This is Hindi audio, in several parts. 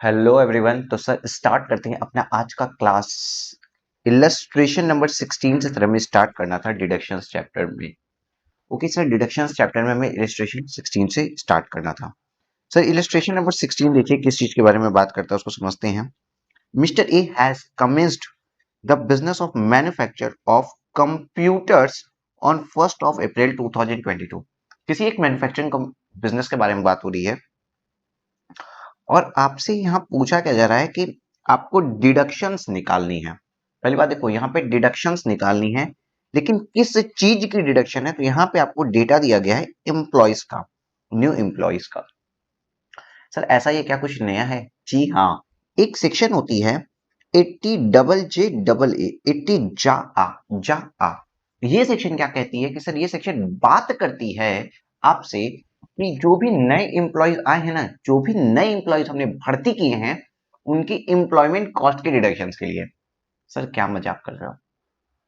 Hello everyone. तो सर स्टार्ट करते हैं अपना आज का क्लास। इलस्ट्रेशन नंबर 16 से सर हमें स्टार्ट करना था डिडक्शंस चैप्टर में। ओके सर, डिडक्शंस चैप्टर में हमें इलस्ट्रेशन 16 से स्टार्ट करना था। सर इलस्ट्रेशन नंबर 16 देखिए किस चीज के बारे में बात करता है, उसको समझते हैं। Mister A has commenced the business of manufacture of computers on 1 April 2022। किसी एक मैन्युफैक्चरिंग बिजनेस के बारे में बात हो रही है और आपसे यहाँ पूछा क्या जा रहा है कि आपको डिडक्शंस निकालनी है। पहली बात देखो, यहाँ पे डिडक्शंस निकालनी है, लेकिन किस चीज की डिडक्शन है? तो यहाँ पे आपको डेटा दिया गया है एम्प्लॉयज का, न्यू एम्प्लॉयज का। सर ऐसा ये क्या कुछ नया है? जी हाँ, एक सेक्शन होती है 80 डबल जे डबल ए 80 जा आ जा आ। ये सेक्शन क्या कहती है कि सर ये सेक्शन बात करती है आपसे कि जो भी नए एम्प्लॉयज आए हैं ना, जो भी नए एम्प्लॉयज हमने भर्ती किए हैं, उनकी एम्प्लॉयमेंट कॉस्ट के डिडक्शन के लिए। सर क्या मजाक कर रहे हो?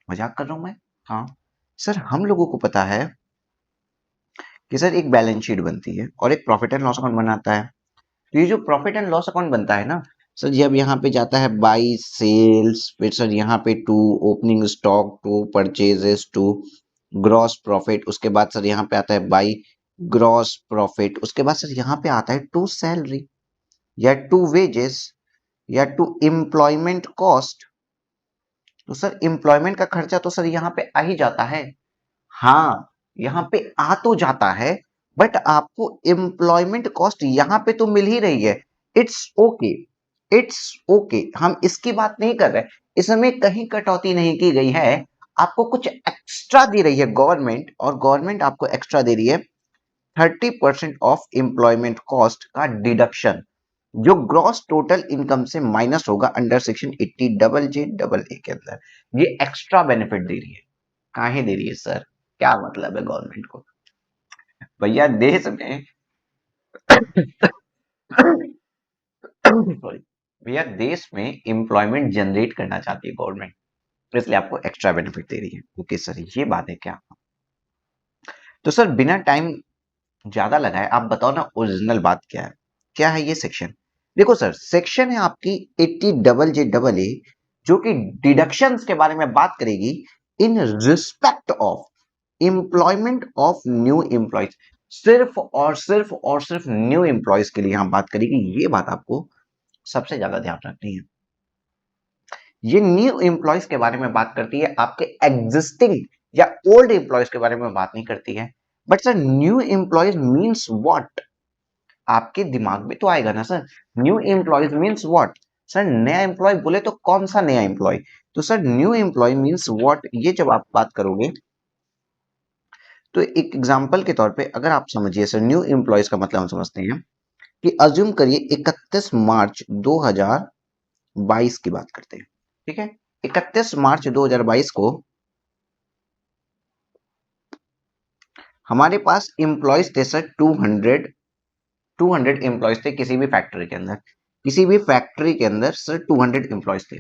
मजाक कर रहा हूं मैं? हाँ सर, हम लोगों को पता है कि सर एक बैलेंस शीट बनती है और एक प्रॉफिट एंड लॉस अकाउंट बनाता है। तो ये जो प्रॉफिट एंड लॉस अकाउंट बनता है ना सर, जब यहाँ पे जाता है बाई सेल्स, फिर सर यहाँ पे to opening stock, to purchases, to gross profit, उसके बाद सर यहाँ पे आता है बाई ग्रॉस प्रॉफिट, उसके बाद सर यहाँ पे आता है टू सैलरी या टू वेजेस या टू एम्प्लॉयमेंट कॉस्ट। तो सर एम्प्लॉयमेंट का खर्चा तो सर यहाँ पे आ ही जाता है। हाँ, यहाँ पे आ तो जाता है, बट आपको एम्प्लॉयमेंट कॉस्ट यहाँ पे तो मिल ही रही है। इट्स ओके, इट्स ओके, हम इसकी बात नहीं कर रहे। इसमें कहीं कटौती नहीं की गई है। आपको कुछ एक्स्ट्रा दे रही है गवर्नमेंट, और गवर्नमेंट आपको एक्स्ट्रा दे रही है 30% ऑफ एम्प्लॉयमेंट कॉस्ट का डिडक्शन, जो ग्रॉस टोटल इनकम से माइनस होगा under section 80 double J double A के अंदर। ये एक्स्ट्रा बेनिफिट दे रही है। काहे दे रही है सर? क्या मतलब है गवर्नमेंट को? भैया देश में सॉरी भैया, देश में एम्प्लॉयमेंट जनरेट करना चाहती है गवर्नमेंट, इसलिए आपको एक्स्ट्रा बेनिफिट दे रही है। ओके सर, ये बात है क्या? तो सर बिना टाइम ज्यादा लगाए आप बताओ ना, ओरिजिनल बात क्या है? क्या है ये सेक्शन? देखो सर, सेक्शन है आपकी 80 डबल जे डबल ए, जो कि डिडक्शंस के बारे में बात करेगी इन respect of employment of new employees. सिर्फ और सिर्फ न्यू एम्प्लॉयज के लिए हम बात करेंगे। ये बात आपको सबसे ज्यादा ध्यान रखनी है। ये न्यू एम्प्लॉयज के बारे में बात करती है, आपके एग्जिस्टिंग या ओल्ड एम्प्लॉयज के बारे में बात नहीं करती है। But sir new employees means what? आपके दिमाग में तो आएगा ना sir, new employees means what? Sir नया एम्प्लॉय बोले तो कौन सा नया एम्प्लॉय? तो sir new employ means what, ये जब आप बात करोगे तो एक एग्जांपल के तौर पे अगर आप समझिए सर, न्यू एम्प्लॉयज का मतलब हम समझते हैं कि अज्यूम करिए 31 मार्च 2022 की बात करते हैं। ठीक है, 31 मार्च 2022 को हमारे पास एम्प्लॉयज थे सर 200 एम्प्लॉयज थे किसी भी फैक्ट्री के अंदर। किसी भी फैक्ट्री के अंदर सर 200 एम्प्लॉयज थे।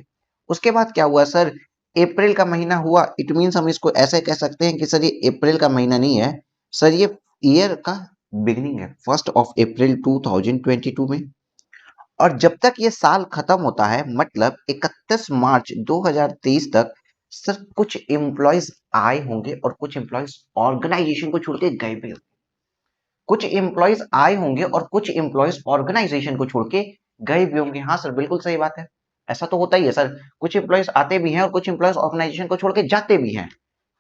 उसके बाद क्या हुआ सर? अप्रैल का महीना हुआ। इट मीन्स हम इसको ऐसे कह सकते हैं कि सर ये अप्रैल का महीना नहीं है सर, ये ईयर का बिगनिंग है, 1 अप्रैल 2022 में। और जब तक ये साल खत्म होता है, मतलब 31 मार्च 2023 तक, सर कुछ एम्प्लॉयज आए होंगे और कुछ एम्प्लॉयज ऑर्गेनाइजेशन को छोड़ के गए भी होंगे। कुछ एम्प्लॉयज आए होंगे और कुछ एम्प्लॉयज ऑर्गेनाइजेशन को छोड़ के गए भी होंगे। हाँ सर, बिल्कुल सही बात है। ऐसा तो होता ही है सर, कुछ एम्प्लॉयज आते भी हैं और कुछ एम्प्लॉयज ऑर्गेनाइजेशन को छोड़ के जाते भी हैं।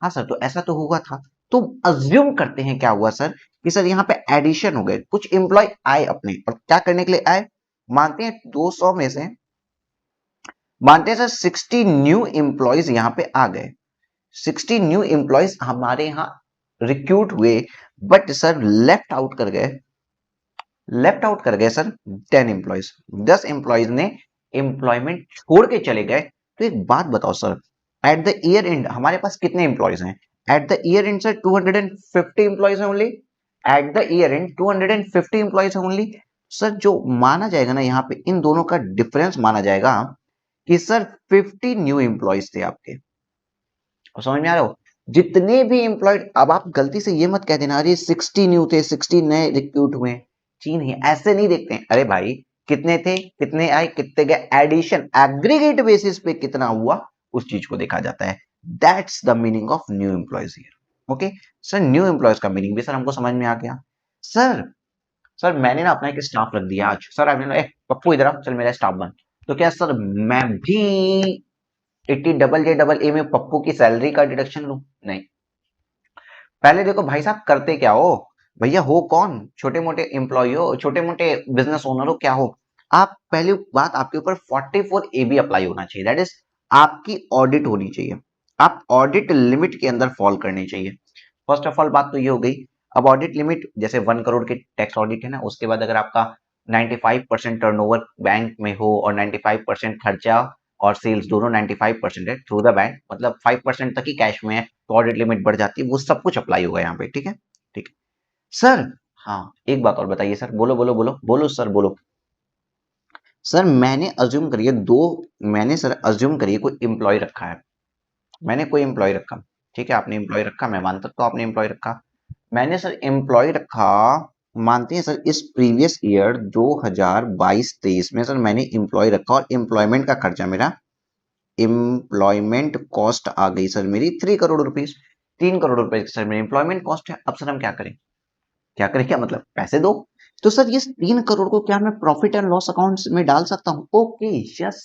हाँ सर, तो ऐसा तो हुआ था। तो अज्यूम करते हैं क्या हुआ सर कि सर यहाँ पे एडिशन हो गए, कुछ एम्प्लॉय आए अपने, और क्या करने के लिए आए? मानते हैं 200 में से, मानते हैं सर 60 न्यू एम्प्लॉयज यहाँ पे आ गए। 60 न्यू एम्प्लॉयज हमारे यहाँ रिक्रूट हुए, बट सर लेफ्ट आउट कर गए सर 10 एम्प्लॉयज। 10 एम्प्लॉयज ने एम्प्लॉयमेंट छोड़ के चले गए। तो एक बात बताओ sir, at the year end हमारे पास कितने एम्प्लॉयज हैं? At the year end sir 250 employees हैं only. At the year end 250 employees हैं ओनली। सर जो माना जाएगा ना यहाँ पे, इन दोनों का डिफरेंस माना जाएगा कि सर 50 न्यू एम्प्लॉयज थे आपके। और समझ में आ रहा हो? जितने भी एम्प्लॉयड, अब आप गलती से ये मत कह देना अरे 60 न्यू थे, 60 नए रिक्रूट हुए। जी नहीं, ऐसे नहीं देखते हैं। अरे भाई कितने थे, कितने आए, कितने गए, एडिशन एग्रीगेट बेसिस पे कितना हुआ उस चीज को देखा जाता है। That's the meaning of new employees here. Okay sir, new employees का मीनिंग भी सर हमको समझ में आ गया। सर सर मैंने ना अपना एक स्टाफ रख दिया आज, सर आपने पप्पू इधर आ, चल मेरा स्टाफ बन, तो क्या सर मैं भी 80 डबल जे डबल ए में पप्पू की सैलरी का डिडक्शन लूं? नहीं। पहले देखो भाई साहब करते क्या हो, भैया हो कौन, छोटे मोटे एम्प्लॉय हो, छोटे मोटे बिजनेस ओनर हो, क्या हो आप, पहली बात आपके ऊपर 44 ए बी अप्लाई होना चाहिए, दैट इज आपकी ऑडिट होनी चाहिए, आप ऑडिट लिमिट के अंदर फॉल करनी चाहिए। फर्स्ट ऑफ ऑल बात तो ये हो गई। अब ऑडिट लिमिट जैसे 1 करोड़ के टैक्स ऑडिट है ना, उसके बाद अगर आपका 95% टर्नओवर बैंक में हो और 95% खर्चा और सेल्स दोनों 95% है थ्रू द बैंक, मतलब 5% तक ही कैश में है, तो ऑडिट लिमिट बढ़ जाती है, वो सब कुछ अप्लाई होगा यहाँ पे। ठीक है, ठीक है सर। हाँ एक बात और बताइए सर, बोलो बोलो बोलो बोलो सर बोलो। सर मैंने अज्यूम करिए मैंने सर अज्यूम करिए कोई एम्प्लॉय रखा है, मैंने कोई एम्प्लॉय रखा, ठीक है आपने एम्प्लॉय रखा, मैं मानता तो आपने एम्प्लॉय रखा, मैंने सर एम्प्लॉय रखा, मानते हैं सर इस प्रीवियस ईयर 2022-23 में सर मैंने एम्प्लॉय रखा और एम्प्लॉयमेंट का खर्चा मेरा, एम्प्लॉयमेंट कॉस्ट आ गई सर मेरी 3 करोड़ रुपीज, 3 करोड़ रुपए सर मेरी एम्प्लॉयमेंट कॉस्ट है। अब सर हम क्या करें, क्या करें, क्या मतलब पैसे दो, तो सर ये 3 करोड़ को क्या मैं प्रॉफिट एंड लॉस अकाउंट में डाल सकता हूँ? ओके यस,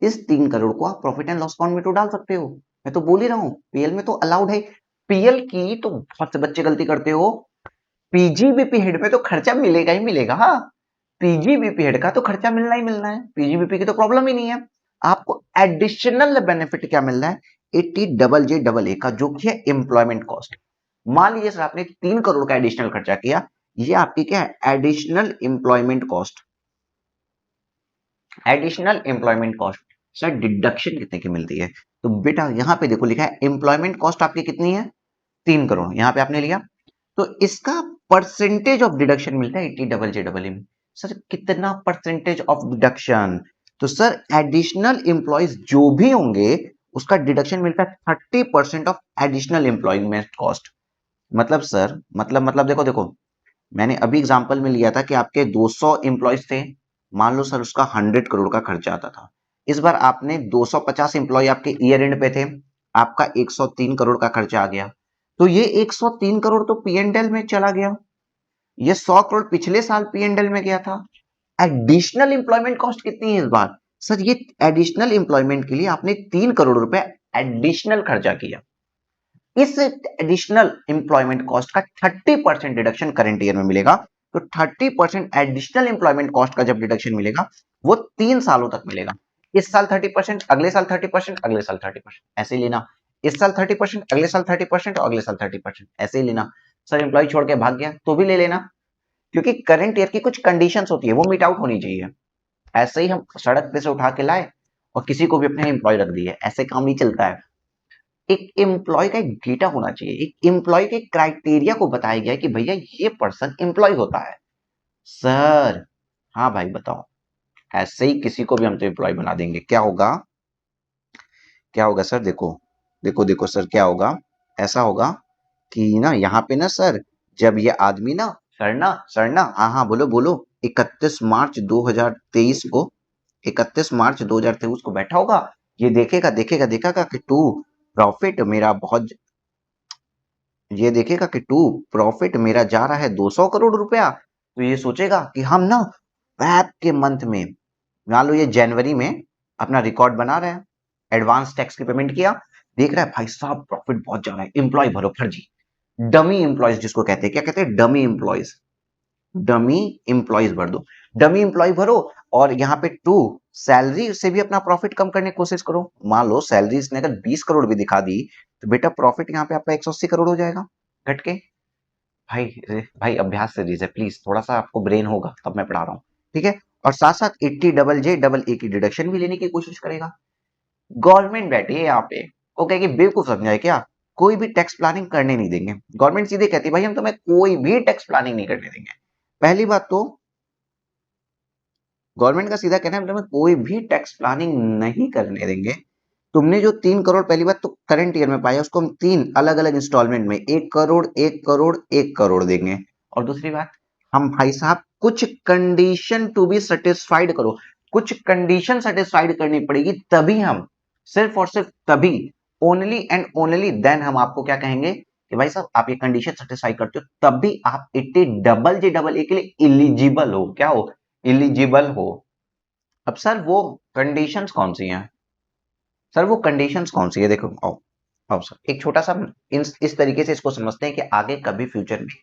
इस 3 करोड़ को आप प्रॉफिट एंड लॉस अकाउंट में तो डाल सकते हो, मैं तो बोल ही रहा हूँ पीएल में तो अलाउड है। पीएल की तो बहुत से बच्चे गलती करते हो, पीजीबीपी हेड में तो खर्चा मिलेगा ही मिलेगा, हाँ पीजीबीपी हेड का तो खर्चा मिलना ही मिलना है, पीजीबीपी की तो प्रॉब्लम ही नहीं है। आपको एडिशनल बेनिफिट क्या मिल रहा है, 80 डबल जे डबल ए का, जो कि है एम्प्लॉयमेंट कॉस्ट। मान लीजिए सर आपने 3 करोड़ का एडिशनल खर्चा किया, ये आपकी क्या है, additional employment cost, additional employment cost. Sir deduction कितने की मिलती है, तो बेटा यहाँ पे देखो लिखा है एम्प्लॉयमेंट कॉस्ट आपकी कितनी है, 3 करोड़, यहाँ पे आपने लिया, तो इसका परसेंटेज ऑफ डिडक्शन मिलता है 80 डबल जे डबल में। सर कितना परसेंटेज ऑफ डिडक्शन, तो सर एडिशनल एम्प्लॉयज जो भी होंगे उसका डिडक्शन मिलता है 30% ऑफ एडिशनल एम्प्लॉयमेंट कॉस्ट। मतलब सर मतलब देखो देखो, मैंने अभी एग्जांपल में लिया था कि आपके 200 एम्प्लॉयज थे, मान लो सर उसका 100 करोड़ का खर्चा आता था, इस बार आपने 250 एम्प्लॉय आपके ईयर एंड पे थे, आपका 103 करोड़ का खर्चा आ गया, तो ये 103 करोड़ तो पीएनएल में चला गया, ये 100 करोड़ पिछले साल पीएनएल में गया था। एडिशनल एम्प्लॉयमेंट कॉस्ट कितनी है इस बार, सर ये एडिशनल एम्प्लॉयमेंट के लिए आपने 3 करोड़ रुपए एडिशनल खर्चा किया, इस एडिशनल एम्प्लॉयमेंट कॉस्ट का 30% डिडक्शन करंट ईयर में मिलेगा, तो 30% एडिशनल एम्प्लॉयमेंट कॉस्ट का जब डिडक्शन मिलेगा वो 3 सालों तक मिलेगा, इस साल 30%, अगले साल 30%, अगले साल 30%, ऐसे ही लेना, इस साल 30%, अगले साल 30% और अगले साल 30%, ऐसे ही लेना। सर एम्प्लॉय छोड़ के भाग गया तो भी ले लेना, क्योंकि करंट ईयर की कुछ कंडीशंस होती है वो मीट आउट होनी चाहिए। ऐसे ही हम सड़क पे से उठा के लाए और किसी को भी अपने एम्प्लॉय रख दिए, ऐसे काम नहीं चलता है। एक एम्प्लॉय का एक डेटा होना चाहिए, एक एम्प्लॉय के क्राइटेरिया को बताया गया है कि भैया ये पर्सन एम्प्लॉय होता है। सर हाँ भाई बताओ, ऐसे ही किसी को भी हम तो एम्प्लॉय बना देंगे, क्या होगा, क्या होगा सर, देखो देखो देखो सर क्या होगा, ऐसा होगा कि ना यहाँ पे ना सर, जब ये आदमी ना सर ना हाँ हाँ बोलो बोलो, 31 मार्च 2023 को, 31 मार्च 2023 को बैठा होगा, ये देखेगा देखेगा देखेगा कि टू प्रॉफिट मेरा बहुत, ये देखेगा कि टू प्रॉफिट मेरा जा रहा है 200 करोड़ रुपया, तो ये सोचेगा कि हम ना फैब के मंथ में, मान लो ये जनवरी में अपना रिकॉर्ड बना रहे हैं, एडवांस टैक्स की पेमेंट किया, देख रहा है भाई साहब प्रॉफिट बहुत जा रहा है, एम्प्लॉय भरो फर्जी, डमी एम्प्लॉयज जिसको कहते हैं, क्या कहते हैं, डमी एम्प्लॉयज, डमी एम्प्लॉयज भर दो, डमी एम्प्लॉय भरो, और यहाँ पे टू सैलरी से भी अपना प्रॉफिट कम करने की कोशिश करो, मान लो सैलरी इसने अगर 20 करोड़ भी दिखा दी, तो बेटा प्रॉफिट यहाँ पे आपका 180 करोड़ हो जाएगा घट के। भाई भाई अभ्यास से दीजिए प्लीज, थोड़ा सा आपको ब्रेन होगा तब मैं पढ़ा रहा हूँ, ठीक है। और साथ साथ 80 डबल जे डबल ए की डिडक्शन भी लेने की कोशिश करेगा। गवर्नमेंट बैठी है यहाँ पे, वो कहेगी बेवकूफ समझाए क्या, कोई भी टैक्स प्लानिंग करने नहीं देंगे, गवर्नमेंट सीधे कहती है भाई हम तुम्हें कोई भी टैक्स प्लानिंग नहीं करने देंगे। पहली बात तो गवर्नमेंट का सीधा कहना है हम तुम्हें कोई भी टैक्स प्लानिंग नहीं करने देंगे, तुमने जो 3 करोड़ पहली बात तो करंट ईयर में पाया उसको हम 3 अलग अलग इंस्टॉलमेंट में 1 करोड़ 1 करोड़ 1 करोड़ देंगे, और दूसरी बात हम भाई साहब कुछ कंडीशन टू बी सेटिस्फाइड करो, कुछ कंडीशन सेटिस्फाइड करनी पड़ेगी, तभी हम, सिर्फ और सिर्फ तभी, ओनली एंड ओनली देन हम आपको क्या कहेंगे कि भाई साहब आप ये कंडीशन सेटिस्फाई करते हो, तब भी आप 80 डबल जे डबल ए के लिए इलिजिबल हो। क्या हो? इलिजिबल हो। अब सर वो कंडीशंस कौन सी हैं? सर वो कंडीशंस कौन सी है? देखो आओ आओ सर, एक छोटा सा इस तरीके से इसको समझते हैं कि आगे कभी फ्यूचर में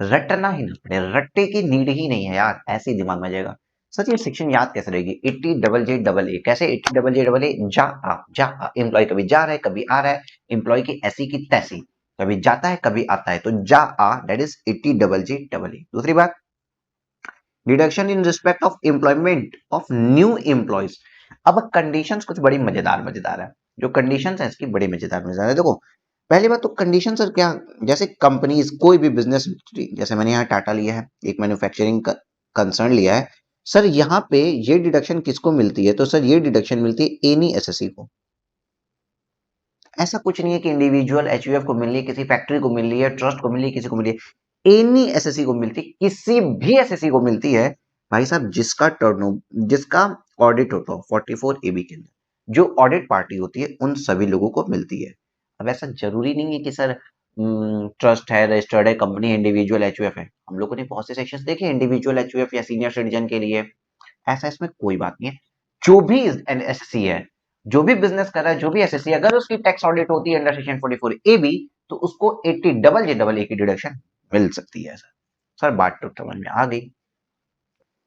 रटना ही ना पड़े, रट्टे की नीड ही नहीं है यार, ऐसे ही दिमाग में जाएगा। सर ये सेक्शन याद कैसे रहेगी? 80 डबल जे डबल ए, कैसे 80 डबल जे डबल ए? जा आ, एम्प्लॉय कभी जा रहा है कभी आ रहा है, एम्प्लॉय की ऐसी की तैसी, कभी जाता है कभी आता है, तो जा आ that is 80 double J double A. दूसरी बात, deduction in respect of employment of new employees. अब कंडीशंस कुछ बड़ी मजेदार मजेदार है, जो कंडीशंस है इसकी बड़ी मजेदार मजेदार है। देखो पहली बात तो कंडीशन सर क्या, जैसे कंपनीज कोई भी बिजनेस, जैसे मैंने यहाँ टाटा लिया है, एक मैन्युफैक्चरिंग कंसर्न लिया है, सर यहाँ पे ये डिडक्शन किसको मिलती है? तो सर ये डिडक्शन मिलती है एनी एसएससी को। ऐसा कुछ नहीं है कि इंडिविजुअल एचयूएफ को मिल रही है, किसी फैक्ट्री को मिल रही है, ट्रस्ट को मिल रही है, किसी को मिल रही है, एनी एसएससी को मिलती है, किसी भी एसएससी को मिलती है भाई साहब, जिसका टर्नओवर, जिसका ऑडिट होता हो 44 एबी के अंदर, जो ऑडिट पार्टी होती है उन सभी लोगों को मिलती है। अब ऐसा जरूरी नहीं है कि सर ट्रस्ट है, रजिस्टर्ड है, कंपनी इंडिविजुअल एचयूएफ है। हम लोगों ने बहुत से सेक्शंस देखे इंडिविजुअल एचयूएफ या सीनियर सिटीजन के लिए, ऐसा इसमें कोई बात नहीं है। जो भी एसएससी है, जो भी बिजनेस कर रहा है, जो भी एसएससी, अगर उसकी टैक्स ऑडिट होती है अंडर सेक्शन 44 ए बी, तो उसको 80 डबल जे डबल ए की डिडक्शन मिल सकती है। सर बात तो समझ में आ गई।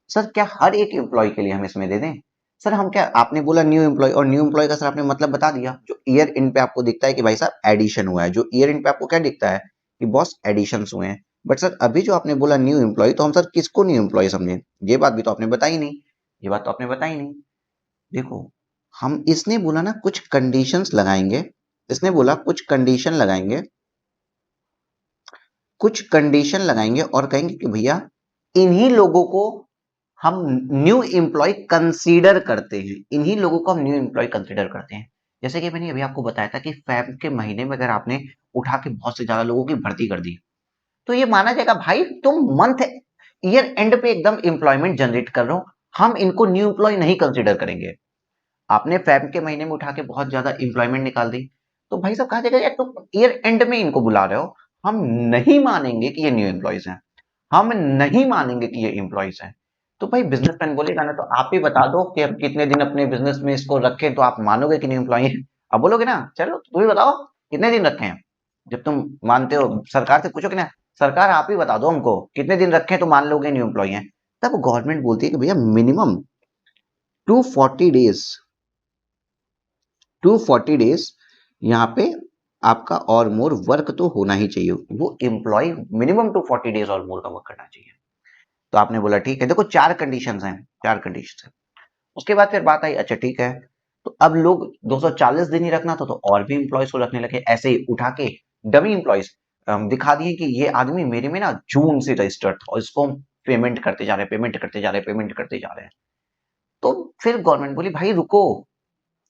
सर क्या हर एक एम्प्लॉय के लिए हम इसमें दे दें? सर हम क्या, आपने बोला न्यू एम्प्लॉय, और न्यू एम्प्लॉय का सर आपने मतलब बता दिया, जो ईयर एंड पे आपको दिखता है कि भाई साहब एडिशन हुआ है, जो ईयर एंड पे आपको क्या दिखता है कि बॉस एडिशन हुए हैं। बट सर अभी जो आपने बोला न्यू एम्प्लॉय, तो हम सर किसको न्यू एम्प्लॉय समझे? ये बात भी तो आपने बताई नहीं, ये बात तो आपने बताई नहीं। देखो हम, इसने बोला ना कुछ कंडीशंस लगाएंगे, इसने बोला कुछ कंडीशन लगाएंगे, कुछ कंडीशन लगाएंगे और कहेंगे कि भैया इन्हीं लोगों को हम न्यू एम्प्लॉय कंसीडर करते हैं, इन्हीं लोगों को हम न्यू एम्प्लॉय कंसीडर करते हैं। जैसे कि मैंने अभी आपको बताया था कि फेब के महीने में अगर आपने उठा के बहुत से ज्यादा लोगों की भर्ती कर दी, तो ये माना जाएगा भाई तुम मंथ ईयर एंड पे एकदम एम्प्लॉयमेंट जनरेट कर रहे हो, हम इनको न्यू एम्प्लॉय नहीं कंसीडर करेंगे। आपने फेब के महीने में उठा के बहुत ज्यादा एम्प्लॉयमेंट निकाल दी, तो भाई साहब कहा जाएगा यार तुम ईयर एंड में इनको बुला रहे हो, हम नहीं मानेंगे कि ये न्यू एम्प्लॉयज हैं, हम नहीं मानेंगे कि ये एम्प्लॉयज हैं। तो भाई बिजनेसमैन बोलेगा ना, तो आप ही बता दो कि हम कितने दिन अपने बिजनेस में इसको रखें तो आप मानोगे कि न्यू एम्प्लॉय है? अब बोलोगे ना, चलो तुम ही बताओ कितने दिन रखें। जब तुम मानते हो, सरकार से पूछोगे ना, सरकार आप ही बता दो हमको कितने दिन रखें तो मान लोगे न्यू एम्प्लॉय है। तब गवर्नमेंट बोलती है कि भैया मिनिमम 240 डेज, 240 डेज यहाँ पे आपका और मोर वर्क तो होना ही चाहिए, वो एम्प्लॉय मिनिमम 240 डेज और मोर का वर्क करना चाहिए। तो आपने बोला ठीक है, देखो चार कंडीशंस हैं, चार कंडीशंस हैं। उसके बाद फिर बात आई, अच्छा ठीक है, तो अब लोग 240 दिन ही रखना था तो और भी एम्प्लॉयज को रखने लगे, ऐसे ही उठा के डमी एम्प्लॉयज दिखा दिए कि ये आदमी मेरे में ना जून से रजिस्टर्ड था और इसको पेमेंट करते जा रहे हैं, पेमेंट करते जा रहे हैं, पेमेंट करते जा रहे हैं। तो फिर गवर्नमेंट बोली भाई रुको,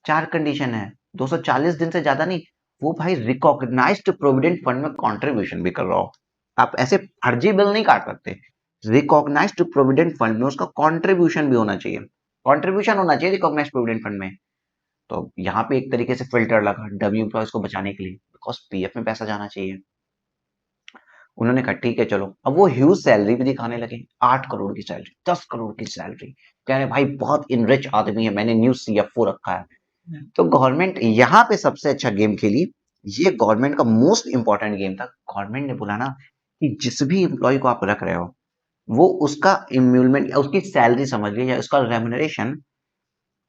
चार कंडीशन है, 240 दिन से ज्यादा नहीं, वो भाई रिकॉग्नाइज्ड प्रोविडेंट फंड में कंट्रीब्यूशन भी कर रहा हो। आप ऐसे फर्जी बिल नहीं काट सकते, रिकॉग्नाइज्ड प्रोविडेंट फंड में उसका कंट्रीब्यूशन भी होना चाहिए, कंट्रीब्यूशन होना चाहिए रिकॉग्नाइज्ड प्रोविडेंट फंड में। तो यहाँ पे एक तरीके से फिल्टर लगा डब्ल्यू एम्प्लॉयज को बचाने के लिए, बिकॉज पीएफ में पैसा जाना चाहिए। उन्होंने कहा ठीक है चलो, अब वो ह्यूज सैलरी भी दिखाने लगे, 8 करोड़ की सैलरी, 10 करोड़ की सैलरी, कह रहे भाई बहुत इनरिच आदमी है, मैंने न्यू सीएफओ रखा है। तो गवर्नमेंट यहाँ पे सबसे अच्छा गेम खेली, ये गवर्नमेंट का मोस्ट इंपॉर्टेंट गेम था। गवर्नमेंट ने बोला ना कि जिस भी एम्प्लॉय को आप रख रहे हो, वो उसका इम्यूलमेंट या उसकी सैलरी समझ लीजिए या उसका रेम्युनरेशन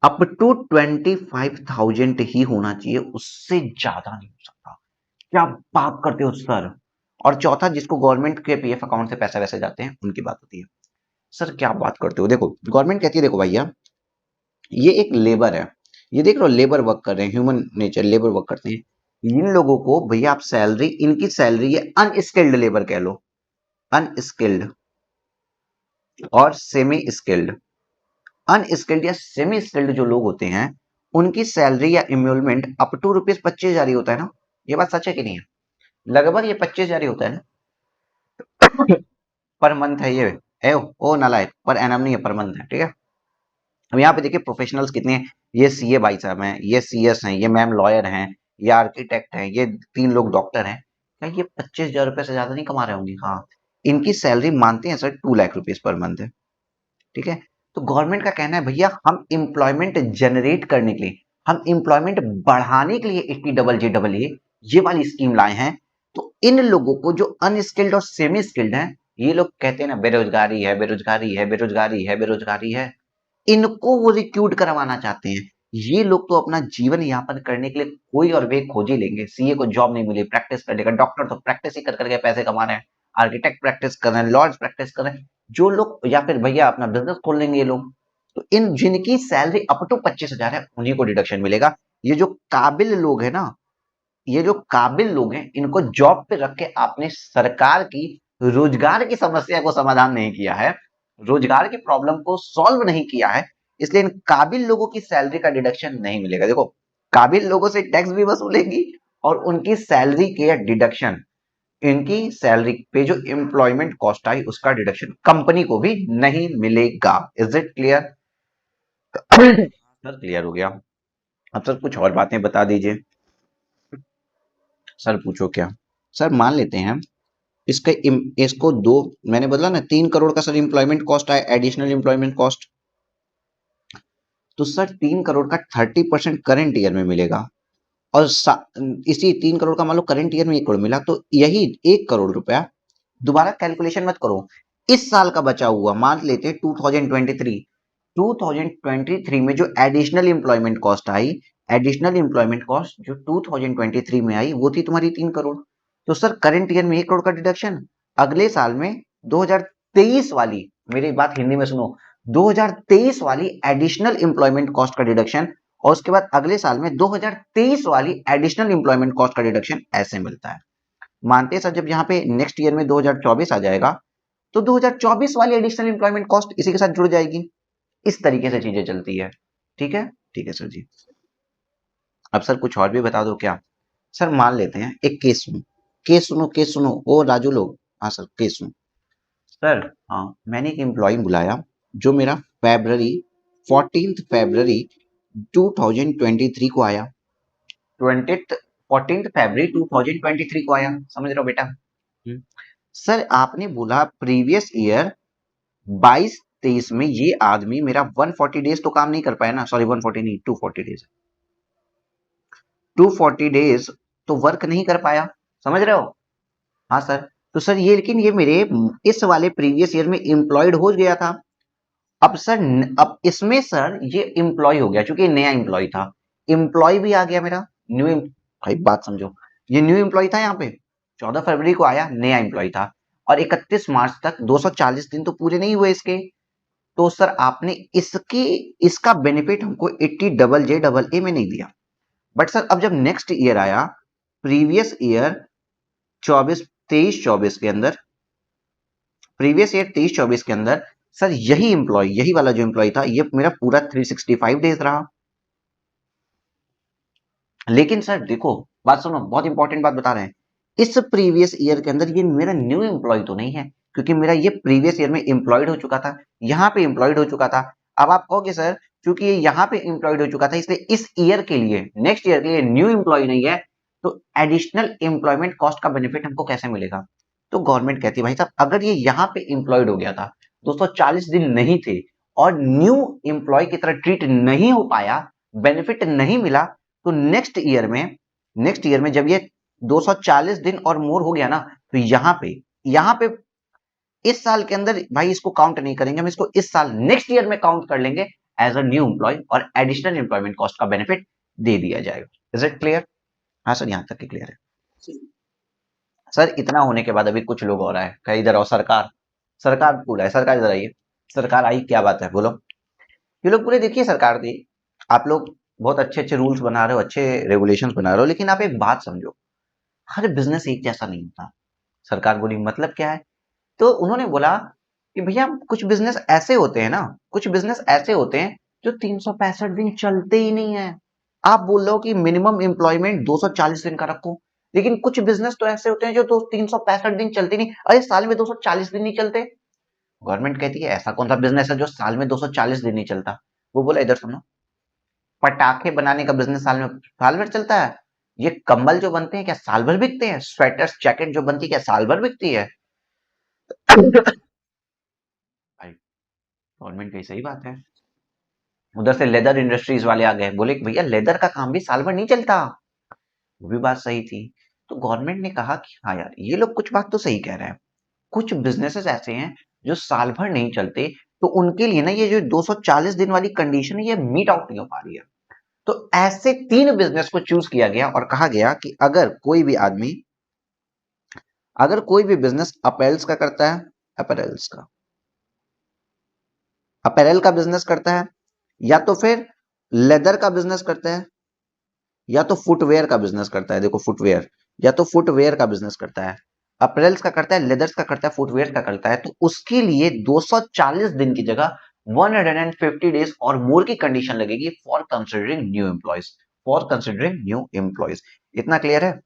अप टू 25,000 ही होना चाहिए, उससे ज्यादा नहीं हो सकता। क्या बात करते हो सर? और चौथा, जिसको गवर्नमेंट के पीएफ अकाउंट से पैसा वैसे जाते हैं उनकी बात होती है। सर क्या बात करते हो? देखो गवर्नमेंट कहती है देखो भैया ये एक लेबर है, ये देख लो लेबर वर्क कर रहे हैं, ह्यूमन नेचर, लेबर वर्क करते हैं, इन लोगों को भैया आप सैलरी, इनकी सैलरी है, अनस्किल्ड लेबर कह लो, अनस्किल्ड और सेमी स्किल्ड, अनस्किल्ड या सेमी स्किल्ड जो लोग होते हैं उनकी सैलरी या इम्यूलमेंट अप टू ₹25,000 ही होता है ना? ये बात सच है कि नहीं है? लगभग ये 25,000 ही होता है ना पर मंथ है ये। ए ओ नालायक, पर एनम नहीं है, पर मंथ है, ठीक है। अब यहाँ पे देखिए प्रोफेशनल्स कितने हैं, ये सीए भाई साहब हैं, ये सीएस हैं, ये मैम लॉयर हैं, ये आर्किटेक्ट हैं, ये 3 लोग डॉक्टर हैं। क्या ये 25,000 रुपए से ज्यादा नहीं कमा रहे होंगे? हाँ, इनकी सैलरी मानते हैं sir 2 lakh rupees per month है, ठीक है। तो गवर्नमेंट का कहना है भैया हम एम्प्लॉयमेंट जनरेट करने के लिए, हम एम्प्लॉयमेंट बढ़ाने के लिए 80JEE ये वाली स्कीम लाए हैं। तो इन लोगों को जो अनस्किल्ड और सेमी स्किल्ड हैं, ये लोग कहते हैं ना बेरोजगारी है, बेरोजगारी है, बेरोजगारी है, बेरोजगारी है, इनको वो रिक्रूट करवाना चाहते हैं। ये लोग तो अपना जीवन यापन करने के लिए कोई और वे खोज ही लेंगे। सीए को जॉब नहीं मिली, प्रैक्टिस कर लेगा, डॉक्टर तो प्रैक्टिस ही कर करके पैसे कमा रहे हैं, आर्किटेक्ट प्रैक्टिस कर रहे हैं, लॉयर्स प्रैक्टिस कर रहे हैं, जो लोग, या फिर भैया अपना बिजनेस खोल लेंगे ये लोग। तो इन जिनकी सैलरी अप टू 25,000 है उन्हीं को डिडक्शन मिलेगा। ये जो काबिल लोग है ना, ये जो काबिल लोग हैं, इनको जॉब पे रख के आपने सरकार की रोजगार की समस्या को समाधान नहीं किया है, रोजगार की प्रॉब्लम को सॉल्व नहीं किया है, इसलिए इन काबिल लोगों की सैलरी का डिडक्शन नहीं मिलेगा। देखो, काबिल लोगों से टैक्स भी वसूलेगी और उनकी सैलरी के डिडक्शन, इनकी सैलरी पे जो एम्प्लॉयमेंट कॉस्ट आई उसका डिडक्शन कंपनी को भी नहीं मिलेगा। Is it clear? Sir clear हो गया। अब सर कुछ और बातें बता दीजिए। सर पूछो क्या? सर मान लेते हैं इसका इसको दो, मैंने बोला ना 3 करोड़ का सर एम्प्लॉयमेंट कॉस्ट आया, एडिशनल एम्प्लॉयमेंट कॉस्ट। तो सर 3 करोड़ का 30% करंट ईयर में मिलेगा, और इसी 3 करोड़ का मान लो करंट ईयर में 1 करोड़ मिला, तो यही 1 करोड़ रुपया, दोबारा कैलकुलेशन मत करो, इस साल का बचा हुआ मान लेते हैं 2023 में जो एडिशनल एम्प्लॉयमेंट कॉस्ट आई, एडिशनल एम्प्लॉयमेंट कॉस्ट जो 2023 में आई वो थी तुम्हारी 3 करोड़। तो सर करंट ईयर में 1 करोड़ का डिडक्शन, अगले साल में 2023 वाली, मेरी बात हिंदी में सुनो, 2023 वाली एडिशनल एम्प्लॉयमेंट कॉस्ट का डिडक्शन, और उसके बाद अगले साल में 2023 वाली एडिशनल एम्प्लॉयमेंट कॉस्ट का डिडक्शन, ऐसे मिलता है। मानते हैं सर जब यहाँ पे नेक्स्ट ईयर में 2024 आ जाएगा, तो 2024 वाली एडिशनल एम्प्लॉयमेंट कॉस्ट इसी के साथ जुड़ जाएगी। इस तरीके से चीजें चलती है, ठीक है। ठीक है सर जी। अब सर कुछ और भी बता दो क्या? सर मान लेते हैं एक केस सुनो, केस सुनो, केस सुनो, ओ राजू लोग, हाँ सर केस सुनो। सर हाँ, मैंने एक एम्प्लॉय बुलाया जो मेरा February 2023 को आया, 14 फरवरी 2023 को आया, समझ रहे हो बेटा? सर आपने बोला प्रीवियस ईयर 22-23 में ये आदमी मेरा 140 डेज तो काम नहीं कर पाया ना, सॉरी 140 नहीं, 240 डेज, 240 डेज तो वर्क नहीं कर पाया, समझ रहे हो? हाँ सर। तो सर ये, लेकिन ये मेरे इस वाले प्रीवियस ईयर में एम्प्लॉयड हो गया था। अब सर अब इसमें सर ये एम्प्लॉय हो गया, क्योंकि नया एम्प्लॉय था, एम्प्लॉय भी आ गया मेरा न्यू, भाई बात समझो, ये न्यू एम्प्लॉय था, यहाँ पे 14 फरवरी को आया, नया एम्प्लॉय था, और 31 मार्च तक 240 दिन तो पूरे नहीं हुए इसके। तो सर आपने इसकी, इसका बेनिफिट हमको 80JEE में नहीं दिया। बट सर अब जब नेक्स्ट ईयर आया, प्रीवियस ईयर 23-24 के अंदर, प्रीवियस ईयर 23-24 के अंदर सर यही एम्प्लॉय, यही वाला जो एम्प्लॉय था, ये मेरा पूरा 365 डेज रहा। लेकिन सर देखो, बात सुनो, बहुत इंपॉर्टेंट बात बता रहे हैं, इस प्रीवियस ईयर के अंदर ये मेरा न्यू एम्प्लॉय तो नहीं है, क्योंकि मेरा ये प्रीवियस ईयर में एम्प्लॉयड हो चुका था, यहाँ पे एम्प्लॉयड हो चुका था। अब आप कहोगे सर क्योंकि ये यहाँ पे एम्प्लॉयड हो चुका था, इसलिए इस ईयर के लिए, नेक्स्ट ईयर के लिए न्यू एम्प्लॉय नहीं है, तो एडिशनल एम्प्लॉयमेंट कॉस्ट का बेनिफिट हमको कैसे मिलेगा? तो गवर्नमेंट कहती है भाई साहब अगर ये यहाँ पे एम्प्लॉयड हो गया था, 240 दिन नहीं थे, और न्यू एम्प्लॉय की तरह ट्रीट नहीं हो पाया, बेनिफिट नहीं मिला, तो नेक्स्ट ईयर में जब ये 240 दिन और मोर हो गया ना, तो यहाँ पे इस साल के अंदर भाई इसको काउंट नहीं करेंगे हम, इसको इस साल नेक्स्ट ईयर में काउंट कर लेंगे एज अ न्यू एम्प्लॉय, और एडिशनल एम्प्लॉयमेंट कॉस्ट का बेनिफिट दे दिया जाएगा। Is it clear? हाँ सर, यहाँ तक की क्लियर है। सर इतना होने के बाद अभी कुछ लोग और आए, कहीं इधर आओ, सरकार, सरकार पूरा है, सरकार इधर आइए, सरकार आई, क्या बात है बोलो। ये लोग पूरे देखिए, सरकार दी, आप लोग बहुत अच्छे अच्छे रूल्स बना रहे हो, अच्छे रेगुलेशंस बना रहे हो, लेकिन आप एक बात समझो, हर बिजनेस एक जैसा नहीं होता। सरकार बोली मतलब क्या है? तो उन्होंने बोला कि भैया कुछ बिजनेस ऐसे होते हैं ना, कुछ बिजनेस ऐसे होते हैं जो 365 दिन चलते ही नहीं है। आप बोल रहे हो कि मिनिमम एम्प्लॉयमेंट 240 दिन का रखो, लेकिन कुछ बिजनेस तो ऐसे होते हैं जो 365 दिन चलते नहीं, अरे साल में 240 दिन नहीं चलते। गवर्नमेंट कहती है ऐसा कौन सा बिजनेस है जो साल में 240 दिन नहीं चलता? वो बोला इधर सुनो, पटाखे बनाने का बिजनेस साल भर चलता है। ये कंबल जो बनते हैं क्या साल भर बिकते हैं? स्वेटर्स जैकेट जो बनती है क्या साल भर बिकती है? भाई गवर्नमेंट की सही बात है। उधर से लेदर इंडस्ट्रीज वाले आ गए, बोले कि भैया लेदर का काम भी साल भर नहीं चलता। वो भी बात सही थी। तो गवर्नमेंट ने कहा कि हाँ यार ये लोग कुछ बात तो सही कह रहे हैं, कुछ बिजनेसेस ऐसे हैं जो साल भर नहीं चलते, तो उनके लिए ना ये जो 240 दिन वाली कंडीशन है ये मीट आउट नहीं हो पा रही है। तो ऐसे 3 बिजनेस को चूज किया गया और कहा गया कि अगर कोई भी बिजनेस अपैरल्स का करता है, अपैरल्स का अपैरल का बिजनेस करता है, या तो फिर लेदर का बिजनेस करता है, या तो फुटवेयर का बिजनेस करता है। देखो फुटवेयर, या तो फुटवेयर का बिजनेस करता है, अपरेल्स का करता है, लेदर्स का करता है, फुटवेयर का करता है, तो उसके लिए 240 दिन की जगह 150 डेज और मोर की कंडीशन लगेगी for considering new employees, for considering new employees. इतना क्लियर है?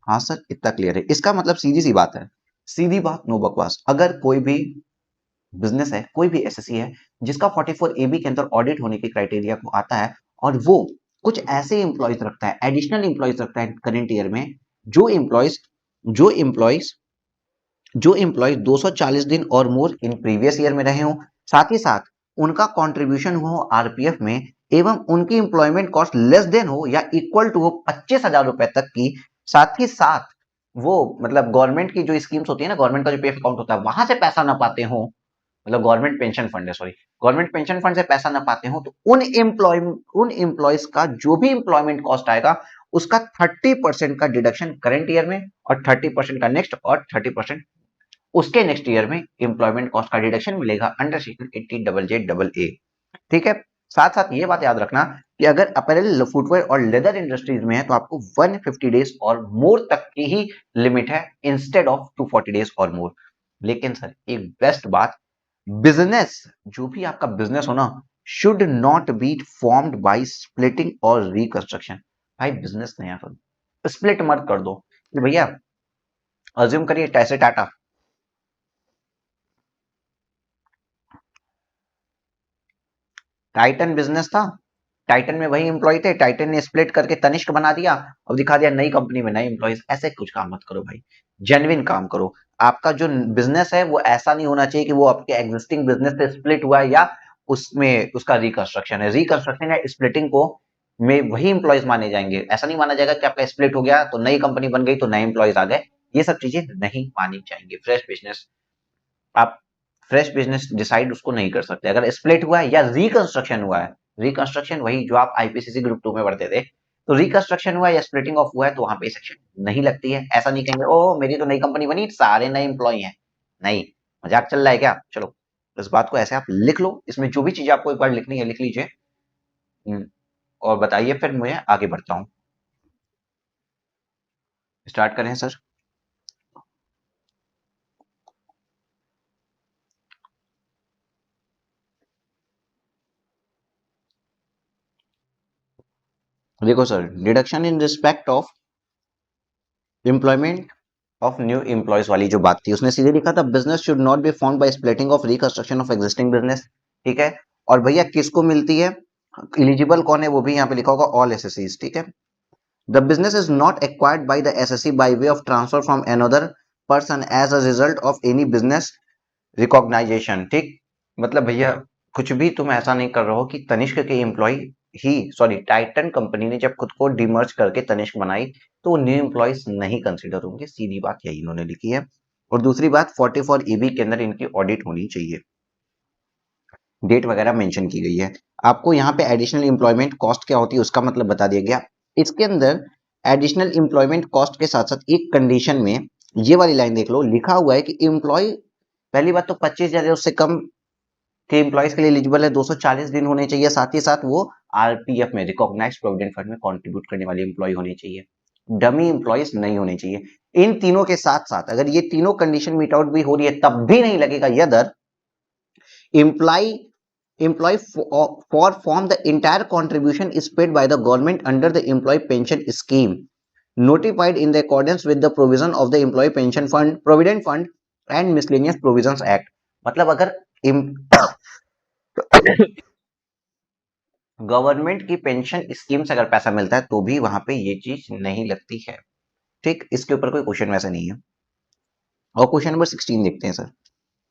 हाँ सर इतना क्लियर है। इसका मतलब सीधी सी बात है, सीधी बात, नो बकवास। अगर कोई भी बिजनेस है, कोई भी एसएससी है जिसका 44 एबी के अंदर ऑडिट होने के क्राइटेरिया को आता है, और वो कुछ ऐसे एम्प्लॉयज रखता है, एडिशनल एम्प्लॉयज रखता है करंट ईयर में, जो एम्प्लॉयज जो एम्प्लॉयज जो एम्प्लॉय 240 दिन और मोर इन प्रीवियस ईयर में रहे हो, साथ ही साथ उनका कंट्रीब्यूशन हो आरपीएफ में, एवं उनकी एम्प्लॉयमेंट कॉस्ट लेस देन हो या इक्वल टू हो 25,000 रुपए तक की, साथ ही साथ वो मतलब गवर्नमेंट की जो स्कीम्स होती है ना, गवर्नमेंट का जो पीएफ अकाउंट होता है वहां से पैसा ना पाते हो, मतलब गवर्नमेंट पेंशन फंड है, सॉरी, गवर्नमेंट पेंशन फंड से पैसा ना पाते हो, तो उन एम्प्लॉयज का जो भी एम्प्लॉयमेंट कॉस्ट आएगा उसका 30% का डिडक्शन करंट ईयर में, और 30% का नेक्स्ट, और 30% उसके नेक्स्ट ईयर में एम्प्लॉयमेंट कॉस्ट का डिडक्शन मिलेगा under section 80 double J double ए। ठीक है। साथ साथ ये बात याद रखना कि अगर अपैरल, फुटवेयर और लेदर इंडस्ट्रीज में है तो आपको 150 डेज और मोर तक की ही लिमिट है इंस्टेड ऑफ 240 डेज और मोर। लेकिन सर एक बेस्ट बात, बिजनेस, जो भी आपका बिजनेस हो ना, should not be formed by splitting और रिकंस्ट्रक्शन। भाई बिजनेस नया करो, स्प्लिट मत कर दो कि भैया, अज्यूम करिए टैसे टाटा, टाइटन बिजनेस था, टाइटन में वही एम्प्लॉय थे, टाइटन ने स्प्लिट करके तनिष्क बना दिया और दिखा दिया नई कंपनी में नए एम्प्लॉयज। ऐसे कुछ काम मत करो भाई, जेन्युइन काम करो। आपका जो बिजनेस है वो ऐसा नहीं होना चाहिए कि वो आपके एग्जिस्टिंग बिजनेस से स्प्लिट हुआ है या उसमें उसका रिकंस्ट्रक्शन है। रिकंस्ट्रक्शन या स्प्लिटिंग को में वही एम्प्लॉयज माने जाएंगे। ऐसा नहीं माना जाएगा कि आपका स्प्लिट हो गया तो नई कंपनी बन गई तो नए एम्प्लॉयज आ गए, ये सब चीजें नहीं मानी जाएंगी। फ्रेश बिजनेस, आप फ्रेश बिजनेस डिसाइड उसको नहीं कर सकते। अगर स्प्लिट हुआ है या रिकंस्ट्रक्शन हुआ है, रिकंस्ट्रक्शन वही जो आप आईपीसीसी ग्रुप 2 में पढ़ते थे, तो रिकंस्ट्रक्शन हुआ या स्प्लिटिंग ऑफ हुआ है तो वहां पे सेक्शन नहीं लगती है। ऐसा नहीं कहेंगे ओ मेरी तो नई कंपनी बनी सारे नए एम्प्लॉय हैं, नहीं, मजाक चल रहा है क्या? चलो इस बात को ऐसे आप लिख लो, इसमें जो भी चीज आपको एक बार लिखनी है लिख लीजिए। और बताइए फिर मैं आगे बढ़ता हूँ। स्टार्ट करें सर? देखो sir, deduction in respect of employment of new employees वाली जो बात थी उसने सीधे लिखा था business should not be formed by splitting of reconstruction of existing business. ठीक है। और भैया किसको मिलती है, एलिजिबल कौन है वो भी यहाँ पे लिखा होगा, ऑल एसएससीज। ठीक है। The business is not acquired by the SSC by way of transfer from another person as a result of any business recognisation. ठीक, मतलब भैया कुछ भी तुम ऐसा नहीं कर रहे हो कि तनिष्क के एम्प्लॉय ही, सॉरी टाइटन कंपनी ने जब खुद को डिमर्ज करके तनिष्क बनाई तो न्यू एम्प्लॉयज नहीं कंसीडर होंगे। सीधी बात यही इन्होंने लिखी है। और दूसरी बात 44 ईबी के अंदर इनकी ऑडिट होनी चाहिए, डेट वगैरह मेंशन की गई है। आपको यहाँ पे एडिशनल एम्प्लॉयमेंट कॉस्ट क्या होती है उसका मतलब बता दिया गया। इसके अंदर एडिशनल एम्प्लॉयमेंट कॉस्ट के साथ साथ एक कंडीशन में ये वाली लाइन देख लो, लिखा हुआ है कि एम्प्लॉय, पहली बात तो 25,000 या उससे कम के एम्प्लॉयज के लिए एलिजिबल है, 240 दिन होने चाहिए, साथ ही साथ वो आरपीएफ में, रिकॉग्नाइज प्रोविडेंट फंड में कंट्रीब्यूट करने वाले एम्प्लॉय होने चाहिए, डमी एम्प्लॉयज नहीं होने चाहिए। इन तीनों के साथ साथ अगर ये तीनों कंडीशन मीट आउट भी हो रही है तब भी नहीं लगेगा यदर employ employee for form the entire contribution is paid by the government under the employee pension scheme notified in the accordance with the provision of the employee pension fund provident fund and miscellaneous provisions act। मतलब अगर गवर्नमेंट की पेंशन स्कीम से अगर पैसा मिलता है तो भी वहां पे ये चीज नहीं लगती है। ठीक, इसके ऊपर कोई क्वेश्चन वैसा नहीं है। और क्वेश्चन नंबर 16 देखते हैं सर।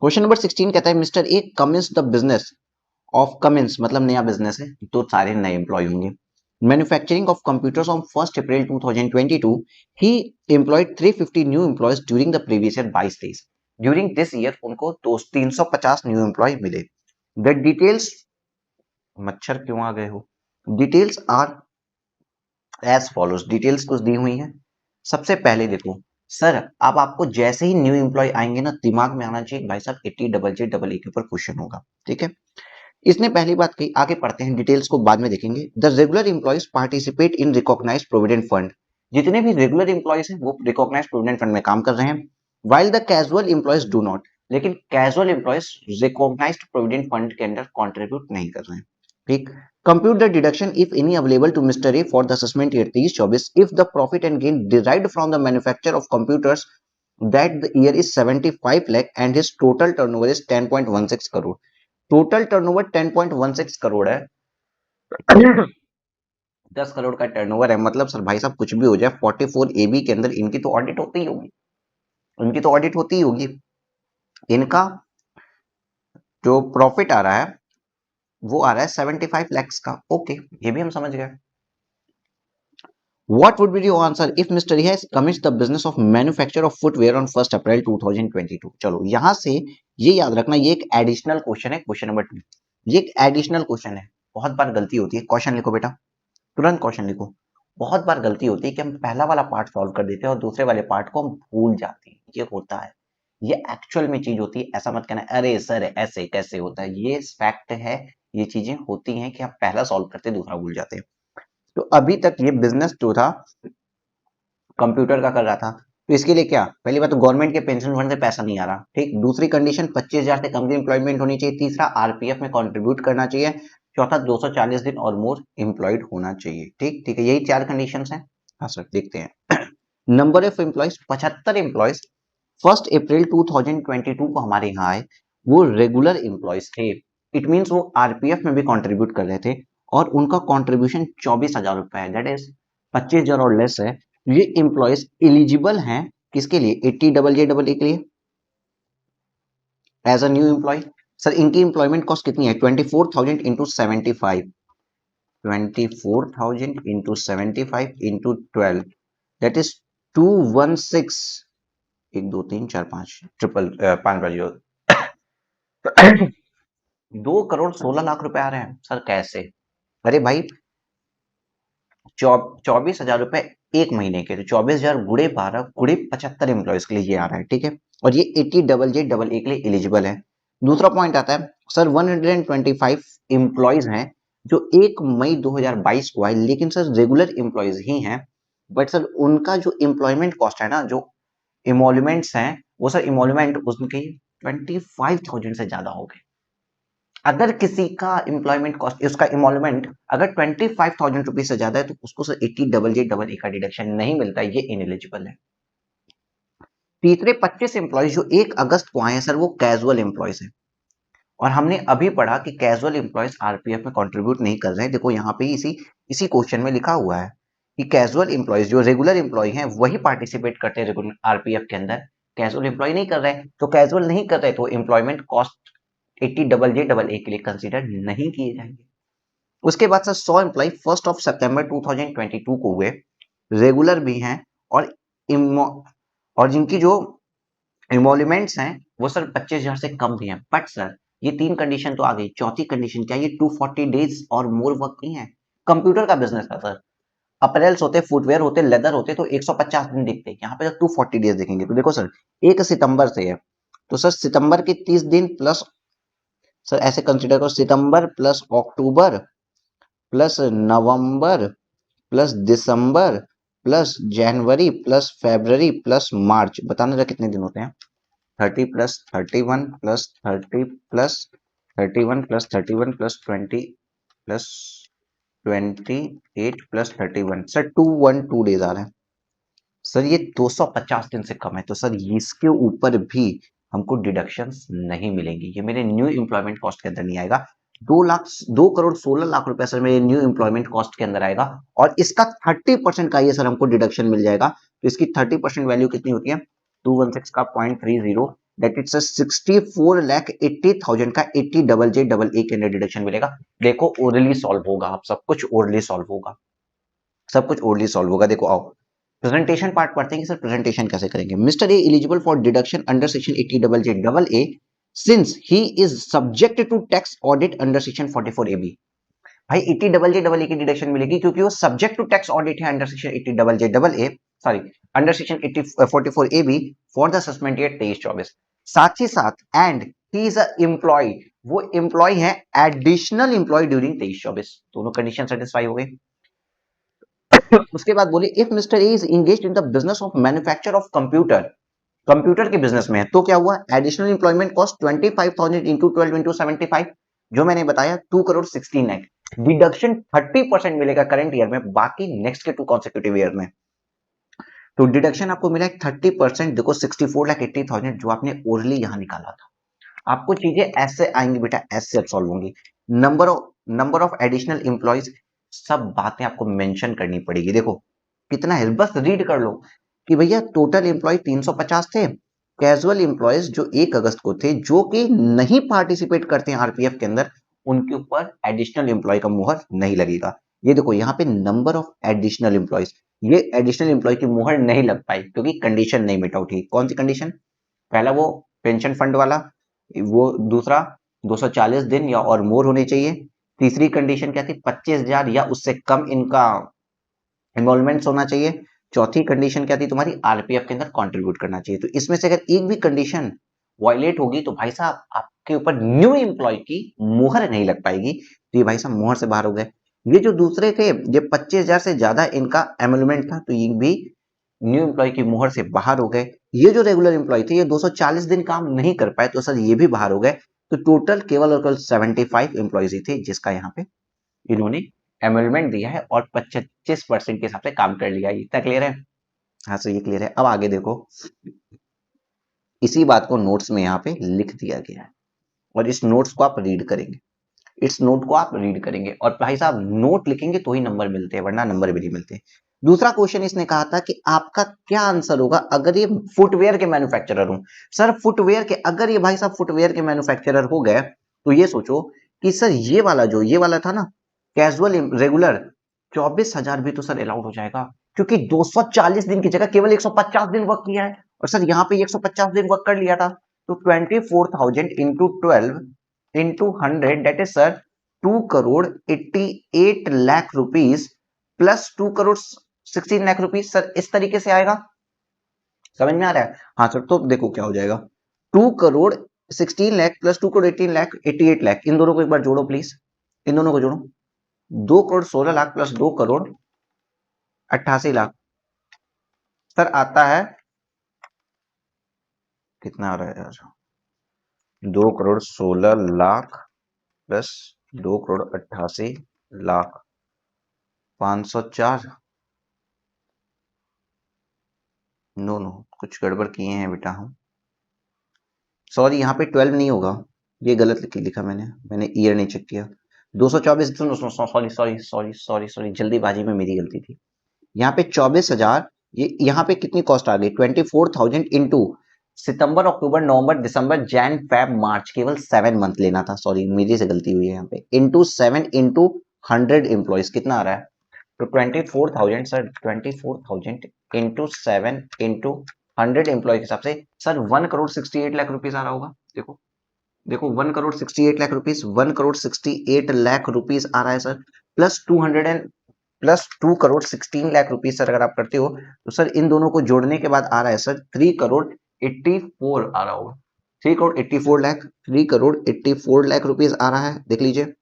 क्वेश्चन नंबर 16 कहता है mister A Cummins the business of Cummins, मतलब नया बिजनेस है तो सारे नए एम्प्लॉय होंगे। Manufacturing of computers on 1 April 2022 he employed 350 new employees during the previous year 22 days. During this year उनको 350 न्यू एम्प्लॉय मिले। द डिटेल्स, मच्छर क्यों आ गए हो, details are as follows, details कुछ दी हुई है। सबसे पहले देखो सर, अब आपको जैसे ही न्यू एम्प्लॉय आएंगे ना, दिमाग में आना चाहिए भाई साहब 80 डबल जे डबल ए के ऊपर क्वेश्चन होगा। ठीक है, इसने पहली बात कही, आगे पढ़ते हैं, डिटेल्स को बाद में देखेंगे। The regular employees participate in recognise provident fund, जितने भी रेगुलर एम्प्लॉयज हैं वो रिकॉग्नाइज प्रोविडेंट फंड में काम कर रहे हैं। While the casual employees do not, लेकिन casual employees recognised provident fund के अंदर कॉन्ट्रीब्यूट नहीं कर रहे हैं। ठीक, compute the deduction if any available to mister A for the assessment year 23-24 if the profit and gain derived from the manufacture of computers that the year is 75 lakh and his total turnover is 10.16 crore. Total turnover 10.16 crore है। 10 करोड़ का टर्नओवर है, मतलब सर भाई साहब कुछ भी हो जाए 44 एबी के अंदर इनकी तो ऑडिट होती ही होगी, इनकी तो ऑडिट होती ही होगी। इनका जो प्रॉफिट आ रहा है वो आ रहा है 75 लैक्स का। ओके, ये भी हम समझ गए। What would be your answer if Mr. has commenced the business of manufacture of footwear on 1 April 2022? चलो यहां से ये याद रखना, ये एक एडिशनल क्वेश्चन है, क्वेश्चन नंबर 2। ये एक एडिशनल क्वेश्चन है, बहुत बार गलती होती है। क्वेश्चन लिखो बेटा, तुरंत क्वेश्चन लिखो। बहुत बार गलती होती है कि हम पहला वाला पार्ट सॉल्व कर देते हैं और दूसरे वाले पार्ट को हम भूल जाते हैं। ये होता है, ये एक्चुअल में चीज होती है। ऐसा मत कहना अरे सर ऐसे कैसे होता है, ये फैक्ट है, ये चीजें होती हैं कि आप पहला सॉल्व करते दूसरा भूल जाते हैं। तो अभी तक ये बिजनेस जो था कंप्यूटर का कर रहा था, तो इसके लिए क्या, पहली बात तो गवर्नमेंट के पेंशन फंड से पैसा नहीं आ रहा। ठीक, दूसरी कंडीशन 25,000 से कम की एम्प्लॉयमेंट होनी चाहिए। तीसरा आरपीएफ में कंट्रीब्यूट करना चाहिए। चौथा 240 दिन और मोर एम्प्लॉयड होना चाहिए। ठीक ठीक है, यही 4 कंडीशन है। हाँ सर, देखते हैं। Number of employees 75 employees 1 April 2022 को हमारे यहाँ आए, वो रेगुलर एम्प्लॉयज थे। इट मीन्स वो आरपीएफ में भी कंट्रीब्यूट कर रहे थे और उनका कंट्रीब्यूशन 24,000 रुपए है, दैट इज 25,000 और लेस है। ये एम्प्लॉयज एलिजिबल हैं किसके लिए, 80 डबल जे डबल ए के लिए as a new employ. Sir इनकी एम्प्लॉयमेंट कॉस्ट कितनी है, 24,000 into 75, 24,000 into 75 into 12, that is 216, 1 2 3 4 5 triple 5 2 crore 16 lakh रुपए आ रहे हैं सर, कैसे। अरे भाई 24,000 रुपए एक महीने के, तो 24,000 गुड़े 12 गुड़े 75 एम्प्लॉयज के लिए ये आ रहा है। ठीक है, और ये 80 डबल जे डबल ए के लिए एलिजिबल है। दूसरा पॉइंट आता है सर 125 एम्प्लॉयज हैं जो 1 मई 2022 को आए, लेकिन सर रेगुलर एम्प्लॉयज ही हैं। बट सर उनका जो एम्प्लॉयमेंट कॉस्ट है ना, जो इमोल्यूमेंट्स हैं, वो सर इमोल्यूमेंट उसके 25,000 से ज्यादा हो गए। अगर किसी का एम्प्लॉयमेंट कॉस्ट, उसका इमोल्यूमेंट अगर 25,000 रुपीज से ज्यादा है तो उसको सर 80 डबल जे डबल ए का डिडक्शन नहीं मिलता, ये इनएलिजिबल है। तीसरे 25 एम्प्लॉयज जो 1 अगस्त को आए हैं सर, वो कैजुअल एम्प्लॉयज हैं। और हमने अभी पढ़ा कि कैजुअल एम्प्लॉयज आरपीएफ में कंट्रीब्यूट नहीं कर रहे हैं। देखो यहाँ पे इसी इसी क्वेश्चन में लिखा हुआ है कि कैजुअल एम्प्लॉयज जो रेगुलर एम्प्लॉय हैं वही पार्टिसिपेट करते हैं आरपीएफ के अंदर, कैजुअल एम्प्लॉय नहीं कर रहे हैं। तो कैजुअल नहीं कर रहे तो employment cost 80 double J double A के लिए कंसीडर नहीं किए जाएंगे। उसके बाद सर 100 एम्प्लॉय 1 सितंबर 2022 को हुए, रेगुलर भी हैं और और जिनकी जो इमोल्यूमेंट्स हैं वो सर 25,000 से कम भी हैं। बट सर ये 3 कंडीशन तो आ गई, चौथी कंडीशन क्या, ये 240 डेज और मोर वर्क नहीं है। कंप्यूटर का बिजनेस था सर, अपरेल्स होते, फुटवेयर होते, लेदर होते तो 150 दिन दिखते, यहाँ पे 240 डेज देखेंगे। तो देखो सर 1 सितंबर से है, तो सर सितंबर के 30 दिन प्लस, सर ऐसे कंसिडर करो, सितंबर प्लस अक्टूबर प्लस नवंबर प्लस दिसंबर प्लस जनवरी प्लस फरवरी प्लस मार्च, बताना जरा कितने दिन होते हैं। 30 plus 31 plus 30 plus 31 plus 31 plus 20 plus 28 plus 31, sir 212 days आ रहे हैं। सर ये 250 दिन से कम है, तो सर इसके ऊपर भी हमको डिडक्शंस नहीं मिलेंगी, ये मेरे न्यू एम्प्लॉयमेंट कॉस्ट के अंदर नहीं आएगा। 2 करोड़ 16 लाख रुपए सर मेरे न्यू एम्प्लॉयमेंट कॉस्ट के अंदर आएगा, और इसका 30% का ये सर हमको डिडक्शन मिल जाएगा। तो इसकी 30% वैल्यू कितनी होती है, 216 का 0.30, दैट इट्स 64,80,000 का 80 डबल जे डबल ए के अंदर डिडक्शन मिलेगा। देखो ओरली सॉल्व होगा, आप सब कुछ ओरली सॉल्व होगा, सब कुछ ओरली सॉल्व होगा। देखो आओ प्रेजेंटेशन पार्ट पढ़ते हैं कि सर प्रेजेंटेशन कैसे करेंगे। Mister A eligible for deduction under section 80 double J double A since he is subject to tax audit under section 44 A B. भाई 80 डबल जे डबल ए की डिडक्शन मिलेगी क्योंकि वो सब्जेक्ट टू टैक्स ऑडिट है under section 80 double J double A, sorry under section 80 44 A B for the suspend year 23-24। साथ ही साथ and he is a employ, वो एम्प्लॉय है एडिशनल एम्प्लॉय ड्यूरिंग 23-24, दोनों कंडीशन सेटिस्फाई हो गई। उसके बाद बोले if mister A is engaged in the business of manufacture of computer, computer के बिजनेस में है, तो क्या हुआ, additional employment cost 25,000 into 12 into 75, जो मैंने बताया 2 करोड़ 16 लाख। डिडक्शन 30% मिलेगा करंट ईयर में, बाकी नेक्स्ट के 2 कॉन्सेक्यूटिव ईयर में। तो डिडक्शन आपको मिला 30%, देखो 64,80,000 जो आपने ओरली यहां निकाला था। आपको चीजें ऐसे आएंगी बेटा, ऐसे सॉल्व होंगी। नंबर ऑफ एडिशनल एम्प्लॉयज, सब बातें आपको मेंशन करनी पड़ेगी। देखो कितना है, बस रीड कर लो कि भैया टोटल एम्प्लॉय 350 थे, कैजुअल एम्प्लॉयज जो 1 अगस्त को थे, जो कि नहीं पार्टिसिपेट करते हैं आरपीएफ के अंदर, उनके ऊपर एडिशनल एम्प्लॉय का मुहर नहीं लगेगा। ये देखो यहाँ पे नंबर ऑफ एडिशनल एम्प्लॉयज, ये एडिशनल एम्प्लॉय की मुहर नहीं लग पाई क्योंकि कंडीशन नहीं मिटा उठी। कौन सी कंडीशन, पहला वो पेंशन फंड वाला, वो दूसरा 240 दिन या और मोर होने चाहिए, तीसरी कंडीशन क्या थी 25,000 या उससे कम इनका इन्वॉल्वमेंट होना चाहिए, चौथी कंडीशन क्या थी तुम्हारी आरपीएफ के अंदर कंट्रीब्यूट करना चाहिए। तो इसमें से अगर एक भी कंडीशन वायलेट होगी तो भाई साहब आपके ऊपर न्यू एम्प्लॉय की मुहर नहीं लग पाएगी, तो ये भाई साहब मुहर से बाहर हो गए। ये जो दूसरे थे, ये 25,000 से ज्यादा इनका एमोलमेंट था, तो ये भी न्यू एम्प्लॉय की मुहर से बाहर हो गए। ये जो रेगुलर एम्प्लॉय थे, ये 240 दिन काम नहीं कर पाए, तो सर ये भी बाहर हो गए। तो टोटल केवल और केवल 75 एम्प्लॉयज ही थे जिसका यहाँ पे इन्होंने एमोलमेंट दिया है और 25% के हिसाब से काम कर लिया। इतना क्लियर है, हाँ सर ये क्लियर है। अब आगे देखो, इसी बात को नोट्स में यहाँ पे लिख दिया गया है और इस नोट्स को आप रीड करेंगे, इस नोट को आप रीड करेंगे और भाई साहब नोट लिखेंगे तो ही नंबर मिलते हैं, वरना नंबर भी नहीं मिलते। दूसरा क्वेश्चन इसने कहा था कि आपका क्या आंसर होगा अगर ये फुटवेयर के मैन्युफैक्चरर हूं। सर फुटवेयर के, अगर ये भाई साहब फुटवेयर के मैन्युफैक्चरर हो गए तो ये सोचो कि सर ये वाला जो ये वाला था ना कैजुअल रेगुलर, 24,000 भी तो सर अलाउड हो जाएगा क्योंकि 240 दिन की जगह केवल 150 दिन वर्क किया है, और सर यहाँ पे 150 दिन वर्क कर लिया था। तो 24,000 into 12 into 100 that is sir 2 crore 88 lakh rupees plus 2 crore 16 lakh rupees, sir इस तरीके से आएगा, समझ में आ रहा है। हाँ सर तो देखो क्या हो जाएगा, 2 करोड़ 16 लाख प्लस 2 करोड़ 18 लाख 88 लाख, इन दोनों को एक बार जोड़ो प्लीज, इन दोनों को जोड़ो, 2 करोड़ 16 लाख प्लस 2 करोड़ 88 लाख, सर आता है कितना आ रहा है यार, 2 crore 16 lakh plus 2 crore 88 lakh 504, no no कुछ गड़बड़ किए हैं बेटा हम, सॉरी यहाँ पे 12 नहीं होगा, ये गलत लिखा मैंने ईयर नहीं चेक किया। 224, sorry sorry sorry sorry sorry जल्दीबाजी में मेरी गलती थी। यहाँ पे 24,000, ये यहाँ पे कितनी कॉस्ट आ गई 24,000 इंटू सितंबर अक्टूबर नवंबर दिसंबर जैन फेब मार्च, केवल 7 मंथ लेना था, सॉरी मेरी से गलती हुई है यहाँ पे, इंटू 7 इंटू 100 एम्प्लॉयज कितना आ रहा है, तो 24,000 सर 24,000 इंटू 7 इंटू 100 एम्प्लॉय के हिसाब से सर 1 करोड़ 68 लाख रुपीज आ रहा होगा। देखो देखो 1 करोड़ 68 लाख रुपीज, 1 करोड़ 68 लाख रुपीज आ रहा है sir, plus 200 and plus 2 crore 16 lakh rupees sir अगर आप करते हो तो सर इन दोनों को जोड़ने के बाद आ रहा है सर 3 करोड़ 84 आ रहा होगा, 3 करोड़ 84 लाख, 3 करोड़ 84 लाख रुपीज आ रहा है, देख लीजिए।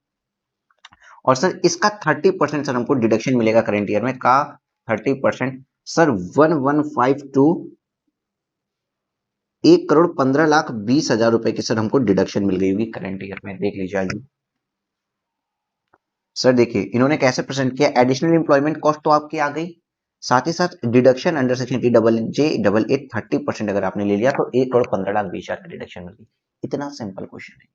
और सर इसका 30% सर हमको डिडक्शन मिलेगा करंट ईयर में का 30%, सर 1152 1 करोड़ 15 लाख 20 हजार रुपए की सर हमको डिडक्शन मिल गई होगी करंट ईयर में, देख लीजिए आइए। सर देखिए इन्होंने कैसे प्रेजेंट किया, एडिशनल एम्प्लॉयमेंट कॉस्ट तो आपकी आ गई, साथ ही साथ डिडक्शन अंडर सेक्शन 80JEE 30% अगर आपने ले लिया तो 1,15,20,000 की डिडक्शन मिलती। इतना सिंपल क्वेश्चन है।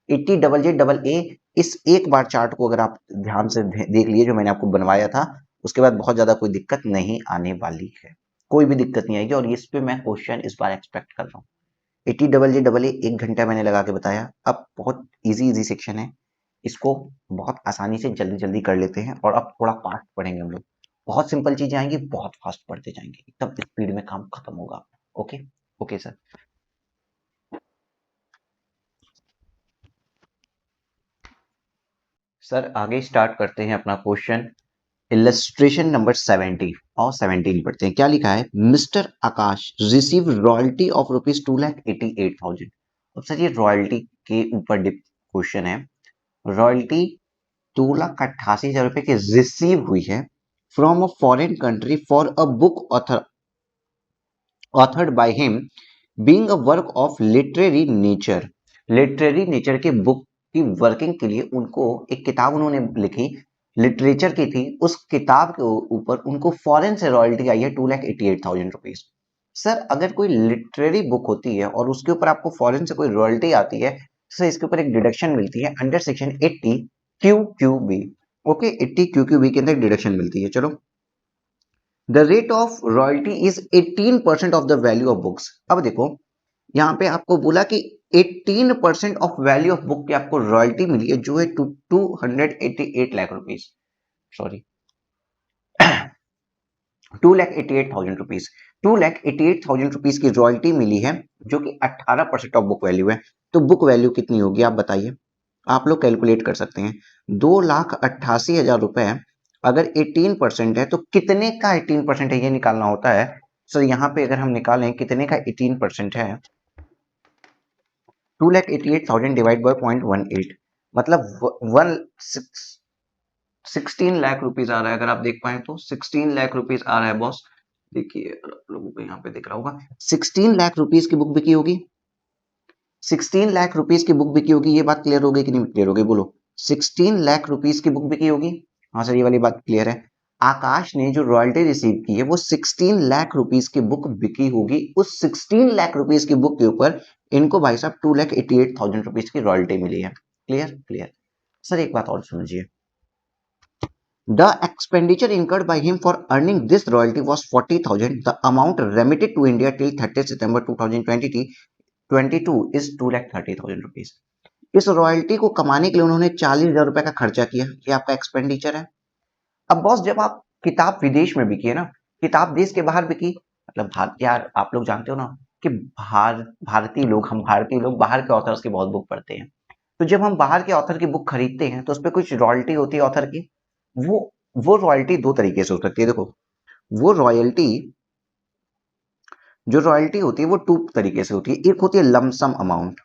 80JEE इस एक बार चार्ट को अगर आप ध्यान से देख लिए जो मैंने आपको बनवाया था, उसके बाद बहुत ज्यादा कोई दिक्कत नहीं आने वाली है, कोई भी दिक्कत नहीं आएगी। और इस पे मैं क्वेश्चन इस बार एक्सपेक्ट कर रहा हूँ। 80JEE 1 घंटा मैंने लगा के बताया। अब बहुत इजी सेक्शन है, इसको बहुत आसानी से जल्दी जल्दी कर लेते हैं और अब थोड़ा फास्ट पढ़ेंगे हम लोग। बहुत सिंपल चीजें आएंगी, बहुत फास्ट पढ़ते जाएंगे, एकदम स्पीड में काम खत्म होगा। Okay okay sir. सर आगे स्टार्ट करते हैं अपना क्वेश्चन। इलस्ट्रेशन नंबर 70 और 17 पढ़ते हैं। क्या लिखा है? Mister Akash receive royalty of ₹2,88,000। अब सर ये रॉयल्टी के ऊपर क्वेश्चन है। रॉयल्टी 2,88,000 रुपए की रिसीव हुई है from a foreign country for a book authored by him being a work of literary nature। Literary nature के बुक की वर्किंग के लिए उनको एक किताब उन्होंने लिखी, लिटरेचर की थी। उस किताब के ऊपर उनको फॉरेन से रॉयल्टी आई है 2,88,000 रुपीज। सर अगर कोई लिटरेरी बुक होती है और उसके ऊपर आपको फॉरेन से कोई रॉयल्टी आती है, तो इसके ऊपर एक डिडक्शन मिलती है under section 80 QQB। Okay, 80 QQB के अंदर डिडक्शन मिलती है। चलो, the rate of royalty is 18% of the value of books. अब देखो यहाँ पे आपको बोला कि 18% ऑफ वैल्यू ऑफ बुक की आपको रॉयल्टी मिली है, जो है 288 lakh rupees, sorry 2,88,000 rupees. 2,88,000 rupees की रॉयल्टी मिली है, जो कि 18% ऑफ बुक वैल्यू है। तो बुक वैल्यू कितनी होगी आप बताइए, आप लोग कैलकुलेट कर सकते हैं। 2,88,000 रुपए अगर 18% है तो कितने का 18% है ये निकालना होता है। सो यहाँ पे अगर हम निकालें कितने का 18% है, 2,88,000 डिवाइड बाय 0.18, मतलब 16 लाख रुपीज आ रहा है। अगर आप देख पाए तो 16 लाख रुपीज आ रहा है बॉस। देखिए आप लोगों को यहाँ पे दिख रहा होगा, 16 लाख रुपीज की बुक बिकी होगी। 16 लाख रुपीज की बुक बिकी होगी। ये बात क्लियर हो गई कि नहीं क्लियर हो गई? बोलो, 16 लाख रुपीज की बुक बिकी होगी। हाँ सर, ये वाली बात क्लियर है। आकाश ने जो रॉयल्टी रिसीव की है वो 16 लाख रुपीज की बुक बिकी होगी। उस 16 लाख रुपीज की बुक के ऊपर इनको भाई साहब 2,88,000 रुपीज की रॉयल्टी मिली है। Clear clear. सर एक बात और समझिए, the expenditure incurred by him for earning this royalty was 40,000। The amount remitted to India till 30 September 2022 is 2,30,000 rupees. इस रॉयल्टी को कमाने के लिए उन्होंने 40,000 रुपए का खर्चा किया। ये आपका एक्सपेंडिचर है। अब बॉस जब आप किताब विदेश में बिकी है ना, किताब देश के बाहर बिकी, मतलब यार आप लोग जानते हो ना कि भारतीय लोग बाहर के ऑथर्स की बहुत बुक पढ़ते हैं। तो जब हम बाहर के ऑथर की बुक खरीदते हैं तो उस पर कुछ रॉयल्टी होती है ऑथर की। वो वो रॉयल्टी दो तरीके से हो सकती है। देखो, वो रॉयल्टी जो रॉयल्टी होती है वो टू तरीके से होती है। एक होती है लमसम अमाउंट,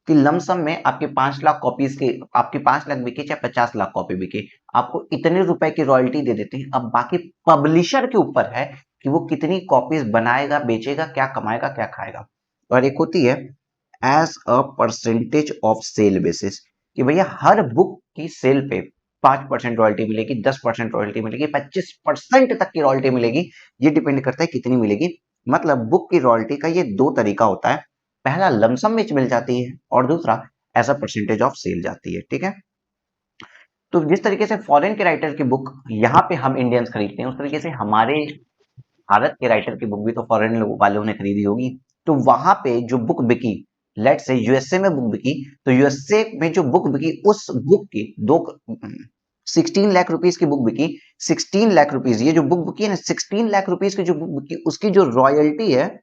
कि लमसम में आपके 5 लाख कॉपीज के, आपके 5 लाख बिके चाहे 50 लाख कॉपी बिके, आपको इतने रुपए की रॉयल्टी दे देते हैं। अब बाकी पब्लिशर के ऊपर है कि वो कितनी कॉपीज बनाएगा, बेचेगा, क्या कमाएगा, क्या खाएगा। और एक होती है as a percentage of sale basis, कि भैया हर बुक की सेल पे 5% रॉयल्टी मिलेगी, 10% रॉयल्टी मिलेगी, 25% तक की रॉयल्टी मिलेगी। ये डिपेंड करता है कितनी मिलेगी। मतलब बुक की रॉयल्टी का ये दो तरीका होता है, पहला लमसम में मिल जाती है और दूसरा as a percentage of sale जाती है। ठीक है, तो जिस तरीके से फॉरेन के राइटर की बुक यहाँ पे हम इंडियंस खरीदते हैं, उस तरीके से हमारे भारत के राइटर की बुक भी तो फॉरेन वालों ने खरीदी होगी। तो वहां पे जो बुक बिकी, लेट से यूएसए में बुक बिकी, तो यूएसए में जो बुक बिकी उस बुक की 16 लाख रुपीज की बुक बिकी। 16 लाख रुपीज, ये जो बुक बिकी है ना, 16 लाख रुपीज की जो बुक बिकी, उसकी जो रॉयल्टी है,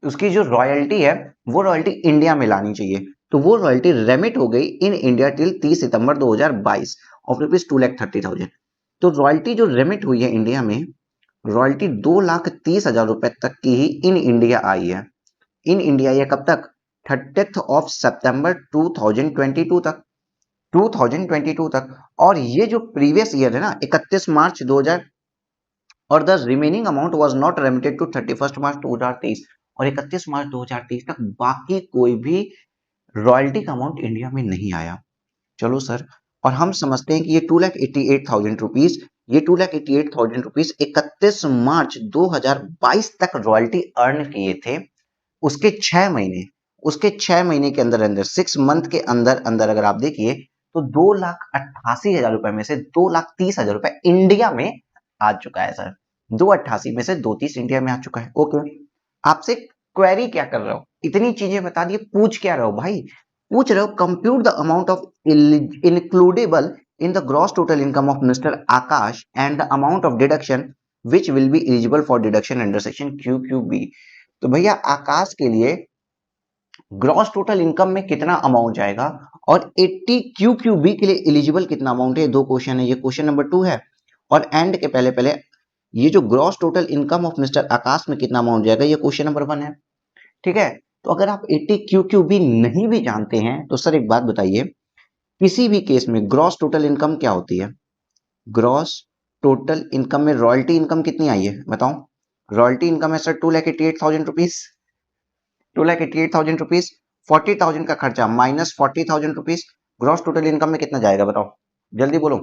उसकी जो रॉयल्टी है वो रॉयल्टी इंडिया में लानी चाहिए। तो वो रॉयल्टी रेमिट हो गई in India till 30 September 2022 of rupees 2,30,000। तो रॉयल्टी जो रेमिट हुई है इंडिया में, रॉयल्टी 2,30,000 रुपए तक की ही इन इंडिया आई है। इन इंडिया ये कब तक? 30 ऑफ सितंबर 2022 तक, 2022 तक। और ये जो प्रीवियस ईयर है ना, 31 मार्च 2000, और the remaining amount was not remitted to 31 March 2023। और 31 मार्च 2023 तक बाकी कोई भी रॉयल्टी का अमाउंट इंडिया में नहीं आया। चलो सर, और हम समझते हैं कि ये 2,88,000 रुपीज, ये 2,88,000 रुपीज 31 मार्च 2022 तक रॉयल्टी अर्न किए थे। उसके 6 महीने के अंदर अंदर 6 मंथ के अंदर अंदर अगर आप देखिए तो 2,88,000 रुपए में से 2,30,000 रुपए इंडिया में आ चुका है सर। 2,88 में से 2,30 इंडिया में आ चुका है। ओके, आपसे क्वेरी क्या कर रहे हो, इतनी चीजें बता दिए, पूछ क्या रहे हो भाई? पूछ रहे हो compute the amount of includable in the gross total income of mister Akash and the amount of deduction which will be eligible for deduction under section QQB। तो भैया आकाश के लिए ग्रॉस टोटल इनकम में कितना अमाउंट जाएगा और 80 QQB के लिए एलिजिबल कितना अमाउंट है? दो क्वेश्चन है, ये क्वेश्चन नंबर 2 है। और एंड के पहले पहले ये जो gross total income of mister Akash में कितना अमाउंट जाएगा, ये क्वेश्चन नंबर 1 है। ठीक है, तो अगर आप 80 QQB नहीं भी जानते हैं तो सर एक बात बताइए, किसी भी केस में ग्रॉस टोटल इनकम क्या होती है? ग्रॉस टोटल इनकम में रॉयल्टी इनकम कितनी आई है बताओ? रॉयल्टी इनकम है सर 2,88,000 रुपीज। 2,88,000 रुपीज, 40,000 का खर्चा minus 40,000 rupees, gross total income में कितना जाएगा बताओ? जल्दी बोलो,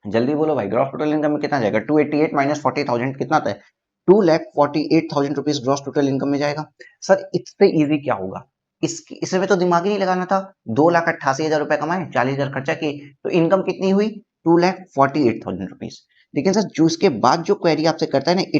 जल्दी बोलो भाई, ग्रॉस टोटल इनकम में कितना जाएगा? 288 माइनस 40,000 कितना आता है? 2,48,000 रुपीज ग्रॉस टोटल इनकम में जाएगा। सर इससे इजी क्या होगा? इसमें तो दिमाग ही नहीं लगाना था। 2,88,000 रुपए कमाए, 40,000 खर्चा किए, तो इनकम कितनी हुई? 2,48,000 रुपीज। लेकिन सर जो इसके बाद जो क्वेरी आपसे करता है ना,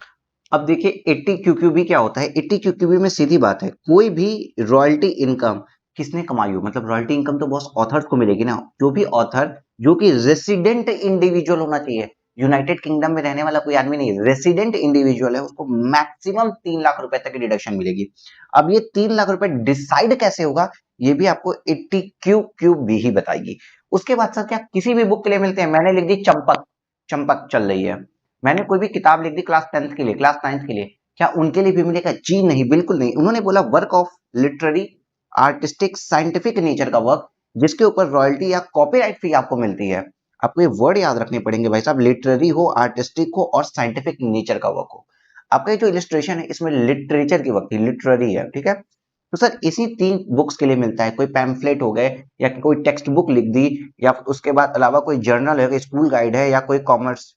अब देखिए 80 QQB क्या होता है? 80 QQB में सीधी बात है, कोई भी रॉयल्टी इनकम किसने कमाई हो, मतलब रॉयल्टी इनकम तो बॉस ऑथर्स को मिलेगी ना। जो भी ऑथर जो कि रेसिडेंट इंडिविजुअल होना चाहिए, यूनाइटेड किंगडम में रहने वाला कोई आदमी नहीं है, रेसिडेंट इंडिविजुअल है, उसको मैक्सिमम 3 लाख रुपए तक की डिडक्शन मिलेगी। अब ये 3 लाख रुपए डिसाइड कैसे होगा, ये भी आपको 80 QQB ही बताएगी। उसके बाद सर क्या किसी भी बुक के लिए मिलते हैं? मैंने लिख दी चंपक, चंपक चल रही है। मैंने कोई भी किताब लिख दी क्लास 10th के लिए, क्लास 9th के लिए, क्या उनके लिए भी मिलेगा? जी नहीं, बिल्कुल नहीं। उन्होंने बोला work of literary, artistic, scientific nature का वर्क जिसके ऊपर रॉयल्टी या कॉपीराइट फी आपको मिलती है। आपको ये वर्ड याद रखने पड़ेंगे भाई साहब, लिटरेरी हो, आर्टिस्टिक हो और साइंटिफिक नेचर का वर्क हो। आपका ये जो इलिस्ट्रेशन है इसमें लिटरेचर की वर्क थी, लिटरेरी है, ठीक है। तो सर इसी 3 बुक्स के लिए मिलता है, कोई पैम्फलेट हो गए या कोई टेक्स्ट बुक लिख दी, या उसके बाद अलावा कोई जर्नल है, स्कूल गाइड है, या कोई कॉमर्स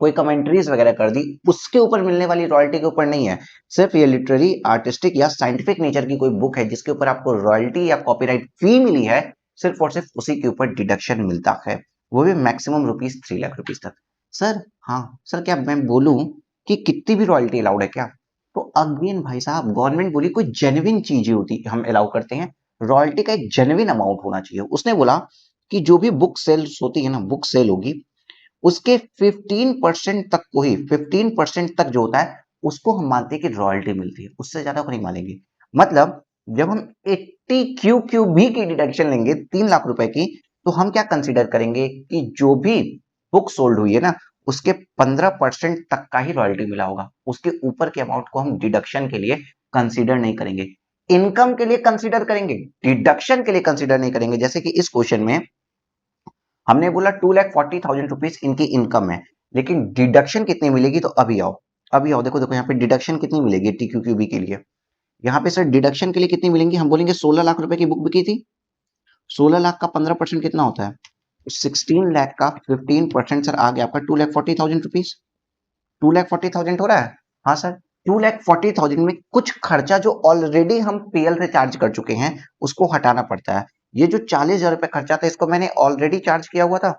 कोई कमेंट्रीज वगैरह कर दी, उसके ऊपर मिलने वाली रॉयल्टी के ऊपर नहीं है। सिर्फ ये लिटरेरी, आर्टिस्टिक या साइंटिफिक नेचर की कोई बुक है जिसके ऊपर आपको रॉयल्टी या कॉपीराइट फी मिली है, सिर्फ और सिर्फ उसी के ऊपर डिडक्शन मिलता है, वो भी मैक्सिमम रुपीज 3 लाख रुपीज तक। सर हाँ सर, क्या मैं बोलूं कि कितनी भी रॉयल्टी अलाउड है क्या? तो अगेन भाई साहब गवर्नमेंट बोली कोई जेन्युइन चीजें होती हम अलाउ करते हैं, रॉयल्टी का एक जेन्युइन अमाउंट होना चाहिए। उसने बोला कि जो भी बुक सेल्स होती है ना, बुक सेल होगी, उसके 15% तक को ही, 15% तक जो होता है उसको हम मानते हैं कि रॉयल्टी मिलती है, उससे ज्यादा को नहीं मानेंगे। मतलब जब हम 80 QQB की डिडक्शन लेंगे 3 लाख रुपए की, तो हम क्या कंसीडर करेंगे कि जो भी बुक सोल्ड हुई है ना, उसके 15% तक का ही रॉयल्टी मिला होगा, उसके ऊपर के अमाउंट को हम डिडक्शन के लिए कंसीडर नहीं करेंगे। इनकम के लिए कंसीडर करेंगे, डिडक्शन के लिए कंसीडर नहीं करेंगे। जैसे कि इस क्वेश्चन में हमने बोला 2,40,000 रुपीज इनकी इनकम है, लेकिन डिडक्शन कितनी मिलेगी? तो अभी आओ, अभी आओ, देखो देखो यहाँ पे डिडक्शन कितनी मिलेगी TQQB के लिए। यहाँ पे सर डिडक्शन के लिए कितनी मिलेंगी? हम बोलेंगे 16 लाख रुपए की बुक बिकी थी, 16 लाख का 15% कितना होता है? 16 लाख का 15% सर आ गया आपका 2,40,000 रुपीज। 2,40,000 हो रहा है? हाँ सर, 2,40,000 में कुछ खर्चा जो ऑलरेडी हम PL से चार्ज कर चुके हैं उसको हटाना पड़ता है। ये जो 40,000 रुपए खर्चा था इसको मैंने ऑलरेडी चार्ज किया हुआ था,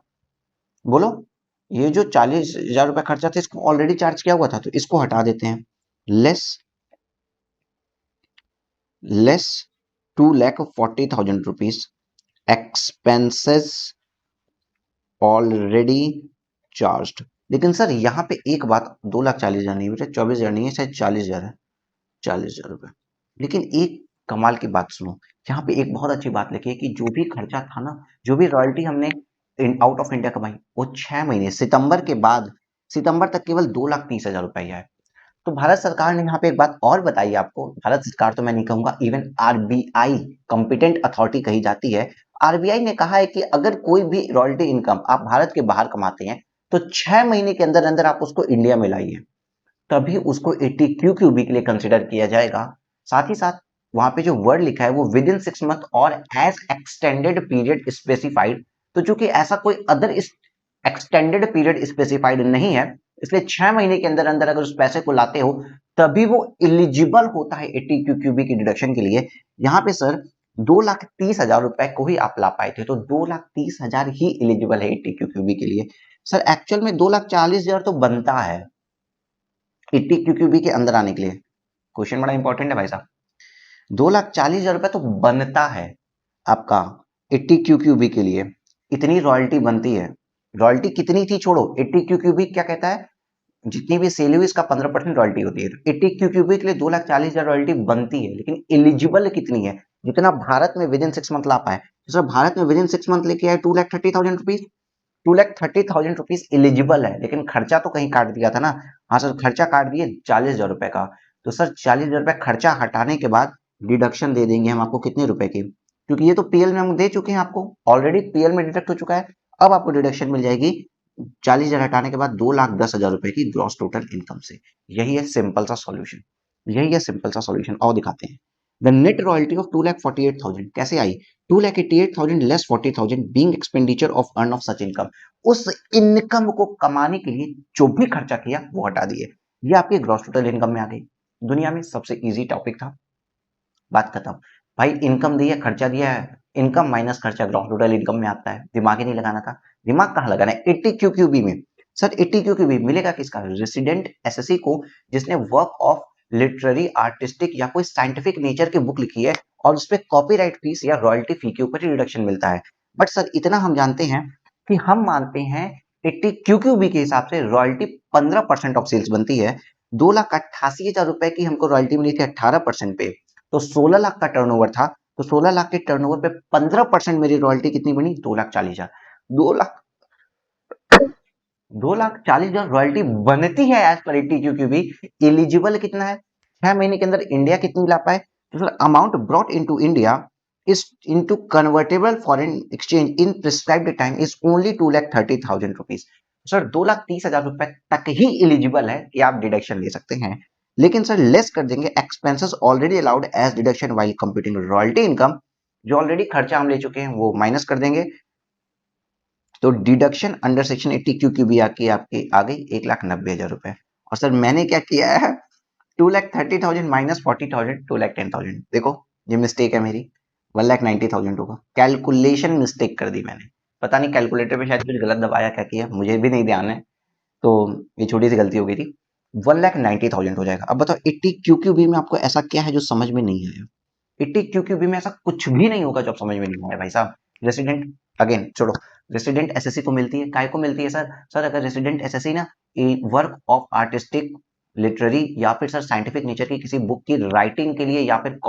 बोलो, ये जो 40,000 रुपए खर्चा था इसको ऑलरेडी चार्ज किया हुआ था, तो इसको हटा देते हैं। Less less 2,40,000 rupees expenses already charge. लेकिन सर यहाँ पे एक बात, 2,40,000 नहीं बेटा, 24,000 नहीं है, शायद 40,000 है, 40,000 रुपए। लेकिन एक कमाल की बात सुनो, यहाँ पे एक बहुत अच्छी बात लिखी है कि जो भी खर्चा था ना, जो भी रॉयल्टी हमने आउट ऑफ इंडिया कमाई, वो 6 महीने सितंबर के बाद, सितंबर तक केवल 2,30,000 रुपए ही आए। तो भारत सरकार ने यहाँ पे एक बात और बताई आपको, भारत सरकार तो मैं नहीं कहूंगा, इवन RBI कॉम्पिटेंट अथॉरिटी कही जाती है, RBI ने कहा है कि अगर कोई भी रॉयल्टी इनकम आप भारत के बाहर कमाते हैं तो 6 महीने के अंदर अंदर आप उसको इंडिया में लाइए, तभी उसको 80 QQB के लिए कंसिडर किया जाएगा। साथ ही साथ वहां पे जो वर्ड लिखा है वो विद इन 6 मंथ और एज एक्सटेंडेड पीरियड स्पेसिफाइड तो चूंकि ऐसा कोई अदर एक्सटेंडेड पीरियड स्पेसिफाइड नहीं है, इसलिए 6 महीने के अंदर अंदर अगर उस पैसे को लाते हो तभी वो इलिजिबल होता है 80 क्यूक्यूबी की डिडक्शन के लिए। यहाँ पे सर 2,30,000 रुपए को ही आप ला पाए थे, तो 2,30,000 ही इलिजिबल है 80 क्यूक्यूबी के लिए। सर एक्चुअल में 2,40,000 तो बनता है 80 क्यूक्यूबी के अंदर आने के लिए। क्वेश्चन बड़ा इंपॉर्टेंट है भाई साहब। 2,40,000 रुपए तो बनता है आपका 80 क्यूक्यूबी के लिए, इतनी रॉयल्टी बनती है। रॉयल्टी कितनी थी छोड़ो, 80 क्यूक्यूबी क्या कहता है, जितनी भी सेल हुई इसका 15% रॉयल्टी होती है। तो 80 क्यूक्यूबी के लिए 2,40,000 रॉयल्टी बनती है, लेकिन एलिजिबल कितनी है, जितना भारत में विद इन 6 मंथ ला पाए। तो सर भारत में विद इन 6 मंथ लेके आए 2,30,000 रुपीज, 2,30,000 रुपीज एलिजिबल है, लेकिन खर्चा तो कहीं काट दिया था ना। हाँ सर खर्चा काट दिए 40,000 रुपए का। तो सर 40,000 रुपए खर्चा हटाने के बाद डिडक्शन दे देंगे हम आपको कितने रुपए की, क्योंकि ये तो पीएल में हम दे चुके हैं आपको, ऑलरेडी पीएल में डिडक्ट हो चुका है। अब आपको डिडक्शन मिल जाएगी 40,000 हटाने के बाद 2,10,000 रुपए की ग्रॉस टोटल इनकम से। यही है सिंपल सा सॉल्यूशन, यही है सिंपल सा सॉल्यूशन। और दिखाते हैं। द नेट रॉयल्टी ऑफ 2,48,000 कैसे आई, 2,88,000 less 40,000 being expenditure of earn of such income. उस इनकम को कमाने के लिए जो भी खर्चा किया वो हटा दिए, ये आपकी ग्रॉस टोटल इनकम में आ गई। दुनिया में सबसे इजी टॉपिक था, बात खत्म। भाई इनकम दी है, खर्चा दिया है, इनकम माइनस खर्चा ग्रॉस टोटल इनकम में आता है। दिमाग ही नहीं लगाना था, दिमाग कहाँ लगाना है 80 क्यूक्यूबी में। सर 80 क्यूक्यूबी मिलेगा किसका, रेसिडेंट एसएससी को, जिसने वर्क ऑफ लिटरेरी आर्टिस्टिक या कोई साइंटिफिक नेचर की बुक लिखी है और उस पर कॉपीराइट फीस या रॉयल्टी फी के ऊपर ही रिडक्शन मिलता है। बट सर इतना हम जानते हैं कि हम मानते हैं 80 क्यूक्यूबी के हिसाब से रॉयल्टी 15% ऑफ सेल्स बनती है। 2,88,000 रुपए की हमको रॉयल्टी मिली थी 18% पे, तो 16 लाख का टर्नओवर था। तो 16 लाख के टर्नओवर पे 15% मेरी रॉयल्टी कितनी बनी, 2,40,000। 2,40,000 रॉयल्टी बनती है एज पर 80 क्यूक्यूबी। एलिजिबल कितना है, 6 महीने के अंदर इंडिया कितनी ला पाए। तो sir amount brought into India is into convertible foreign exchange in prescribed time is only 2,30,000 rupees। Sir 2,30,000 रुपए तक ही एलिजिबल है कि आप डिडक्शन ले सकते हैं, लेकिन सर लेस कर देंगे expenses already allowed as deduction while computing royalty income. जो ऑलरेडी खर्चा हम ले चुके हैं वो माइनस कर देंगे, तो डिडक्शन अंडर सेक्शन 80 क्यूक्यूबी आपकी आ गई 1,90,000 रुपए। और सर मैंने क्या किया है, 2,30,000 माइनस 40,000 2,10,000। देखो ये मिस्टेक है मेरी, 1,90,000 होगा, कैलकुलेशन मिस्टेक कर दी मैंने, पता नहीं कैलकुलेटर पे शायद कुछ गलत दबाया क्या किया, मुझे भी नहीं ध्यान है, तो ये छोटी सी गलती हो गई थी। 1,90,000 हो जाएगा। अब बताओ 80 क्यूक्यूबी में आपको ऐसा क्या है जो समझ में नहीं आया, 80 क्यूक्यूबी में ऐसा कुछ भी नहीं होगा जो आप समझ में नहीं आया भाई साहब। रेसिडेंट अगेन छोड़ो, रेसिडेंट एसएससी को मिलती है, काय को मिलती है सर, सर अगर रेसिडेंट एसएससी ना वर्क ऑफ आर्टिस्टिक लिटरेरी या फिर सर साइंटिफिक नेचर की किसी बुक की राइटिंग के लिए या फिर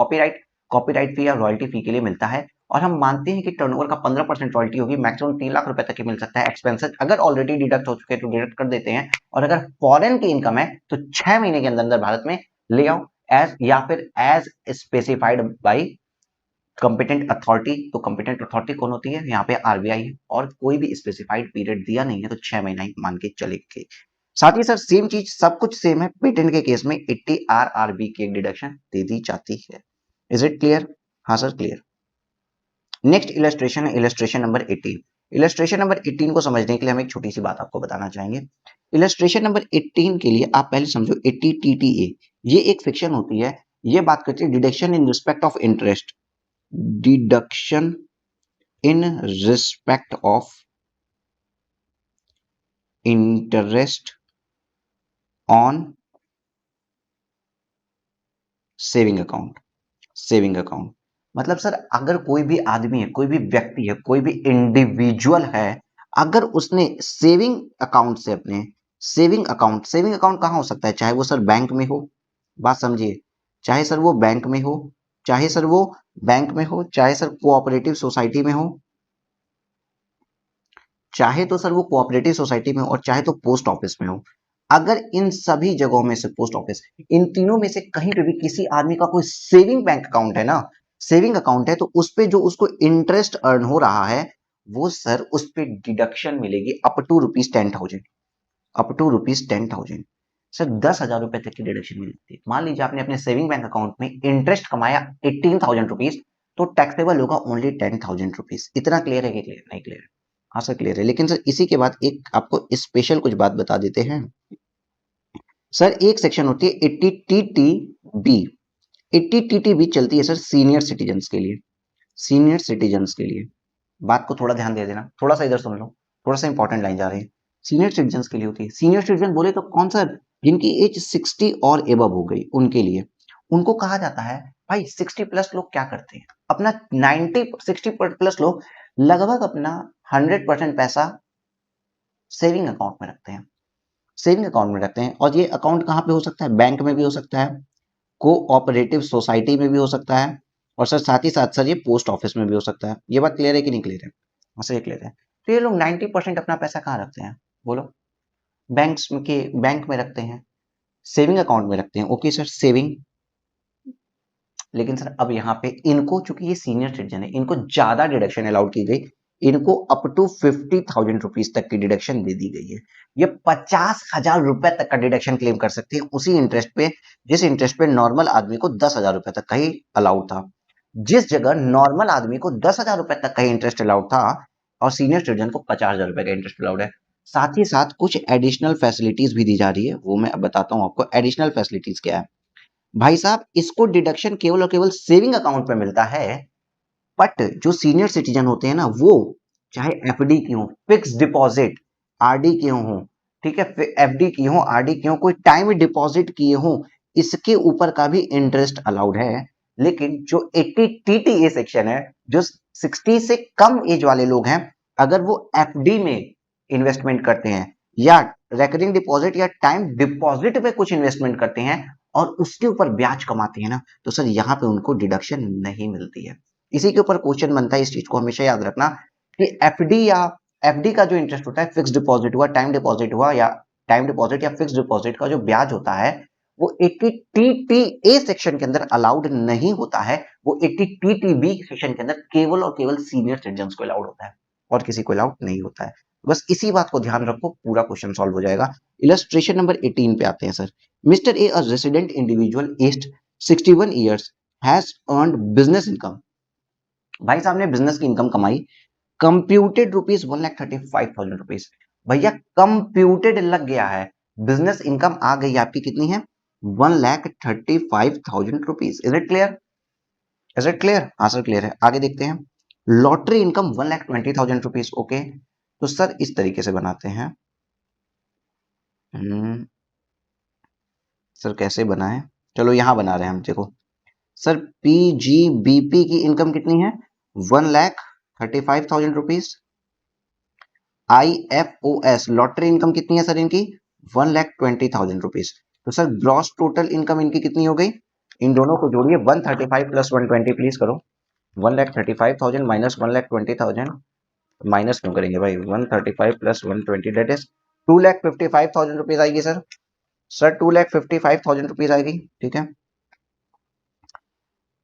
कॉपीराइट फी या रॉयल्टी फी के लिए मिलता है, और हम मानते हैं कि टर्नओवर का 15% रॉयल्टी होगी, मैक्सिमम 3 लाख रुपए तक ही मिल सकता है। एक्सपेंसेस अगर ऑलरेडी डिडक्ट हो चुके हैं तो डिडक्ट कर देते हैं, और अगर फॉरेन की इनकम है तो 6 महीने के अंदर अंदर भारत में ले आओ एज या फिर as specified by competent authority. तो कंपिटेंट अथॉरिटी कौन होती है, यहाँ पे आरबीआई है, और कोई भी स्पेसिफाइड पीरियड दिया नहीं है तो 6 महीना ही मान के चलेंगे। साथ ही सर सेम चीज सब कुछ सेम है, पेटेंट के केस में 80 आरआरबी की एक डिडक्शन दे दी जाती है। इज इट क्लियर, हाँ सर क्लियर। नेक्स्ट इलस्ट्रेशन है इलस्ट्रेशन नंबर 18। इलस्ट्रेशन नंबर 18 को समझने के लिए हम एक छोटी सी बात आपको बताना चाहेंगे। इलस्ट्रेशन नंबर 18 के लिए आप पहले समझो 80 टीटीए, ये एक फिक्शन होती है, ये बात करती है deduction in respect of interest, deduction in respect of interest on saving account. Saving account मतलब सर अगर कोई भी आदमी है, कोई भी व्यक्ति है, कोई भी इंडिविजुअल है, अगर उसने सेविंग अकाउंट से अपने सेविंग अकाउंट कहाँ हो सकता है, चाहे वो सर बैंक में हो, बात समझिए, चाहे सर वो बैंक में हो, चाहे सर वो बैंक में हो, चाहे सर कोऑपरेटिव सोसाइटी में हो, चाहे तो सर वो कोऑपरेटिव सोसाइटी में हो, और चाहे तो पोस्ट ऑफिस में हो। अगर इन सभी जगहों में से पोस्ट ऑफिस, इन तीनों में से कहीं पे भी किसी आदमी का कोई सेविंग बैंक अकाउंट है ना, सेविंग अकाउंट है, तो उस पे जो उसको इंटरेस्ट अर्न हो रहा है वो सर उस पे डिडक्शन मिलेगी up to ₹10,000, up to ₹10,000। Sir 10,000 रुपए तक की डिडक्शन मिलती है। मान लीजिए आपने अपने सेविंग बैंक अकाउंट में इंटरेस्ट कमाया 18,000 रुपीज, तो टैक्सेबल होगा ओनली 10,000 रुपीज। इतना क्लियर है कि क्लियर नहीं क्लियर? हाँ सर क्लियर है, लेकिन सर इसी के बाद एक आपको स्पेशल कुछ बात बता देते हैं सर। एक सेक्शन होती है 80TTB। 80TTB चलती है सर सीनियर सिटीजन्स के लिए, सीनियर सिटीजन्स के लिए। बात को थोड़ा ध्यान दे देना, थोड़ा सा इधर सुन लो, थोड़ा सा इंपॉर्टेंट लाइन जा रही है। सीनियर सिटीजन्स के लिए होती है। सीनियर सिटीजन बोले तो कौन सा, जिनकी एज 60 और एबव हो गई उनके लिए। उनको कहा जाता है भाई 60 प्लस लोग क्या करते हैं, अपना 60 प्लस लोग लगभग अपना 100% पैसा सेविंग अकाउंट में रखते हैं, सेविंग अकाउंट में रखते हैं। और ये अकाउंट कहाँ पे हो सकता है, बैंक में भी हो सकता है, कोऑपरेटिव सोसाइटी में भी हो सकता है, और सर साथ ही साथ सर ये पोस्ट ऑफिस में भी हो सकता है। ये बात क्लियर है कि नहीं क्लियर है? हाँ सर ये क्लियर है। तो ये लोग 90% अपना पैसा कहाँ रखते हैं बोलो? बैंक्स में के बैंक में रखते हैं, सेविंग अकाउंट में रखते हैं। Okay sir saving. लेकिन सर अब यहाँ पे इनको, चूंकि ये सीनियर सिटीजन है, इनको ज्यादा डिडक्शन अलाउड की गई। इनको अप टू 50,000 रुपीज तक की डिडक्शन दे दी गई है। ये 50,000 रुपए तक का डिडक्शन क्लेम कर सकते हैं उसी इंटरेस्ट पे, जिस इंटरेस्ट पे नॉर्मल आदमी को 10,000 रुपए तक का ही अलाउड था। जिस जगह नॉर्मल आदमी को 10,000 रुपए तक का ही इंटरेस्ट अलाउड था और सीनियर सिटीजन को 50,000 रुपए का इंटरेस्ट अलाउड है। साथ ही साथ कुछ एडिशनल फैसिलिटीज भी दी जा रही है, वो मैं अब बताता हूँ आपको। एडिशनल फैसिलिटीज क्या है भाई साहब? इसको डिडक्शन केवल और केवल सेविंग अकाउंट पे मिलता है, बट जो सीनियर सिटीजन होते हैं ना, वो चाहे एफडी की हो, फिक्स डिपॉजिट आरडी की हो, ठीक है, एफडी की हो, आरडी की हो, कोई टाइम डिपॉजिट किए हो, इसके ऊपर का भी इंटरेस्ट अलाउड है। लेकिन जो 80 टीटीए सेक्शन है, जो 60 से कम एज वाले लोग हैं, अगर वो एफडी में इन्वेस्टमेंट करते हैं या रेकरिंग डिपॉजिट या टाइम डिपॉजिट पे कुछ इन्वेस्टमेंट करते हैं और उसके ऊपर ब्याज कमाते हैं ना, तो सर यहाँ पे उनको डिडक्शन नहीं मिलती है। इसी के ऊपर क्वेश्चन बनता है, इस चीज को हमेशा याद रखना कि एफडी या एफडी का जो इंटरेस्ट होता है, फिक्स डिपॉजिट हुआ, टाइम डिपॉजिट हुआ, या टाइम डिपॉजिट या फिक्स डिपॉजिट का जो ब्याज होता है, वो 80 टीटीए सेक्शन के अंदर अलाउड नहीं होता है। वो 80 टीटीबी सेक्शन के अंदर केवल और केवल सीनियर सिटीजन को अलाउड होता है और किसी को अलाउड नहीं होता है। बस इसी बात को ध्यान रखो, पूरा क्वेश्चन सॉल्व हो जाएगा। इलस्ट्रेशन नंबर 18 पे आते हैं sir. Mister A, a resident individual aged 61 years has earned business income। भाई साहब ने बिजनेस की इनकम कमाई, कंप्यूटेड रुपीज 1,35,000 रुपीज। भैया कंप्यूटेड लग गया है, बिजनेस इनकम आ गई आपकी कितनी है? 1,35,000 rupees. Is it clear? Is it clear? हाँ सर क्लियर है। आगे देखते हैं। Lottery income 1,20,000 rupees. ओके, तो सर इस तरीके से बनाते हैं। सर कैसे बनाएं? चलो यहां बना रहे हैं हम, देखो सर पीजीबीपी की इनकम कितनी है? 1,35,000 रुपीज। आईएफओएस लॉटरी इनकम कितनी है सर इनकी? 1,20,000 रुपीज। तो सर ग्रॉस टोटल इनकम इनकी कितनी हो गई? इन दोनों को जोड़िए, 135 प्लस 120 प्लीज करो। 1,35,000 माइनस 1,20,000, माइनस क्यों करेंगे भाई? 135 प्लस 120 डेट इज 2,55,000 रुपीज आएगी सर। सर 2,55,000 रुपीज आएगी, ठीक है।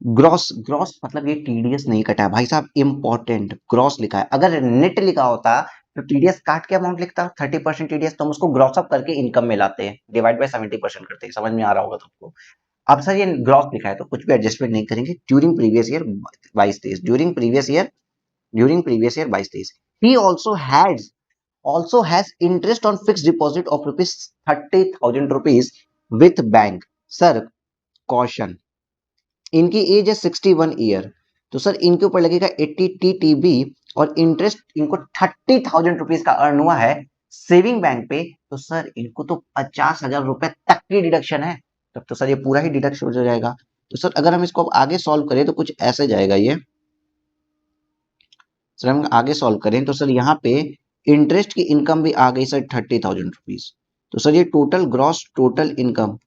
ग्रॉस, ग्रॉस मतलब ये टीडीएस नहीं कटा है भाई साहब, इंपॉर्टेंट ग्रॉस लिखा है। अगर नेट लिखा होता तो टीडीएस काट के अमाउंट लिखता, 30% टीडीएस, तो हम उसको ग्रॉस अप करके इनकम में लाते हैं, डिवाइड बाय 70% करते हैं। समझ में आ रहा होगा सबको? अब सर ये ग्रॉस लिखा है तो कुछ भी एडजस्टमेंट नहीं करेंगे। During previous year 22-23, during previous year, during previous year 22-23 he also has interest on fixed deposit of rupees 30,000 rupees with bank। Sir caution, इनकी एज है 61 ईयर, तो सर इनके ऊपर लगेगा 80 टीटीबी और इंटरेस्ट इनको 30,000 रुपीज का अर्न हुआ है सेविंग बैंक पे, तो सर इनको तो 50,000 रुपए तक की डिडक्शन है। तब तो सर ये पूरा ही डिडक्शन हो जाएगा। तो सर अगर हम इसको आगे सॉल्व करें तो कुछ ऐसे जाएगा ये। सर हम आगे सॉल्व करें तो सर यहाँ पे इंटरेस्ट की इनकम भी आ गई सर 30,000 रुपीज। तो सर ये total gross total income,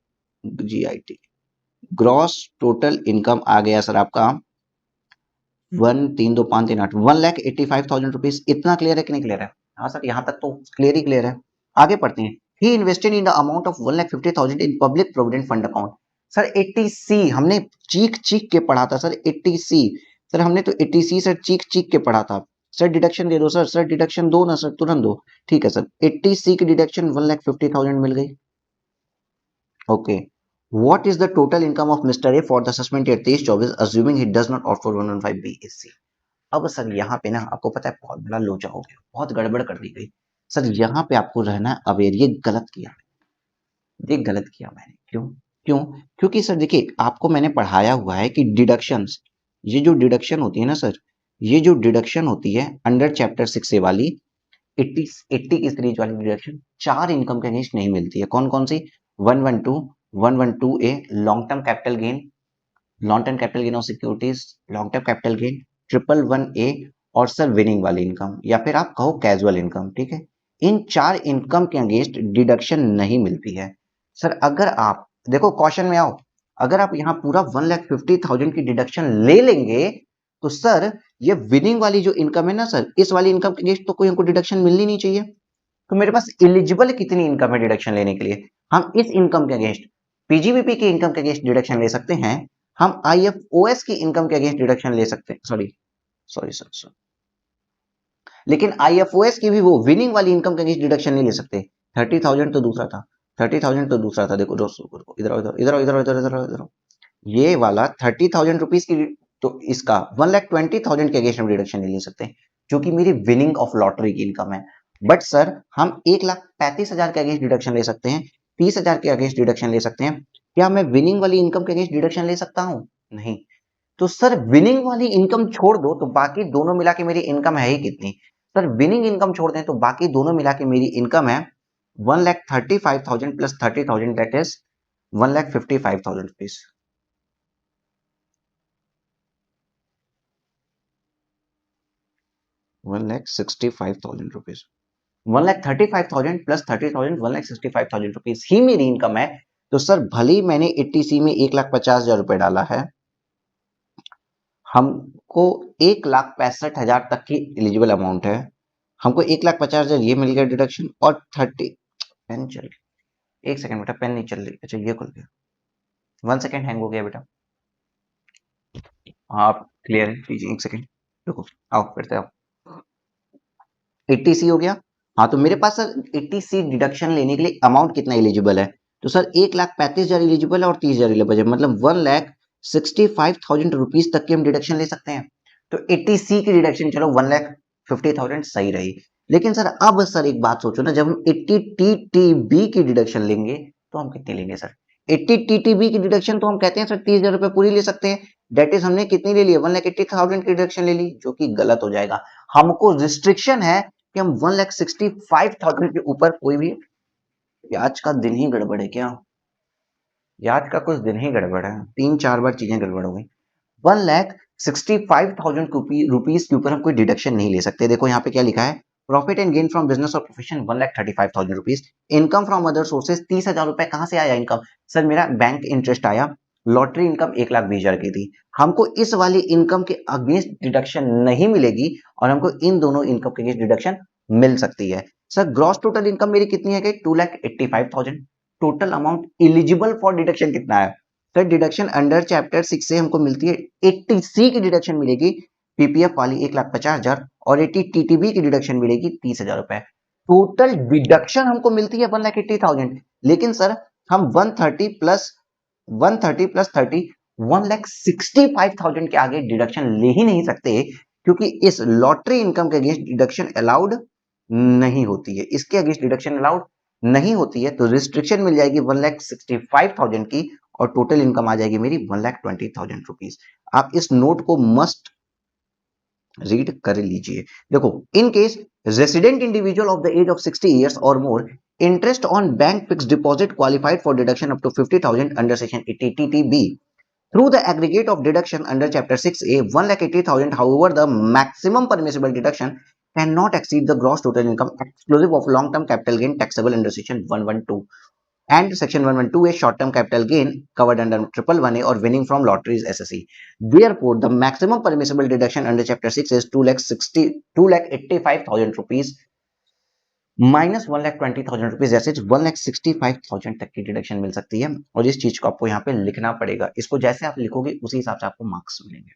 GIT gross total income आ गया सर आपका 1,3,2,5,3,8 1,85,000 रुपीज। इतना क्लियर है कि नहीं क्लियर है? हाँ सर यहाँ तक तो क्लियर ही क्लियर है। आगे पढ़ते हैं। He invested in the amount of 1,50,000 in public provident fund account. Sir 80C हमने चीख चीख के पढ़ा था सर, 80C सर हमने तो 80C सर चीख चीख के पढ़ा था। सर डिडक्शन दे दो सर, सर डिडक्शन दो ना सर, तुरंत दो। ठीक है सर, 80C की डिडक्शन 1,50,000 मिल गई। Okay, what is the total income of Mr. A for the suspended 23-24 assuming he does not opt for 115 BSc? अब सर यहाँ पे ना आपको पता है बहुत बड़ा लोचा हो गया, बहुत गड़बड़ कर दी गई सर। यहाँ पे आपको रहना अवेयर, ये गलत किया, ये गलत किया मैंने। क्यों? क्यों? क्योंकि सर देखिए आपको मैंने पढ़ाया हुआ है कि डिडक्शंस, ये जो डिडक्शन होती है ना सर, ये जो डिडक्शन होती है अंडर चैप्टर 6 ए वाली 80 की सीरीज वाली डिडक्शन 4 इनकम के अगेंस्ट नहीं मिलती है। कौन कौन सी? 112 a long term capital gain, long term capital gain of securities, long term capital gain, 111 ए और सर विनिंग वाली इनकम या फिर आप कहो कैजुअल इनकम। ठीक है, इन 4 इनकम के अगेंस्ट डिडक्शन नहीं मिलती है सर। अगर आप देखो क्वेश्चन में आओ, अगर आप यहाँ पूरा 1,50,000 की डिडक्शन ले लेंगे तो सर ये विनिंग वाली जो इनकम है ना सर, इस वाली इनकम के अगेंस्ट तो कोई हमको डिडक्शन मिलनी नहीं चाहिए। तो मेरे पास एलिजिबल कितनी इनकम है डिडक्शन लेने के लिए? हम इस इनकम के अगेंस्ट पीजीबीपी की इनकम के अगेंस्ट डिडक्शन ले सकते हैं, हम आईएफओएस की इनकम के अगेंस्ट डिडक्शन ले सकते हैं, सॉरी सॉरी सर, लेकिन आईएफओएस की भी वो विनिंग वाली इनकम के अगेंस्ट डिडक्शन नहीं ले सकते। 30,000 तो दूसरा था, 30,000 तो दूसरा था। देखो दोस्तों इधर इधर इधर इधर इधर इधर इधर, ये वाला 30,000 रुपीज की, तो इसका 1,20,000 के अगेंस्ट हम डिडक्शन नहीं ले सकते जो कि मेरी विनिंग ऑफ लॉटरी की इनकम है। बट सर हम 1,35,000 के अगेंस्ट डिडक्शन ले सकते हैं, 30,000 के अगेंस्ट डिडक्शन ले सकते हैं। क्या मैं विनिंग वाली इनकम के अगेंस्ट डिडक्शन ले सकता हूं? नहीं। तो सर विनिंग वाली इनकम छोड़ दो तो बाकी दोनों मिला के मेरी इनकम है ही कितनी? सर विनिंग इनकम छोड़ दें तो बाकी दोनों मिला के मेरी इनकम है 1,35,000 plus 30,000, that is 1,55,000 rupees. 1,65,000 rupees, 1,35,000 plus 30,000, 1,65,000 rupees ही मेरी इनकम है। तो सर भले ही मैंने 80C में 1,50,000 रुपए डाला है, हमको 1,65,000 तक की एलिजिबल अमाउंट है, हमको 1,50,000 ये मिल गया डिडक्शन और 30 पेन चल गया, एक सेकंड बेटा पेन नहीं चल रही, अच्छा ये खुल गया, 1 सेकंड हैंग हो गया बेटा। हाँ आप क्लियर है, लीजिए 1 सेकंड रुको, आओ फिर से आओ। 80C हो गया। हाँ तो मेरे पास सर 80C डिडक्शन लेने के लिए अमाउंट कितना एलिजिबल है? तो सर 1,35,000 एलिजिबल है और 30,000 एलिजिबल है, मतलब 1,65,000 रुपीज तक की हम डिडक्शन ले सकते हैं। तो 80C की डिडक्शन चलो 1,50,000 सही रही। लेकिन सर अब सर एक बात सोचो ना, जब हम 80TTB की डिडक्शन लेंगे तो हम कितनी लेंगे सर? 80TTB की डिडक्शन तो हम कहते हैं सर 30,000 रुपए पूरी ले सकते हैं, डेट इज हमने कितनी ले ली? 1,80,000 की डिडक्शन ले ली, जो कि गलत हो जाएगा। हमको रिस्ट्रिक्शन है कि हम 1,65,000 के ऊपर कोई भी, आज का दिन ही गड़बड़ है क्या? आज का कुछ दिन ही गड़बड़ है, 3-4 बार चीजें गड़बड़ हो गई। 1,65,000 रुपीज के ऊपर हम कोई डिडक्शन नहीं ले सकते। देखो यहाँ पे क्या लिखा है, profit and gain from business और profession 1,35,000 rupees, income from other sources 30,000 रुपए। कहाँ से आया इनकम? सर मेरा बैंक इंटरेस्ट आया, लॉटरी इनकम 1,20,000 की थी, हमको इस वाली इनकम के अगेंस्ट डिडक्शन नहीं मिलेगी और हमको इन दोनों इनकम के अगेंस्ट डिडक्शन मिल सकती है। सर ग्रॉस टोटल इनकम मेरी कितनी है कि 2,85,000, total amount eligible for deduction कितना है? सर डिडक्शन अंडर चैप्टर 6 से हमको मिलती है 80C की डिडक्शन मिलेगी, पीपीएफ वाली 1,50,000 और 80TTB की डिडक्शन मिलेगी 30,000 रुपए। टोटल डिडक्शन हमको मिलती है 1,80,000, लेकिन सर हम 130 प्लस 30 1,65,000 के आगे डिडक्शन ले ही नहीं सकते, क्योंकि इस लॉटरी इनकम के अगेंस्ट डिडक्शन अलाउड नहीं होती है, इसके अगेंस्ट डिडक्शन अलाउड नहीं होती है। तो रिस्ट्रिक्शन मिल जाएगी 1,65,000 की और टोटल इनकम आ जाएगी मेरी 1,20,000 रुपीज। आप इस नोट को मस्ट रीड कर लीजिए। देखो, in case resident individual of the age of 60 years और more, interest on bank fixed deposit qualified for deduction up to 50,000 under section 80TTB through the aggregate of deduction under chapter 6A 1,80,000. However, the maximum permissible deduction cannot exceed the gross total income exclusive of long term capital gain taxable under section 112 and section 112 is short term capital gain covered under 111A or winning from lotteries SSE. Therefore, the maximum permissible deduction under chapter 6 is 2,85,000 rupees minus 1,20,000 rupees, जैसे 1,65,000 तक की डिडक्शन मिल सकती है। और इस चीज को आपको यहाँ पे लिखना पड़ेगा, इसको जैसे आप लिखोगे उसी हिसाब से आपको मार्क्स मिलेंगे।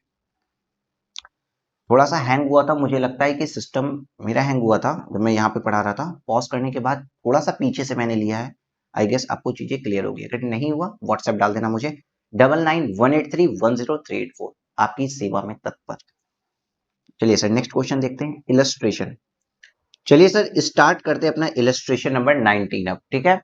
थोड़ा सा हैंग हुआ था, मुझे लगता है कि सिस्टम मेरा हैंग हुआ था जब मैं यहाँ पे पढ़ा रहा था, पॉज करने के बाद थोड़ा सा पीछे से मैंने लिया है। आई गेस आपको चीजें क्लियर होगी, अगर नहीं हुआ व्हाट्सएप डाल देना मुझे 9918310384, आपकी सेवा में तत्पर। चलिए सर नेक्स्ट क्वेश्चन देखते हैं, इलस्ट्रेशन। चलिए सर स्टार्ट करते हैं अपना इलस्ट्रेशन नंबर 19 अब, ठीक है।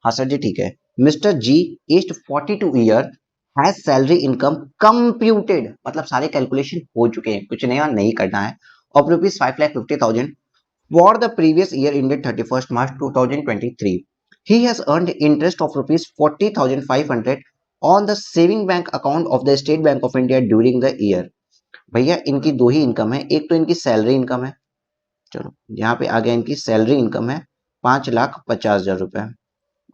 हाँ सर जी ठीक है। Mister G aged 42 year has salary income computed, मतलब सारे कैलकुलेशन हो चुके हैं, कुछ नया नहीं करना है, of rupees 5,50,000 for the previous year ended 31st March 2023. He has earned interest of rupees 40,500 on the saving bank account of the State Bank of India during the year. भैया इनकी दो ही इनकम है, एक तो इनकी सैलरी इनकम है, चलो यहाँ पे आ गया, इनकी सैलरी इनकम है 5,50,000 रुपए,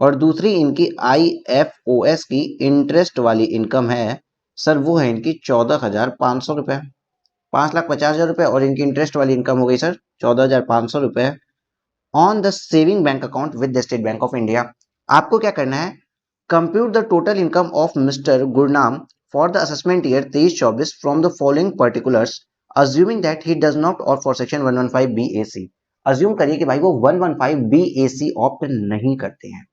और दूसरी इनकी IFOS की इंटरेस्ट वाली इनकम है सर, वो है इनकी 14,500 रुपए, 5,50,000 रुपए, और इनकी इंटरेस्ट वाली इनकम हो गई सर 14,500 रुपए on the saving bank account with the state bank of India. आपको क्या करना है, compute the total income of mister Gurnam for the assessment year 23-24 from the following particulars assuming that he does not और फॉर सेक्शन 115 BAC। अज्यूम करिए कि भाई वो 115 BAC ऑप्ट नहीं करते हैं।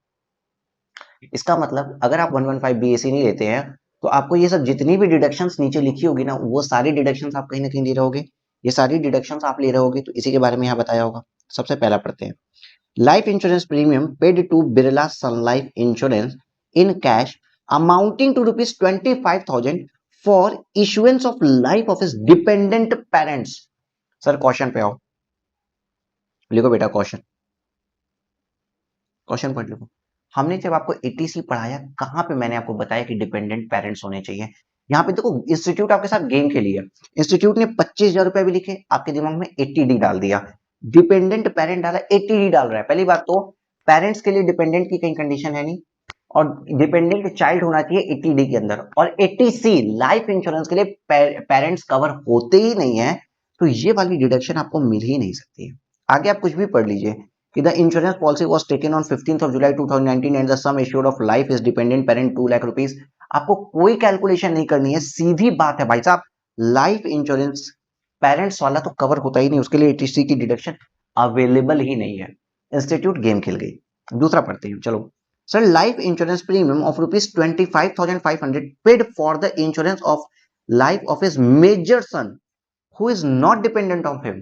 इसका मतलब अगर आप 115 BAC नहीं लेते हैं तो आपको ये सब जितनी भी डिडक्शंस नीचे लिखी होगी ना, वो सारी डिडक्शंस आप कहीं ना कहीं ले रहे होगे, ये सारी डिडक्शंस आप ले रहे होगे, तो इसी के बारे में यहाँ बताया होगा। सबसे पहला पढ़ते हैं, life insurance premium paid to Birla Sun Life Insurance in cash amounting to rupees 25,000 for issuance of life of his dependent parents। Sir question पे आओ, लिखो बेटा क्वेश्चन, क्वेश्चन पढ़ लिखो। हमने जब आपको ATC पढ़ाया, कहां पे मैंने आपको बताया कि डिपेंडेंट पेरेंट्स होने चाहिए। यहाँ पे देखो इंस्टीट्यूट आपके साथ गेम खेली है, इंस्टीट्यूट ने 25,000 रुपए भी लिखे, आपके दिमाग में 80D डाल दिया, डिपेंडेंट पेरेंट डाला, 80D डाल रहा है। पहली बात तो पेरेंट्स के लिए डिपेंडेंट की कहीं कंडीशन है नहीं, और डिपेंडेंट चाइल्ड होना चाहिए 80D के अंदर, और 80C लाइफ इंश्योरेंस के लिए पेरेंट्स कवर होते ही नहीं है, तो ये वाली डिडक्शन आपको मिल ही नहीं सकती है। आगे आप कुछ भी पढ़ लीजिए कि the insurance policy was taken on 15th July 2019 and the sum assured of life is dependent parent 2 lakh rupees. आपको कोई कैलकुलेशन नहीं करनी है, सीधी बात है भाई साहब, लाइफ इंश्योरेंस पेरेंट्स वाला तो कवर होता ही नहीं, उसके लिए 80C की डिडक्शन अवेलेबल ही नहीं है। इंस्टीट्यूट गेम खेल गई। दूसरा पढ़ते हैं, चलो sir, life insurance premium of rupees 25,500 paid for the insurance of life of his major son who is not dependent on him.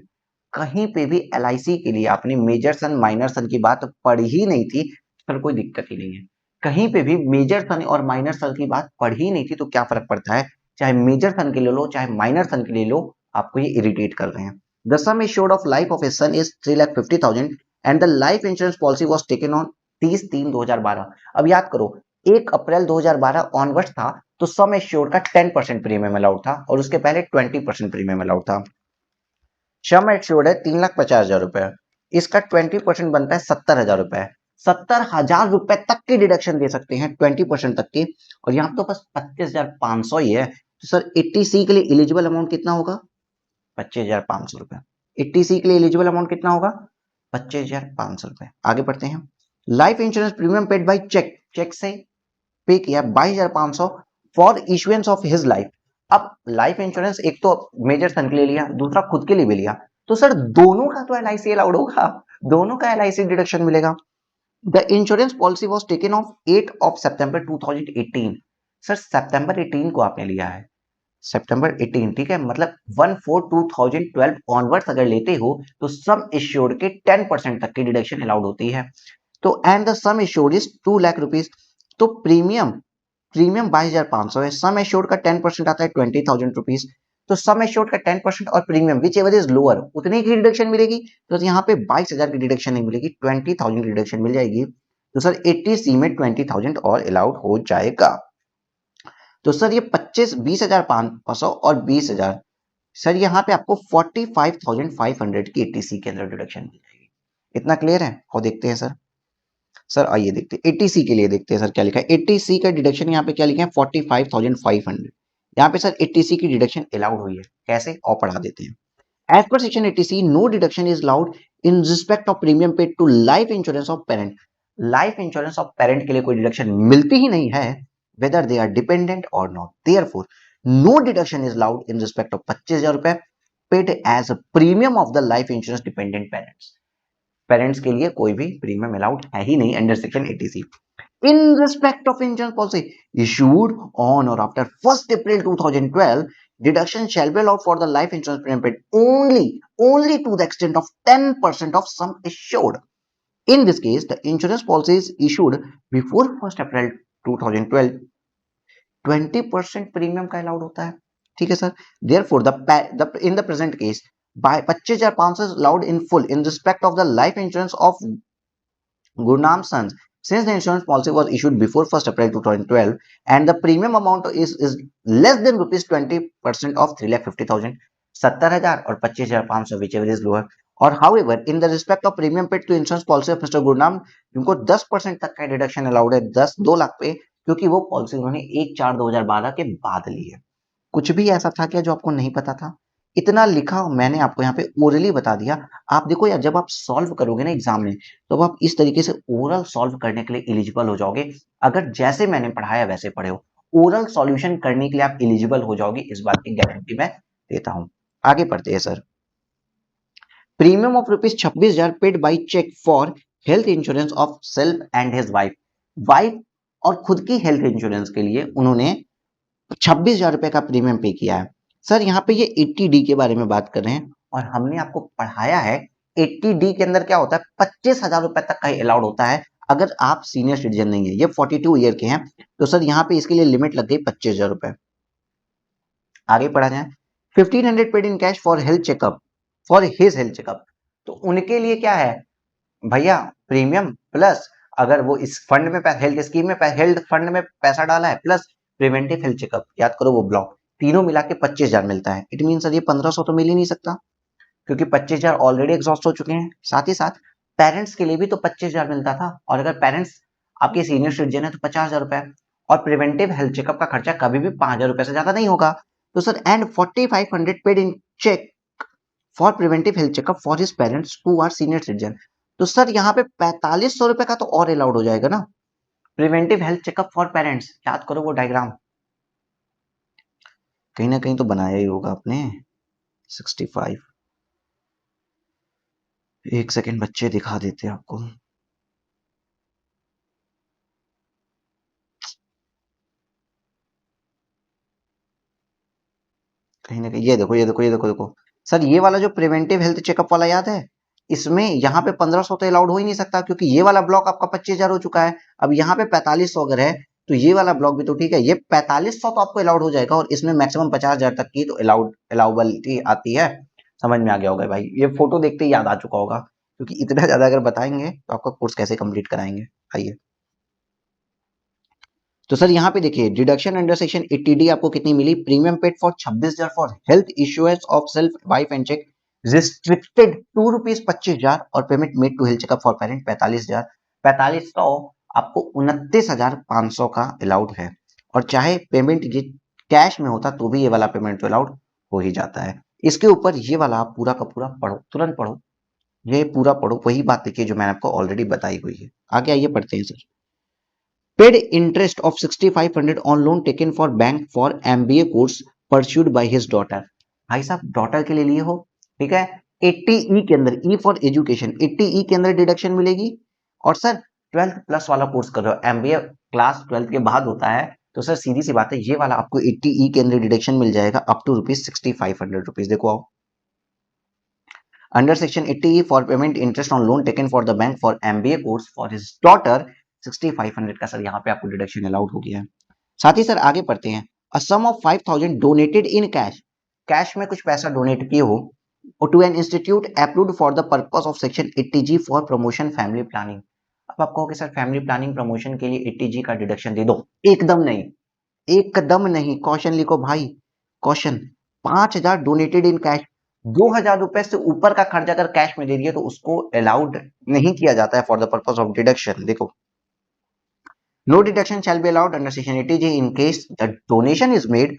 कहीं पे भी LIC के लिए आपने मेजर सन माइनर सन की बात पढ़ी ही नहीं थी, पर कोई दिक्कत ही नहीं है। कहीं पे भी मेजर सन और माइनर सन की बात पढ़ी ही नहीं थी, तो क्या फर्क पड़ता है, चाहे मेजर सन के ले लो चाहे माइनर सन के ले लो, आपको ये इरिटेट कर रहे हैं। The sum assured of life of a son is 3,50,000 and the life insurance policy was taken on 30/3/2012। अब याद करो 1 अप्रैल 2012 ऑनवर्ड था, तो सम एश्योर्ड का 10% प्रीमियम अलाउड था, और उसके पहले 20% प्रीमियम अलाउड था। सम एश्योर्ड है 3,50,000 रुपए, इसका 20% बनता है 70,000 रुपए। 70,000 रुपए तक की डिडक्शन दे सकते हैं 20% तक की, और यहाँ तो बस 25,500 ही है। तो सर 80C के लिए एलिजिबल अमाउंट कितना होगा, 25,500 रुपए। 80C के लिए एलिजिबल अमाउंट कितना होगा, 25,500 रुपए। आगे बढ़ते हैं, life insurance premium paid by cheque, cheque से पे किया 22,500 for issuance of his life. अब लाइफ इंश्योरेंस एक तो मेजर सन के लिए लिया, दूसरा खुद के लिए भी लिया, तो सर दोनों का तो LIC अलाउड होगा, दोनों का LIC डिडक्शन मिलेगा। The insurance policy was taken of 8 September 2018। Sir सितंबर 18 को आपने लिया है, सितंबर 18, ठीक है, मतलब 1/4/2012 ऑनवर्ड्स अगर लेते हो तो सम एश्योर्ड के 10% तक की डिडक्शन अलाउड होती है। तो and the sum assured is 2 lakh rupees, तो प्रीमियम 22,500 है, सम एश्योर्ड का 10% आता है 20,000 रुपीस, तो सम एश्योर्ड का 10% और premium which ever is lower उतनी की डिडक्शन मिलेगी। तो यहाँ पे 22,000 की डिडक्शन नहीं मिलेगी, 20,000 की डिडक्शन मिल जाएगी। तो सर 80C में 20,000 और अलाउड हो जाएगा। तो सर ये 20,500 और 20,000, सर यहाँ पे आपको 45,500 की 80C के अंदर डिडक्शन मिल जाएगी। इतना क्लियर है? और देखते हैं सर आइए देखते हैं 80C के लिए, देखते हैं सर क्या लिखा है। 80C का डिडक्शन यहाँ पे क्या लिखा है, 45,500। यहाँ पे सर 80C की डिडक्शन अलाउड हुई है, कैसे और पढ़ा देते हैं। As per section 80C no deduction is allowed in respect of premium paid to life insurance of parent. Life insurance of parent के लिए कोई डिडक्शन मिलती ही नहीं है, whether they are dependent or not. Therefore, no deduction is allowed in respect of 25,000 रुपए paid as a premium of the life insurance dependent parents. Parents के लिए कोई भी प्रीमियम अलाउड है ही नहीं under section 80C। In respect of insurance policy issued on or after 1st April 2012, deduction shall be allowed for the life insurance premium paid only to the extent of 10% of sum assured. In this case, the insurance policy is issued before 1st April 2012. 20% premium का अलाउड होता है, ठीक है sir. Therefore, in the present case, by 25,500 allowed in full in respect of the life insurance of Gurnam Sons, since the insurance policy was issued before 1st April 2012 and the premium amount is less than rupees 20% of 3,50,000, 70,000 और 25,500 whichever is lower. और however in the respect of premium paid to insurance policy of Mr. Gurnam, उनको 10% तक का डिडक्शन अलाउड है 2 लाख पे, क्योंकि वो पॉलिसी उन्होंने 1/4/2012 के बाद ली है. कुछ भी ऐसा था क्या जो आपको नहीं पता था? इतना लिखा मैंने आपको यहाँ पे ओरली बता दिया. आप देखो यार, जब आप सॉल्व करोगे ना एग्जाम में, तो आप इस तरीके से ओरल सॉल्व करने के लिए एलिजिबल हो जाओगे. अगर जैसे मैंने पढ़ाया वैसे पढ़े हो, ओरल सॉल्यूशन करने के लिए आप एलिजिबल हो जाओगे, इस बात की गारंटी मैं देता हूं. आगे पढ़ते हैं sir. Premium of rupees 26,000 paid by cheque for health insurance of self and his wife. Wife और खुद की हेल्थ इंश्योरेंस के लिए उन्होंने 26,000 रुपए का प्रीमियम पे किया है. सर यहाँ पे ये 80D के बारे में बात कर रहे हैं और हमने आपको पढ़ाया है 80D के अंदर क्या होता है, 25,000 रुपए तक का अलाउड होता है अगर आप सीनियर सिटीजन नहीं है. ये 42 ईयर के हैं, तो सर यहाँ पे इसके लिए लिमिट लग गई 25,000 रुपए. आगे पढ़ा जाए. 1,500 paid in cash for health checkup, for his health checkup. तो उनके लिए क्या है भैया, प्रीमियम प्लस अगर वो इस फंड में हेल्थ स्कीम में हेल्थ फंड में पैसा डाला है, प्लस प्रिवेंटिव हेल्थ चेकअप, याद करो वो ब्लॉक, तीनों मिला के 25,000 मिलता है. इट मीन सर ये 1,500 तो मिल ही नहीं सकता, क्योंकि 25,000 ऑलरेडी एग्जॉस्ट हो चुके हैं. साथ ही साथ पेरेंट्स के लिए भी तो 25,000 मिलता था, और अगर पेरेंट्स आपके सीनियर सिटीजन है तो 50,000 रुपए, और प्रिवेंटिव हेल्थ चेकअप का खर्चा कभी भी 5,000 रुपए से ज्यादा नहीं होगा. तो sir and 4,500 paid in cheque for preventive health checkup for his parents who are senior citizen. तो सर यहाँ पे 4,500 रुपए का तो और अलाउड हो जाएगा ना. Preventive health checkup for parents, याद करो वो डायग्राम कहीं ना कहीं तो बनाया ही होगा आपने. 65, एक सेकेंड बच्चे दिखा देते हैं आपको. कहीं ना कहीं ये देखो, ये देखो, ये देखो, देखो सर, ये वाला जो प्रिवेंटिव हेल्थ चेकअप वाला याद है, इसमें यहाँ पे 1,500 तो अलाउड हो ही नहीं सकता, क्योंकि ये वाला ब्लॉक आपका 25,000 हो चुका है. अब यहाँ पे 4,500 अगर है तो ये वाला ब्लॉक भी तो ठीक है, ये 4,500 तो आपको अलाउड हो जाएगा, और इसमें मैक्सिमम 50,000 तक की तो अलाउबिलिटी आती है. समझ में आ गया होगा भाई, ये फोटो देखते ही याद आ चुका होगा, क्योंकि इतना ज्यादा अगर बताएंगे तो आपका कोर्स कैसे कंप्लीट कराएंगे. आइए, तो सर यहाँ पे देखिए, डिडक्शन अंडर सेक्शन 80D आपको कितनी मिली, premium paid for 26,000 for health insurance of self wife and check restricted to rupees 25,000, और payment made to health checkup for parent 45,000. 4500 आपको 29,500 का अलाउड है, और चाहे पेमेंट ये कैश में होता तो भी ये वाला पेमेंट तो अलाउड हो ही जाता है. इसके ऊपर ये वाला आप पूरा का पूरा पढ़ो, तुरंत पढ़ो, ये पूरा पढ़ो, वही बात देखिए जो मैंने आपको ऑलरेडी बताई हुई है. आगे आइए पढ़ते हैं sir. Paid interest of 6,500 on loan taken for bank for MBA course pursued by his daughter. भाई साहब डॉटर के लिए लिए हो, ठीक है. 80E के अंदर, E फॉर एजुकेशन, 80E के अंदर डिडक्शन मिलेगी. और सर 12th प्लस वाला कोर्स कर रहे हो, MBA क्लास 12th के बाद होता है, तो सर सीधी सी बात है, ये वाला आपको 80E के अंदर डिडक्शन मिल जाएगा अप टू ₹6,500. देखो आओ, under section 80E for payment interest on loan taken for the bank for MBA course for his daughter 6,500 का सर यहाँ पे आपको डिडक्शन अलाउड हो गया है. साथ ही सर आगे पढ़ते हैं. A sum of 5,000 donated in cash, cash में कुछ पैसा डोनेट किए हो to an institute approved for the purpose of section 80G for promotion family planning. अब आप कहोगे सर फैमिली प्लानिंग प्रमोशन के लिए 80G का डिडक्शन दे दो. एकदम नहीं, एकदम नहीं. क्वेश्चन लिखो भाई, क्वेश्चन. 5,000 डोनेटेड इन कैश, 2,000 रुपए से ऊपर का खर्च अगर कैश में दे दिया तो उसको अलाउड नहीं किया जाता है for the purpose of deduction. देखो, no deduction shall be allowed under section 80G in case the donation is made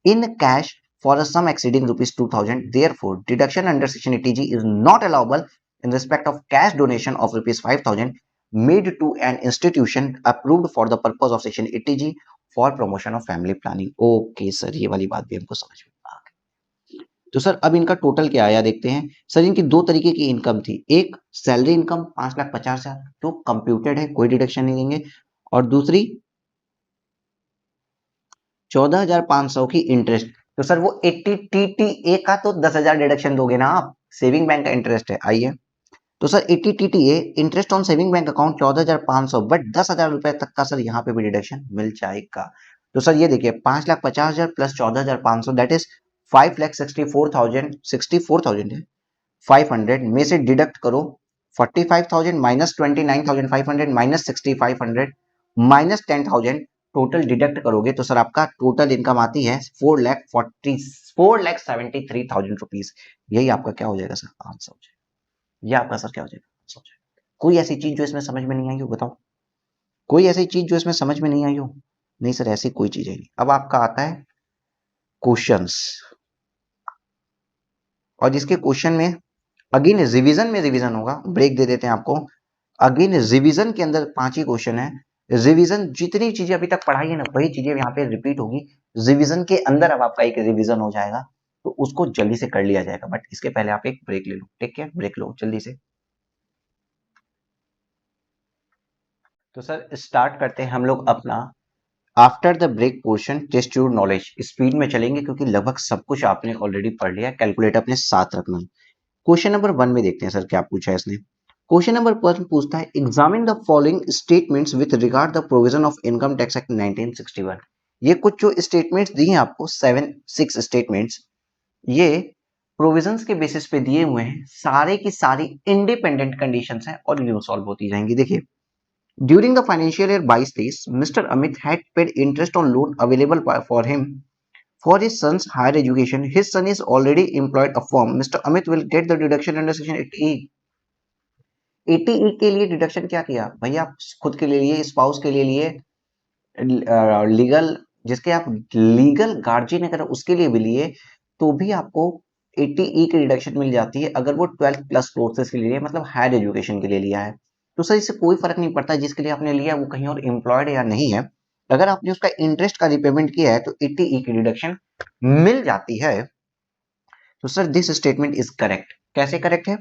in cash for a sum exceeding rupees 2,000. Therefore, deduction under section 80G is not allowable in respect of cash donation of rupees 5,000 made to an institution approved for the purpose of section 80G for promotion of family planning. Okay sir, ये वाली बात भी हमको समझ में आ गई. तो सर अब इनका टोटल क्या आया देखते हैं. सर इनकी दो तरीके की इनकम थी, एक सैलरी इनकम 5,50,000 जो कंप्यूटेड है, कोई डिडक्शन नहीं देंगे, और दूसरी 14,500 की इंटरेस्ट। तो सर वो 80 TTA का तो 10,000 डिडक्शन दोगे ना आप, सेविंग बैंक का इंटरेस्ट है। आइए, तो sir 80 TTA interest on saving bank account 14,500, but 10,000 रुपए तक का सर यहाँ पे भी डिडक्शन मिल जाएगा। तो सर ये देखिए 5,50,000 प्लस 14,500 दैट इज 5,64,000 है 500 में से डिडक्ट करो 45,000 minus 29,500 minus 6,500 minus 10,000, total deduct करोगे तो सर आपका टोटल इनकम आती है 4,73,000 रुपीज। यही आपका क्या हो जाएगा सर, आंसर हो जाएगा। ये आपका सर क्या हो जाएगा, आंसर हो जाएगा। कोई ऐसी चीज जो इसमें समझ में नहीं आई हो बताओ, कोई ऐसी चीज जो इसमें समझ में नहीं आई हो? नहीं सर ऐसी कोई चीज है नहीं। अब आपका आता है क्वेश्चंस, और जिसके क्वेश्चन में अगेन रिवीजन में रिवीजन होगा, ब्रेक दे देते हैं आपको। अगेन रिवीजन के अंदर 5 ही क्वेश्चन है। रिवीजन जितनी चीजें अभी तक पढ़ाई है ना वही चीजें यहाँ पे रिपीट होगी। रिवीजन के अंदर अब आपका एक रिवीजन हो जाएगा, तो उसको जल्दी से कर लिया जाएगा, बट इसके पहले आप एक ब्रेक ले लो। टेक केयर, ब्रेक लो जल्दी से। तो सर स्टार्ट करते हैं हम लोग अपना after the break portion test your knowledge. Speed में चलेंगे क्योंकि लगभग सब कुछ आपने ऑलरेडी पढ़ लिया। कैलकुलेटर अपने साथ रखना। क्वेश्चन नंबर 1 में देखते हैं सर क्या पूछा है इसने। क्वेश्चन नंबर 1 पूछता है examine the following statements with regard the provision of income tax act 1961। ये कुछ जो स्टेटमेंट्स दिए हैं आपको 6 स्टेटमेंट्स, ये प्रोविजंस के बेसिस पे दिए हुए हैं। सारे की सारी इंडिपेंडेंट कंडीशंस हैं और न्यू सॉल्व होती जाएंगी। देखिए, during the financial year 22-23 mister Amit had paid interest on loan available for him for his son's higher education. His son is already employed a firm. Mr. Amit will get the deduction under section 80E. 80E के लिए डिडक्शन क्या किया भैया? खुद के लिए लिए, स्पाउस के लिए लिए, लीगल जिसके आप लीगल गार्जियन अगर उसके लिए भी लिए तो भी आपको 80E की डिडक्शन मिल जाती है अगर वो 12th प्लस कोर्सेज के लिए, मतलब हायर एजुकेशन के लिए लिया है। तो सर इससे कोई फर्क नहीं पड़ता जिसके लिए आपने लिया वो कहीं और एम्प्लॉयड या नहीं है, अगर आपने उसका इंटरेस्ट का रिपेमेंट किया है तो 80E की डिडक्शन मिल जाती है। तो sir this statement is correct. कैसे करेक्ट है?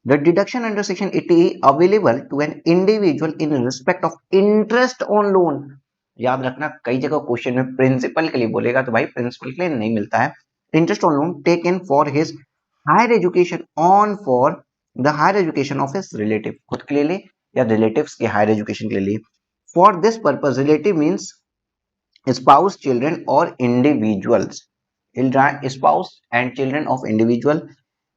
The deduction under section 80 available to an individual in respect of interest on loan. याद रखना कई जगह क्वेश्चन में प्रिंसिपल के लिए बोलेगा तो भाई प्रिंसिपल के लिए नहीं मिलता है। Interest on loan taken for his higher education on for the higher education of his relative, खुद के लिए ले या रिलेटिव्स के हायर एजुकेशन के लिए ले। For this purpose relative means spouse, children or individuals. Spouse and children of individual.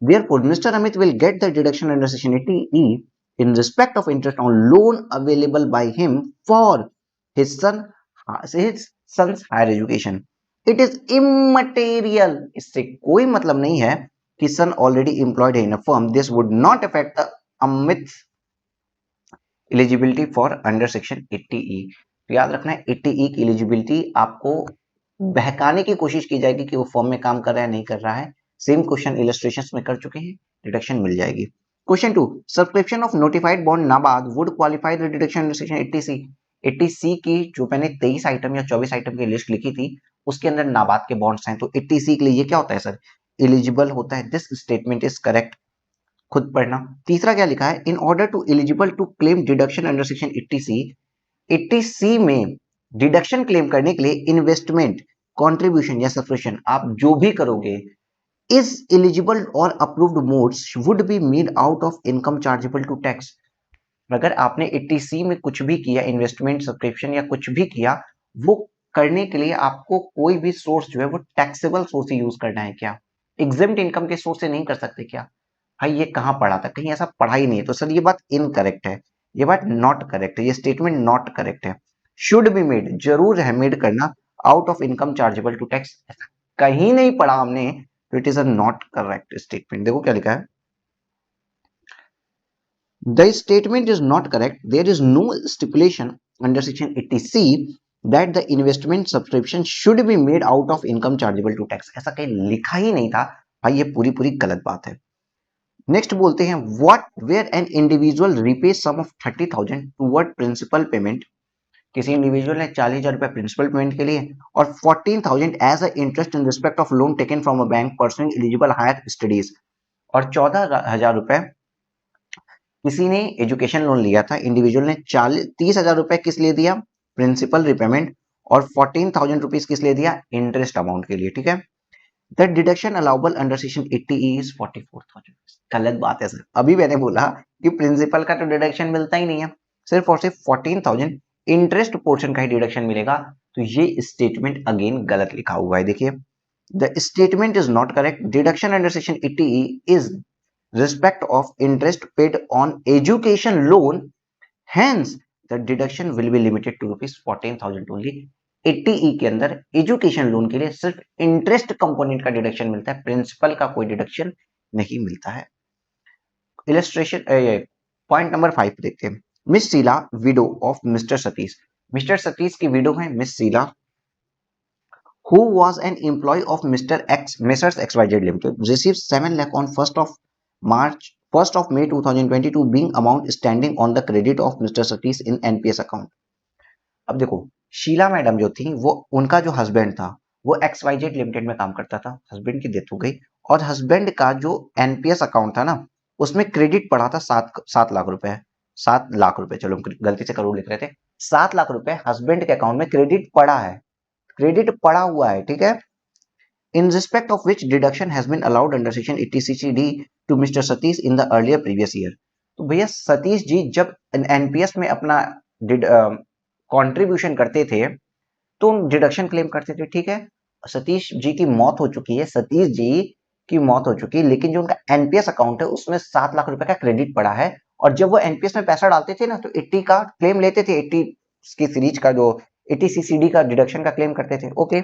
Therefore, Mr. Amit will get the deduction under section 80E in respect of interest on loan available by him for his son's higher education. It is immaterial. इससे कोई मतलब नहीं है कि son already employed in a firm. This would not affect the Amit's eligibility for under section 80E। तो याद रखना है 80E की एलिजिबिलिटी आपको बहकाने की कोशिश की जाएगी कि वो फॉर्म में काम कर रहा है नहीं कर रहा है। सेम क्वेश्चन इलस्ट्रेशंस में कर चुके हैं, डिडक्शन मिल जाएगी। Question 2, subscription of notified bond NABARD would qualify the deduction under section 80C। 80C की जो मैंने 23 आइटम या 24 आइटम की लिस्ट लिखी थी उसके अंदर नाबार्ड के बॉन्ड्स हैं, तो 80C के लिए ये क्या होता है सर, एलिजिबल होता है। दिस स्टेटमेंट इज करेक्ट, खुद पढ़ना। तीसरा क्या लिखा है, in order to eligible to claim deduction under section 80C, 80C में डिडक्शन क्लेम करने के लिए इन्वेस्टमेंट, कंट्रीब्यूशन या सब्सक्रिप्शन आप जो भी करोगे इज एलिजिबल और approved modes would be made out of income chargeable to tax. अगर आपने 80C में कुछ भी किया, इन्वेस्टमेंट, सब्सक्रिप्शन या कुछ भी किया, वो करने के लिए आपको कोई भी सोर्स जो है वो टैक्सेबल सोर्स ही यूज करना है क्या? एग्जेम्प्ट इनकम के सोर्स से नहीं कर सकते क्या? भाई ये कहाँ पढ़ा था, कहीं ऐसा पढ़ा ही नहीं है। तो सर ये बात इनकरेक्ट है, ये बात नॉट करेक्ट है, ये स्टेटमेंट नॉट करेक्ट है। शुड बी मेड, जरूर है मेड करना, out of income chargeable to tax, कहीं नहीं पढ़ा हमने, तो it is a not correct statement. देखो क्या लिखा है, the statement is not correct, there is no stipulation under section 80C that the investment subscription should be made out of income chargeable to tax, ऐसा कहीं लिखा ही नहीं था। भाई ये पूरी पूरी गलत बात है। नेक्स्ट बोलते हैं what where an individual repay sum of 30,000 toward principal payment. किसी इंडिविजुअल ने 40,000 रुपए प्रिंसिपल पेमेंट के लिए और 14,000 as a interest in respect of loan taken from a bank pursuing eligible higher studies, और 14,000 रुपए किसी ने एजुकेशन लोन लिया था, इंडिविजुअल ने 30,000 रुपए किस लिए दिया, प्रिंसिपल रिपेमेंट, और 14,000 रुपीज किस लिए दिया, इंटरेस्ट अमाउंट के लिए, ठीक है। The deduction allowable under section 80E is 44,000। गलत बात है सर, अभी मैंने बोला कि प्रिंसिपल का तो डिडक्शन मिलता ही नहीं है, सिर्फ और सिर्फ 14,000 इंटरेस्ट पोर्शन का ही डिडक्शन मिलेगा। तो ये स्टेटमेंट अगेन गलत लिखा हुआ है, देखिए the statement is not correct. Deduction under section 80E is respect of interest paid on education loan, hence the deduction will be limited to rupees 14,000 only. 80E के अंदर एजुकेशन लोन के लिए सिर्फ इंटरेस्ट कंपोनेंट का डिडक्शन मिलता है, प्रिंसिपल का कोई डिडक्शन नहीं मिलता है। इलस्ट्रेशन पॉइंट नंबर 5 देखते हैं। Miss Sheela widow of Mister Satish. Mister Satish की विडो है Miss Sheela, who was an employee of Mr. X Messrs XYZ Limited, received 7 lakh on 1st of May 2022, being amount standing on the credit of Mr. Satish in NPS account। अब देखो, शीला मैडम जो थी वो, उनका जो हस्बैंड था वो XYZ लिमिटेड में काम करता था, हस्बैंड की डेथ हो गई, और हस्बैंड का जो एनपीएस अकाउंट था ना, उसमें क्रेडिट पड़ा था 7 लाख रुपए, 7 लाख रुपए, चलो हम गलती से करोड़ लिख रहे थे, 7 लाख रुपए हस्बैंड के अकाउंट में क्रेडिट पड़ा है, क्रेडिट पड़ा हुआ है, ठीक है। In respect of which deduction has been allowed under section 80CCD to Mister Satish in the earlier previous year. तो भैया सतीश जी जब एनपीएस में अपना कंट्रीब्यूशन करते थे तो डिडक्शन क्लेम करते थे, ठीक है। सतीश जी की मौत हो चुकी है, सतीश जी की मौत हो चुकी है, लेकिन जो उनका एनपीएस अकाउंट है उसमें 7 लाख रुपए का क्रेडिट पड़ा है, और जब वो एनपीएस में पैसा डालते थे ना तो 80 का क्लेम लेते थे, 80 की सीरीज का जो 80CCD का डिडक्शन का क्लेम करते थे, ओके।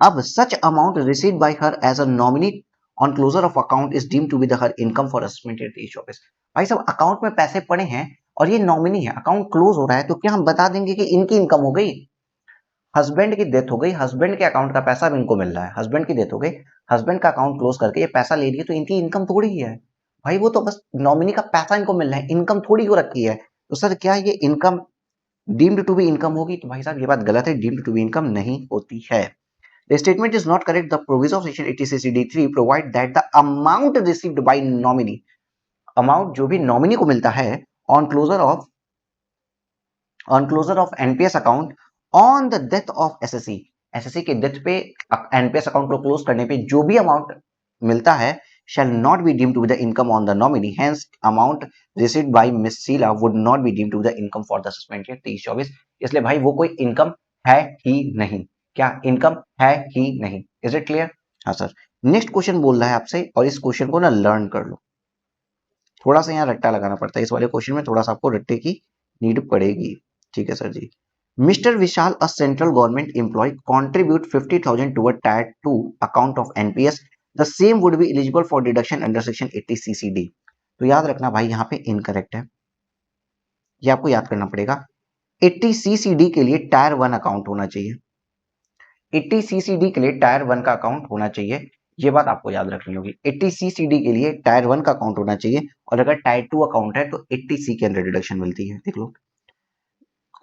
अब such amount received by her as a nominee on closure of account is deemed to be the her income for assessment at each office. भाई साहब अकाउंट में पैसे पड़े हैं और ये नॉमिनी है, अकाउंट क्लोज हो रहा है, तो क्या हम बता देंगे कि इनकी इनकम हो गई? हस्बैंड की डेथ हो गई, हस्बैंड के अकाउंट का पैसा अब इनको मिल रहा है, हस्बैंड की डेथ हो गई, हस्बैंड का अकाउंट क्लोज करके ये पैसा ले रही है, तो इनकी इनकम थोड़ी ही है भाई, वो तो बस नॉमिनी का पैसा इनको मिल रहा है, इनकम थोड़ी हो रखी है। तो सर क्या ये income deemed to be income होगी? तो भाई साहब ये बात गलत है, डीम्ड टू बी इनकम नहीं होती है। The statement is not correct. The provision of section 80CCD3 provide that the amount received by nominee, amount जो भी नॉमिनी को मिलता है on closure of NPS account on the death of SSC, SSC के डेथ पे NPS अकाउंट को क्लोज करने पे जो भी अमाउंट मिलता है shall not be deemed to be the income on the nominee. Hence, amount received by Miss Sheila would not be deemed to be the income for the assessment year 23-24। इसलिए भाई वो कोई इनकम है ही नहीं, क्या इनकम है ही नहीं? Is it clear? हाँ सर। नेक्स्ट क्वेश्चन बोल रहा है आपसे, और इस क्वेश्चन को ना लर्न कर लो, थोड़ा सा यहाँ रट्टा लगाना पड़ता है, इस वाले क्वेश्चन में थोड़ा सा आपको रट्टे की नीड पड़ेगी, ठीक है सर जी। Mister Vishal a central government employee contribute 50,000 to a tier 2 account of NPS, the same would be eligible for deduction under section 80CCD। तो याद रखना भाई यहाँ पे इनकरेक्ट है, ये आपको याद करना पड़ेगा। 80CCD के लिए टायर 1 अकाउंट होना चाहिए, 80CCD के लिए टायर 1 का अकाउंट होना चाहिए, ये बात आपको याद रखनी होगी। 80CCD के लिए टायर 1 का अकाउंट होना चाहिए, और अगर टायर 2 अकाउंट है तो 80C के अंदर डिडक्शन मिलती है, देख लो।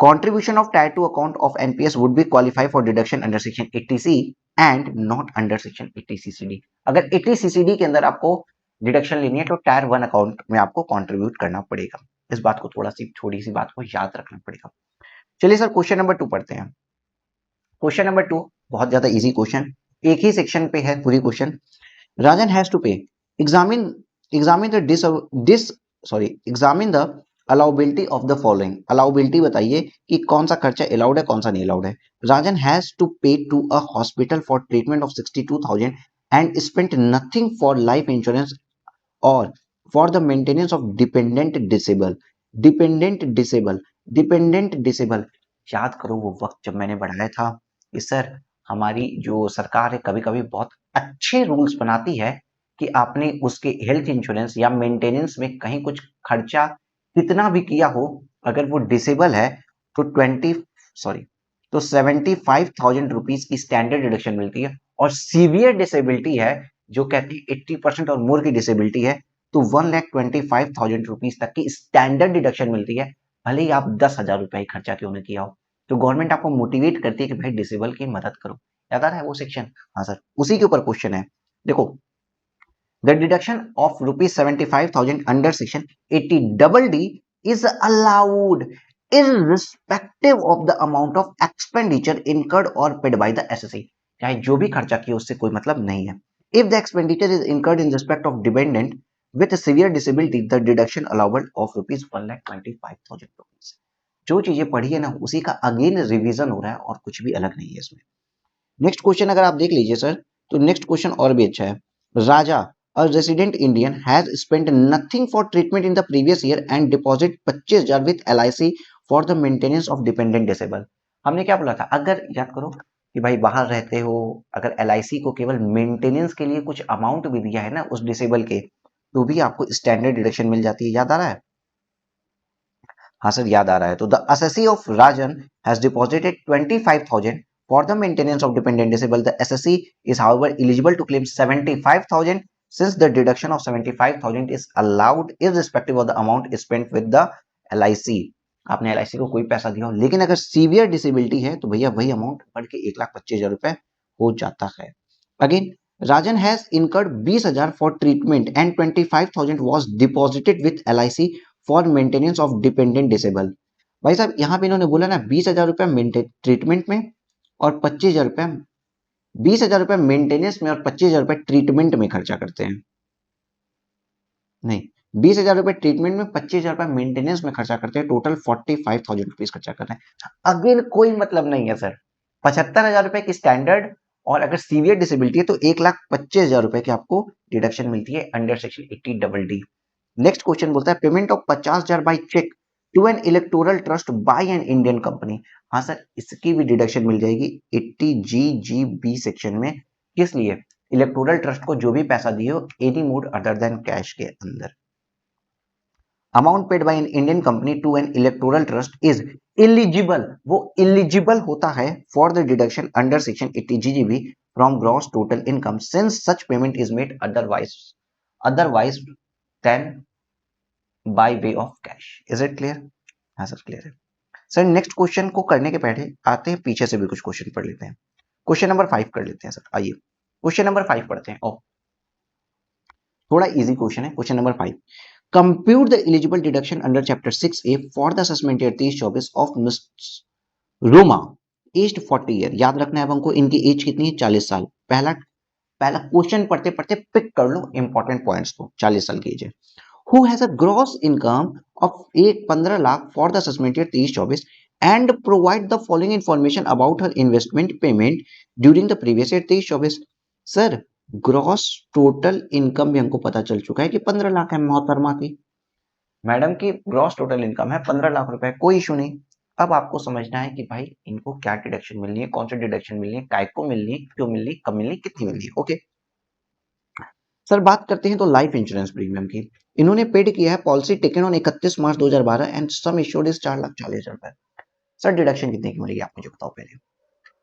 Contribution of Tier 2 account of NPS would be qualify for deduction under section 80C and not under section 80CCD। अगर 80CCD के अंदर आपको डिडक्शन लेनी है तो टायर 1 अकाउंट में आपको कंट्रीब्यूट करना पड़ेगा, इस बात को थोड़ी सी बात को याद रखना पड़ेगा। चलिए सर क्वेश्चन नंबर 2 पढ़ते हैं। क्वेश्चन नंबर 2 बहुत ज्यादा इजी क्वेश्चन, एक ही सेक्शन पे है पूरी question. Rajan has to pay examine examine the allowability of the following. Allowability बताइए कि कौन सा खर्चा अलाउड है, कौन सा नहीं अलाउड है। Rajan has to pay to a hospital for treatment of 62,000 and spent nothing for life insurance और for the maintenance of dependent disable. याद करो वो वक्त जब मैंने बढ़ाया था कि सर हमारी जो सरकार है कभी कभी बहुत अच्छे रूल्स बनाती है कि आपने उसके हेल्थ इंश्योरेंस या मेंटेनेंस में कहीं कुछ खर्चा कितना भी किया हो, अगर वो डिसेबल है तो 75,000 रुपीज की स्टैंडर्ड डिडक्शन मिलती है, और सीवियर डिसेबिलिटी है जो कहती है 80% और मोर की डिसेबिलिटी है तो 1,25,000 रुपीज तक की स्टैंडर्ड डिडक्शन मिलती है, भले ही आप 10,000 रुपया ही खर्चा क्यों न किया हो। तो गवर्नमेंट आपको मोटिवेट करती है कि भाई डिसेबल की मदद करो। याद आ रहा है वो सेक्शन? हाँ सर, उसी के ऊपर क्वेश्चन है, देखो। The deduction of rupees 75,000 under section 80 double D is allowed irrespective of the amount of expenditure incurred or paid by the SSE, चाहे जो भी खर्चा किया उससे कोई मतलब नहीं है. If the expenditure is incurred in respect of dependent with a severe disability, the deduction allowable of rupees 1,25,000 rupees. जो चीजें पढ़ी है ना उसी का अगेन रिवीजन हो रहा है और कुछ भी अलग नहीं है इसमें. नेक्स्ट क्वेश्चन अगर आप देख लीजिए सर, तो नेक्स्ट क्वेश्चन और भी अच्छा है. राजा, a resident Indian, has spent nothing for treatment in the previous year and deposit 25,000 with LIC for the maintenance of dependent disabled. हमने क्या बोला था, अगर याद करो कि भाई बाहर रहते हो, अगर LIC को केवल मेंटेनेंस के लिए कुछ अमाउंट भी दिया है ना उस डिसेबल के, तो भी आपको स्टैंडर्ड डिडक्शन मिल जाती है. याद आ रहा है? हाँ सर याद आ रहा है. तो the assessee of Rajan has deposited 25,000 for the maintenance of dependent disabled. The assessee is however eligible to claim 75,000 since the deduction of 75,000 is allowed irrespective of the amount spent with the LIC. आपने LIC को कोई पैसा दिया हो, लेकिन अगर सीवियर डिसेबिलिटी है तो भैया वही अमाउंट बढ़ के 1,25,000 रुपए हो जाता है. Again Rajan has incurred 20,000 for treatment and 25,000 was deposited with LIC for maintenance of dependent disable. भाई साहब यहाँ पे इन्होंने बोला ना 20,000 रुपए ट्रीटमेंट में और 25,000 रुपए, 20,000 रुपए मेंटेनेंस में और 25,000 रुपए ट्रीटमेंट में खर्चा करते हैं. नहीं, 20,000 रुपए ट्रीटमेंट में, 25,000 रुपए मेंटेनेंस में खर्चा करते हैं. टोटल 45,000 रुपीज खर्चा कर रहे हैं. अगेन कोई मतलब नहीं है सर. 75,000 रुपए की स्टैंडर्ड और अगर सीवियर डिसेबिलिटी है तो 1,25,000 रुपए की आपको डिडक्शन मिलती है under section 80DD. Next question बोलता है payment of 50,000 by cheque to an electoral trust by an Indian company. हाँ सर इसकी भी डिडक्शन मिल जाएगी 80GGB सेक्शन में. किस लिए? इलेक्टोरल ट्रस्ट को जो भी पैसा दिए हो any mode other than cash के अंदर. Amount paid by an Indian company to an electoral trust is eligible, वो इलिजिबल होता है for the deduction under section 80GGB from gross total income since such payment is made otherwise than by way of cash. Is it clear? हाँ सर क्लियर है. सर नेक्स्ट क्वेश्चन को करने के पहले आते हैं पीछे से भी कुछ क्वेश्चन पढ़ लेते हैं. क्वेश्चन नंबर 5 कर लेते हैं सर. आइए क्वेश्चन नंबर 5 पढ़ते हैं. ओ थोड़ा इजी क्वेश्चन है. Question number 5, compute the eligible deduction under chapter 6A for the assessment year 23-24 of miss Roma aged 40 year. याद रखना है हमको इनकी एज कितनी है? 40 साल. पहला क्वेश्चन पढ़ते पढ़ते पिक कर लो इंपॉर्टेंट पॉइंट्स को. 40 साल की एज है. Who has a gross income of 15 lakh for the assessment year 23-24 and provide the following information about her investment payment during the previous year 23-24. Sir gross total income भी हमको पता चल चुका है कि 15 लाख है मोहतरमा की. मैडम की ग्रॉस टोटल इनकम है 15 लाख रुपए, कोई इशू नहीं. अब आपको समझना है कि भाई इनको क्या डिडक्शन मिलनी है, कौन सी डिडक्शन मिलनी है, काय को मिलनी है, क्यों मिलनी, कब मिलनी, कितनी मिलनी है. ओके सर बात करते हैं तो लाइफ इंश्योरेंस प्रीमियम की. इन्होंने पेड किया है policy taken on 31 March 2012 and sum issued is 4,40,000 रुपए. सर डिडक्शन कितने की मिलेगी आप मुझे बताओ पहले.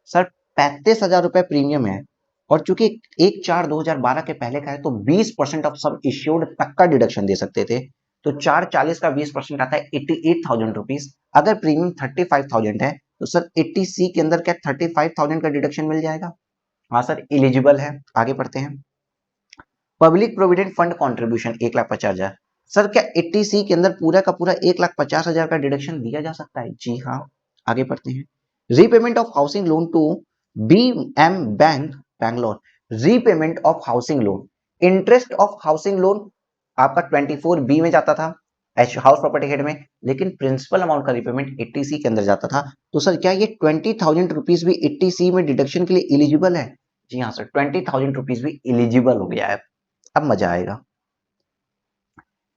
सर 35,000 रुपए प्रीमियम है और चूंकि 1/4/2012 के पहले का है तो 20% ऑफ सम इश्यूड तक का डिडक्शन दे सकते थे. तो 440 का 20% आता है 88,000 रुपीज. अगर प्रीमियम 35,000 है तो सर 80C के अंदर क्या 35,000 का डिडक्शन मिल जाएगा? हाँ सर एलिजिबल है. आगे पढ़ते हैं. Public provident fund contribution 1,50,000. Sir क्या 80C के अंदर पूरा का पूरा 1,50,000 का डिडक्शन दिया जा सकता है? जी हाँ. आगे पढ़ते हैं. Repayment of housing loan to BM bank Bangalore. Repayment of housing loan, interest of housing loan आपका 24B में जाता था हाउस प्रॉपर्टी हेड में, लेकिन प्रिंसिपल अमाउंट का रीपेमेंट 80C के अंदर जाता था. तो सर क्या ये 20,000 रुपीज भी 80C में डिडक्शन के लिए एलिजिबल है? जी हाँ सर 20,000 रुपीज भी एलिजिबल हो गया है. अब मजा आएगा.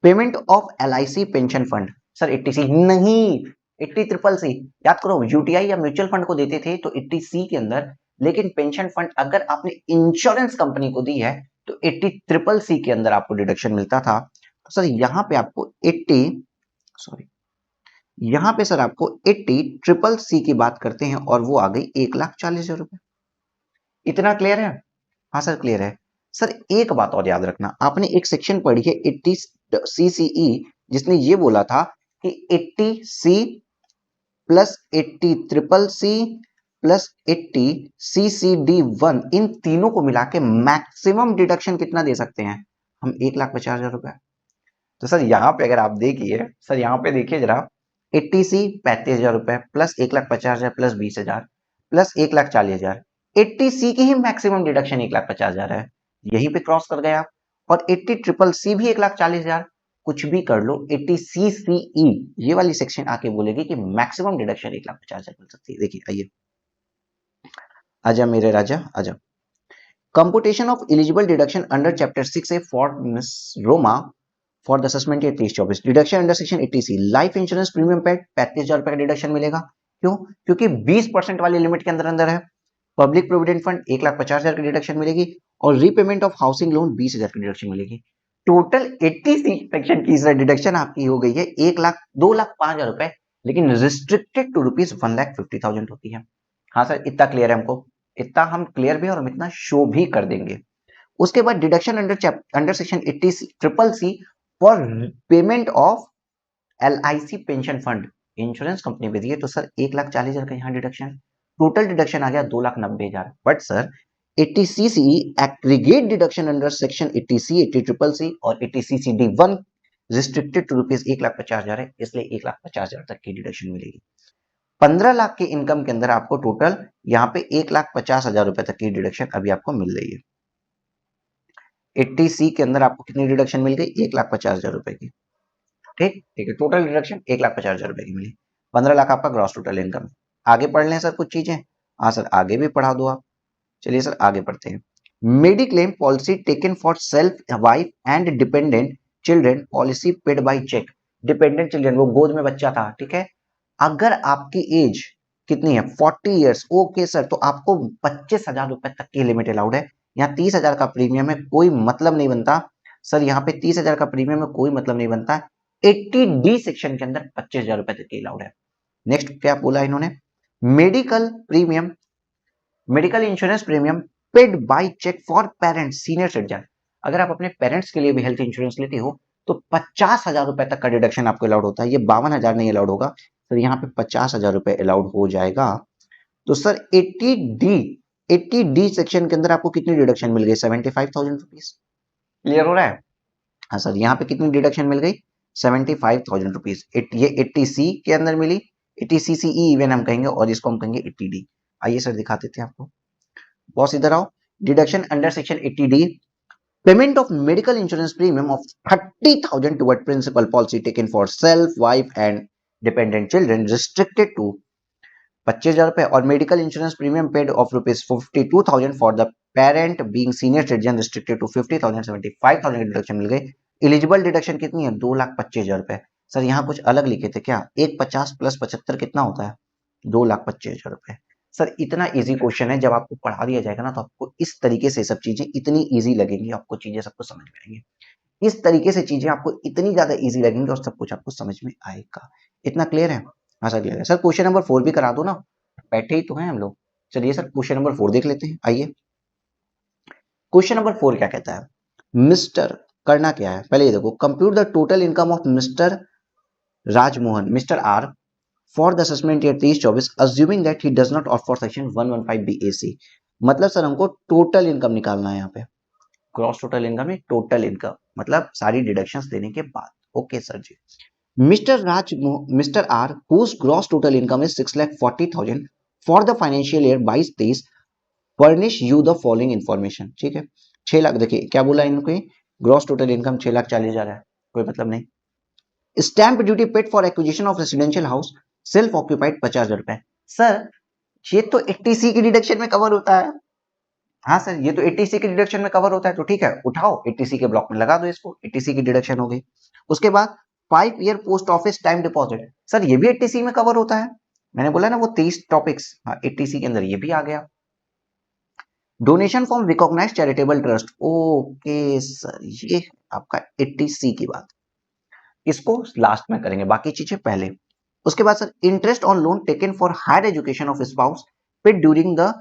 Payment of LIC pension fund. Sir 80C नहीं, 80CCC. याद करो UTI या म्यूचुअल फंड को देते थे तो 80C के अंदर, लेकिन पेंशन फंड अगर आपने इंश्योरेंस कंपनी को दी है तो 80CCC के अंदर आपको डिडक्शन मिलता था. तो सर यहाँ पे आपको 80CCC की बात करते हैं और वो आ गई 1,40,000 रुपए. इतना क्लियर है? हाँ सर क्लियर है. सर एक बात और याद रखना, आपने एक सेक्शन पढ़ी है 80CCE जिसने ये बोला था कि 80C plus 80CCC plus 80CCD1 इन तीनों को मिला के मैक्सिमम डिडक्शन कितना दे सकते हैं हम? 1,50,000 रुपए. तो सर यहाँ पे अगर आप देखिए, सर यहाँ पे देखिए जरा 80C 35,000 रुपए प्लस 1,50,000 प्लस 20,000 प्लस 1,40,000। 80C की ही मैक्सिमम डिडक्शन 1,50,000 है, यहीं पे क्रॉस कर गए आप। और 80 ट्रिपल सी भी 1,40,000, कुछ भी कर लो। 80CCE ये वाली सेक्शन आके बोलेगी कि मैक्सिमम डिडक्शन 1,50,000 मिल सकती है। देखिए आइए, आजा मेरे राजा आजा। Computation of eligible deduction under chapter 6A for miss Roma for the assessment year 23-24। Deduction under section 80C। Life insurance premium paid 35,000 रुपए का डिडक्शन मिलेगा। क्यों? क्योंकि 20% वाली लिमिट के अंदर अंदर है। पब्लिक प्रोविडेंट फंड 1,50,000 की डिडक्शन मिलेगी और रीपेमेंट ऑफ हाउसिंग लोन 20,000 की डिडक्शन मिलेगी। टोटल 80C सेक्शन की डिडक्शन आपकी हो गई है 2,05,000 रुपए, लेकिन रिस्ट्रिक्टेड टू रुपीज 1,50,000 होती है। हाँ सर, इतना क्लियर है हमको, इतना हम क्लियर भी और हम इतना शो भी कर देंगे। उसके बाद deduction under section 80 triple C for payment of LIC pension fund, insurance company भी दी है, तो सर 1,40,000 का यहाँ डिडक्शन, टोटल डिडक्शन आ गया 2,90,000। But sir 80CCE aggregate deduction under section 80C 80 triple C और 80CCD1 रिस्ट्रिक्टेड टू रुपीज 1,50,000 है, इसलिए 1,50,000 तक की डिडक्शन मिलेगी। 15 लाख के इनकम के अंदर आपको टोटल यहाँ पे 1,50,000 रुपए तक की डिडक्शन अभी आपको मिल रही है। 80C के अंदर आपको कितनी डिडक्शन मिल गई? 1,50,000 रुपए की। ठीक ठीक है, टोटल डिडक्शन 1,50,000 रुपए की मिली। 15 लाख आपका ग्रॉस टोटल इनकम है। आगे पढ़ लें सर कुछ चीजें? हाँ सर, आगे भी पढ़ा दो आप। चलिए सर आगे पढ़ते हैं। Mediclaim policy taken for self wife and dependent children, policy paid by cheque. Dependent children, वो गोद में बच्चा था, ठीक है। अगर आपकी एज कितनी है? 40 ईयर्स, ओके सर, तो आपको 25,000 रुपए तक की लिमिट अलाउड है। यहाँ 30,000 का प्रीमियम है, कोई मतलब नहीं बनता सर, यहाँ पे 30,000 का प्रीमियम है, कोई मतलब नहीं बनता। 80D सेक्शन के अंदर 25,000 रुपए तक की अलाउड है। नेक्स्ट क्या बोला इन्होंने? Medical premium, medical insurance premium paid by cheque for parents senior citizen. अगर आप अपने पेरेंट्स के लिए भी हेल्थ इंश्योरेंस लेते हो तो 50,000 रुपए तक का डिडक्शन आपको अलाउड होता है। ये 52,000 नहीं अलाउड होगा सर, यहाँ पे 50,000 रुपए अलाउड हो जाएगा। तो सर 80D सेक्शन के अंदर आपको कितनी डिडक्शन मिल गई? 75,000 रुपीज। क्लियर हो रहा है? हाँ सर, यहाँ पे कितनी डिडक्शन मिल गई? 75,000 रुपीज। ये 80C के अंदर मिली, 80CCE इवन हम कहेंगे, और इसको हम कहेंगे 80D। आइए सर दिखा देते हैं आपको। बॉस इधर आओ। Deduction under section 80D, payment of medical insurance premium of 30,000 toward principal policy taken for self wife and dependent children restricted to 25,000 रुपए, और medical insurance premium paid of rupees 52,000 for the parent being senior citizen restricted to 50,000, 75,000 deduction मिल गई। एलिजिबल डिडक्शन कितनी है? 2,25,000 रुपए। सर यहाँ कुछ अलग लिखे थे क्या? 150 प्लस 75 कितना होता है? 2,25,000 रुपए। सर इतना इजी क्वेश्चन है, जब आपको पढ़ा दिया जाएगा ना तो आपको इस तरीके से सब चीजें इतनी इजी लगेंगी, आपको चीजें सबको समझ में आएंगी। इस तरीके से चीजें आपको इतनी ज्यादा इजी लगेंगी और सब कुछ आपको समझ में आएगा। इतना क्लियर है? हाँ सर क्लियर है। सर क्वेश्चन नंबर 4 भी करा दो ना, बैठे ही तो हैं हम लोग। चलिए सर क्वेश्चन नंबर 4 देख लेते हैं, आइए। क्वेश्चन नंबर 4 क्या कहता है? मिस्टर, करना क्या है पहले ये देखो, compute the total income of Mister Rajmohan, Mister R, for the assessment year 23-24 assuming that he does not opt for section 115 BAC। मतलब सर हमको टोटल इनकम निकालना है यहाँ पे। ग्रॉस टोटल इनकम है, टोटल इनकम मतलब सारी डिडक्शंस देने के बाद। ओके सर जी। Mister R whose gross total income is 6,40,000 for the financial year 22-23 furnish you the following information। ठीक है, 6 लाख, देखिए क्या बोला इनको, ग्रॉस टोटल इनकम 6,40,000 है, कोई मतलब नहीं। Stamp duty paid for acquisition of residential house self occupied 50,000 रुपए। सर ये तो 80C की डिडक्शन में कवर होता है। हाँ सर, ये तो 80C की डिडक्शन में कवर होता है, तो ठीक है, उठाओ 80C के ब्लॉक में लगा दो इसको, 80C की डिडक्शन हो गई। उसके बाद 5 year post office time deposit, sir ये भी 80C में कवर होता है। मैंने बोला ना वो 23 टॉपिक्स, हाँ 80C के अंदर ये भी आ गया। Donation from recognised charitable trust, okay sir, ये आपका 80C की बात, इसको लास्ट में करेंगे, बाकी चीजें पहले। उसके बाद sir interest on loan taken for higher education of spouse paid during the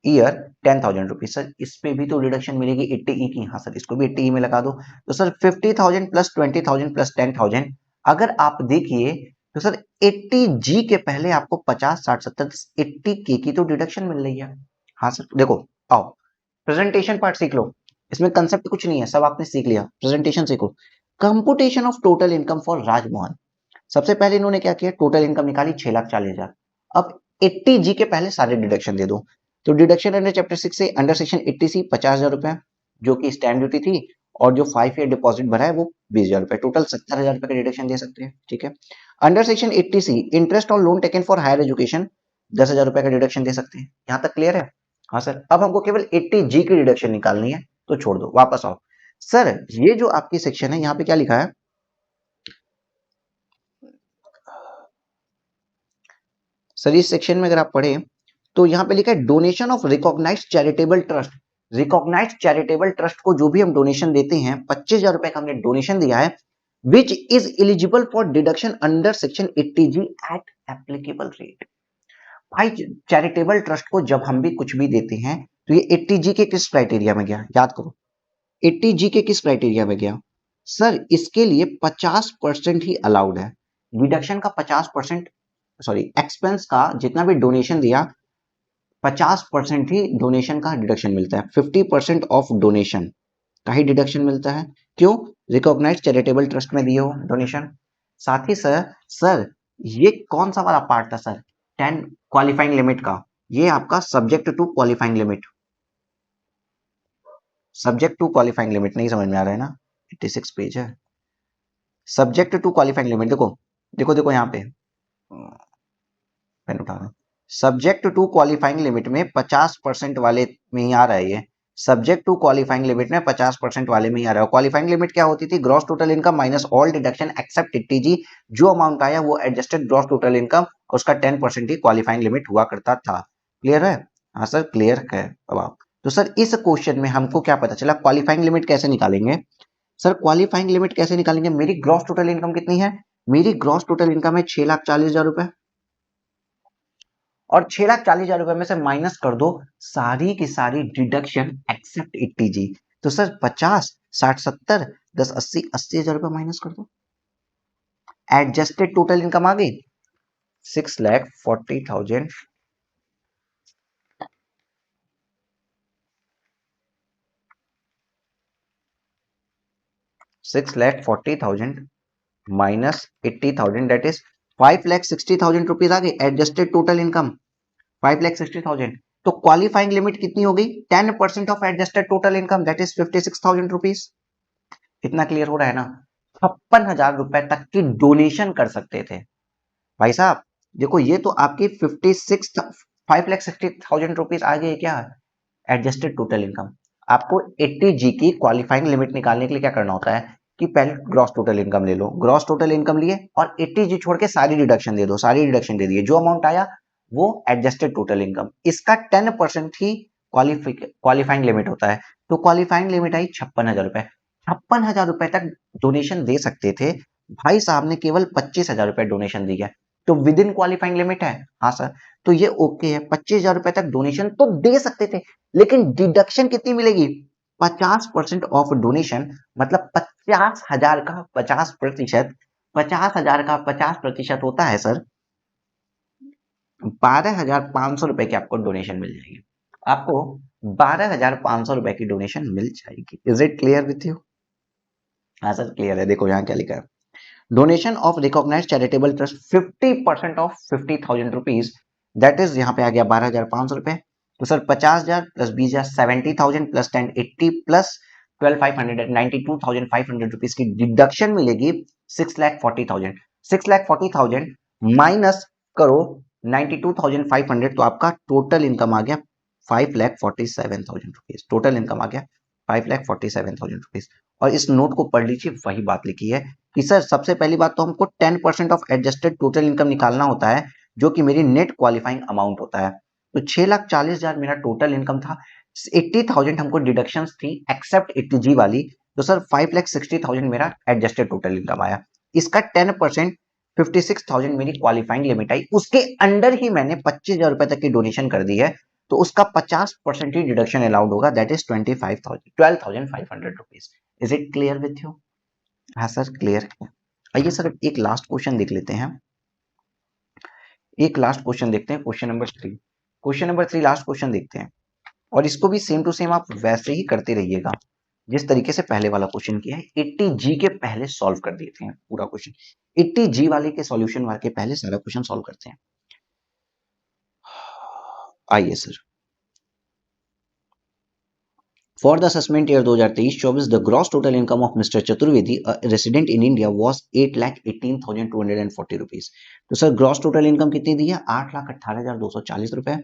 year 10,000 rupees. Sir इस पे भी तो डिडक्शन मिलेगी 80E की। हाँ सर, इसको भी 80E में लगा दो। तो सर 50,000 प्लस 20,000 प्लस 10,000, अगर आप देखिए तो सर 80G के पहले आपको 50, 60, 70, 80K की तो डिडक्शन मिल रही है। हाँ सर देखो, आओ प्रेजेंटेशन पार्ट सीख लो, इसमें कंसेप्ट कुछ नहीं है, सब आपने सीख लिया, प्रेजेंटेशन सीखो। Computation of total income for Rajmohan, सबसे पहले इन्होंने क्या किया, टोटल इनकम निकाली 6,40,000। अब 80G के पहले सारे डिडक्शन दे दो। तो डिडक्शन अंडर चैप्टर 6 से अंडर सेक्शन 80C 50,000 रुपए जो कि स्टैंप ड्यूटी थी, और जो 5 ईयर डिपॉजिट भरा है वो 20,000 रुपए, टोटल 70,000 रुपए का डिडक्शन दे सकते हैं। ठीक है। Under section 80C interest on loan taken for higher education 10,000 रुपए का डिडक्शन दे सकते हैं। यहाँ तक क्लियर है? हाँ सर। अब हमको केवल 80G की डिडक्शन निकालनी है, तो छोड़ दो, वापस आओ। सर ये जो आपकी सेक्शन है यहाँ पे क्या लिखा है, सर इस सेक्शन में अगर आप पढ़े तो यहाँ पे लिखा है donation of recognised charitable trust. Recognised charitable trust को जो भी हम डोनेशन देते हैं, 25,000 रुपए का हमने डोनेशन दिया है, which is eligible for deduction under section 80G at applicable rate. भाई चैरिटेबल ट्रस्ट को जब हम भी कुछ भी देते हैं तो ये 80G के किस क्राइटेरिया में गया, याद करो, 80G के किस क्राइटेरिया में गया सर, इसके लिए 50% ही अलाउड है। डिडक्शन का 50%, सॉरी एक्सपेंस का जितना भी डोनेशन दिया 50% ही डोनेशन का डिडक्शन मिलता है। 50% ऑफ डोनेशन का ही डिडक्शन मिलता है। क्यों? रिकॉग्नाइज्ड चैरिटेबल ट्रस्ट में दिए हो डोनेशन। साथ ही सर ये कौन सा वाला पार्ट था सर, 10 क्वालिफाइंग लिमिट का, ये आपका subject to qualifying limit, subject to qualifying limit नहीं समझ में आ रहा है ना, 86 पेज है। सब्जेक्ट टू क्वालिफाइंग लिमिट, देखो देखो देखो यहाँ पे पेन उठा रहा हूं। सब्जेक्ट टू क्वालिफाइंग लिमिट में 50% वाले में ही आ रहा है ये, सब्जेक्ट टू क्वालिफाइंग लिमिट में 50% वाले में ही आ रहा है। क्वालिफाइंग लिमिट क्या होती थी, gross total income minus all deduction except 80G, जो अमाउंट आया वो एडजस्टेड ग्रॉस टोटल इनकम, उसका 10% ही क्वालिफाइंग लिमिट हुआ करता था। क्लियर है? हाँ सर क्लियर है। अब आप तो सर इस क्वेश्चन में हमको क्या पता चला, क्वालिफाइंग लिमिट कैसे निकालेंगे सर, क्वालिफाइंग लिमिट कैसे निकालेंगे, मेरी ग्रॉस टोटल इनकम कितनी है, मेरी ग्रॉस टोटल इनकम है 6,40,000 रुपए, और 6,40,000 रुपए में से माइनस कर दो सारी की सारी डिडक्शन एक्सेप्ट 80G। तो सर 50, 60, 70, 10, 80, 80,000 रुपए माइनस कर दो, एडजस्टेड टोटल इनकम आ गई 6,40,000। 6,40,000 माइनस 80,000 दैट इज 5,60,000 रुपीज आ गई एडजस्टेड टोटल इनकम, 5,60,000। तो क्वालिफाइंग लिमिट कितनी हो गई, 10% of adjusted total income that is 56,000 rupees. इतना क्लियर हो रहा है ना? 56,000 रुपए तक की डोनेशन कर सकते थे भाई साहब। देखो ये तो आपकी 5,60,000 रुपीज आ गई क्या, एडजस्टेड टोटल इनकम। आपको 80G की क्वालिफाइंग लिमिट निकालने के लिए क्या करना होता है कि पहले ग्रॉस टोटल इनकम ले लो, ग्रॉस टोटल इनकम लिए और 80G छोड़ के सारी डिडक्शन दे दो, सारी डिडक्शन दे दिए, जो अमाउंट आया वो एडजस्टेड टोटल इनकम, इसका 10% ही क्वालिफाइंग लिमिट होता है। तो क्वालिफाइंग लिमिट आई 56,000 रुपए, 56,000 रुपए तक डोनेशन दे सकते थे, भाई साहब ने केवल 25,000 रुपए डोनेशन दिया, तो विद इन क्वालिफाइंग लिमिट है। हाँ सर, तो ये ओके है, 25,000 रुपए तक डोनेशन तो दे सकते थे, लेकिन डिडक्शन कितनी मिलेगी, 50% ऑफ डोनेशन, मतलब 50,000 का 50%, 50,000 का 50% होता है सर 12,500 रुपए की आपको डोनेशन मिल जाएगी, आपको 12,500 रुपए की डोनेशन मिल जाएगी। Is it clear with you? हाँ सर क्लियर है। देखो यहाँ क्या लिखा है, donation of recognised charitable trust 50% of 50,000 rupees, that is यहाँ पे आ गया 12,500 रुपए। तो sir 50,000 plus 20,000 70,000 plus 10 80 plus 12,500 92,500 rupees की डिडक्शन मिलेगी 6,40,000। 6,40,000 माइनस करो 92,500, तो आपका टोटल इनकम आ गया 5,47,000 रुपीज, टोटल इनकम आ गया 5,47,000 रुपीज। और इस नोट को पढ़ लीजिए, वही बात लिखी है कि सर सबसे पहली बात तो हमको 10% ऑफ एडजस्टेड टोटल इनकम निकालना होता है, जो कि मेरी नेट क्वालिफाइंग अमाउंट होता है। तो 6,40,000 मेरा टोटल इनकम था, 80,000 हमको डिडक्शंस थी एक्सेप्ट 80G वाली, तो सर 5,60,000 मेरा एडजस्टेड टोटल इनकम आया। इसका 10% 56,000 मेरी क्वालिफाइंग लिमिट आई, उसके अंडर ही मैंने 25,000 रुपए तक की डोनेशन कर दी है, तो उसका 50% ही डिडक्शन अलाउड होगा, that is 12,500 rupees. Is it clear with you? हाँ सर क्लियर है। आइए सर एक लास्ट क्वेश्चन देख लेते हैं, एक लास्ट क्वेश्चन देखते हैं, question number 3। Question number 3 last question देखते हैं, और इसको भी सेम टू सेम आप वैसे ही करते रहिएगा, जिस तरीके से पहले वाला क्वेश्चन किया है 80G के पहले सॉल्व कर देते हैं पूरा क्वेश्चन। 80G वाले के सॉल्यूशन वाले के पहले सारा क्वेश्चन सॉल्व करते हैं। आइए sir, for the assessment year 2023-24 the gross total income of mister Chaturvedi resident in India was 8,18,240 rupees. तो सर ग्रॉस टोटल इनकम कितनी दी है? 8,18,240 रुपए।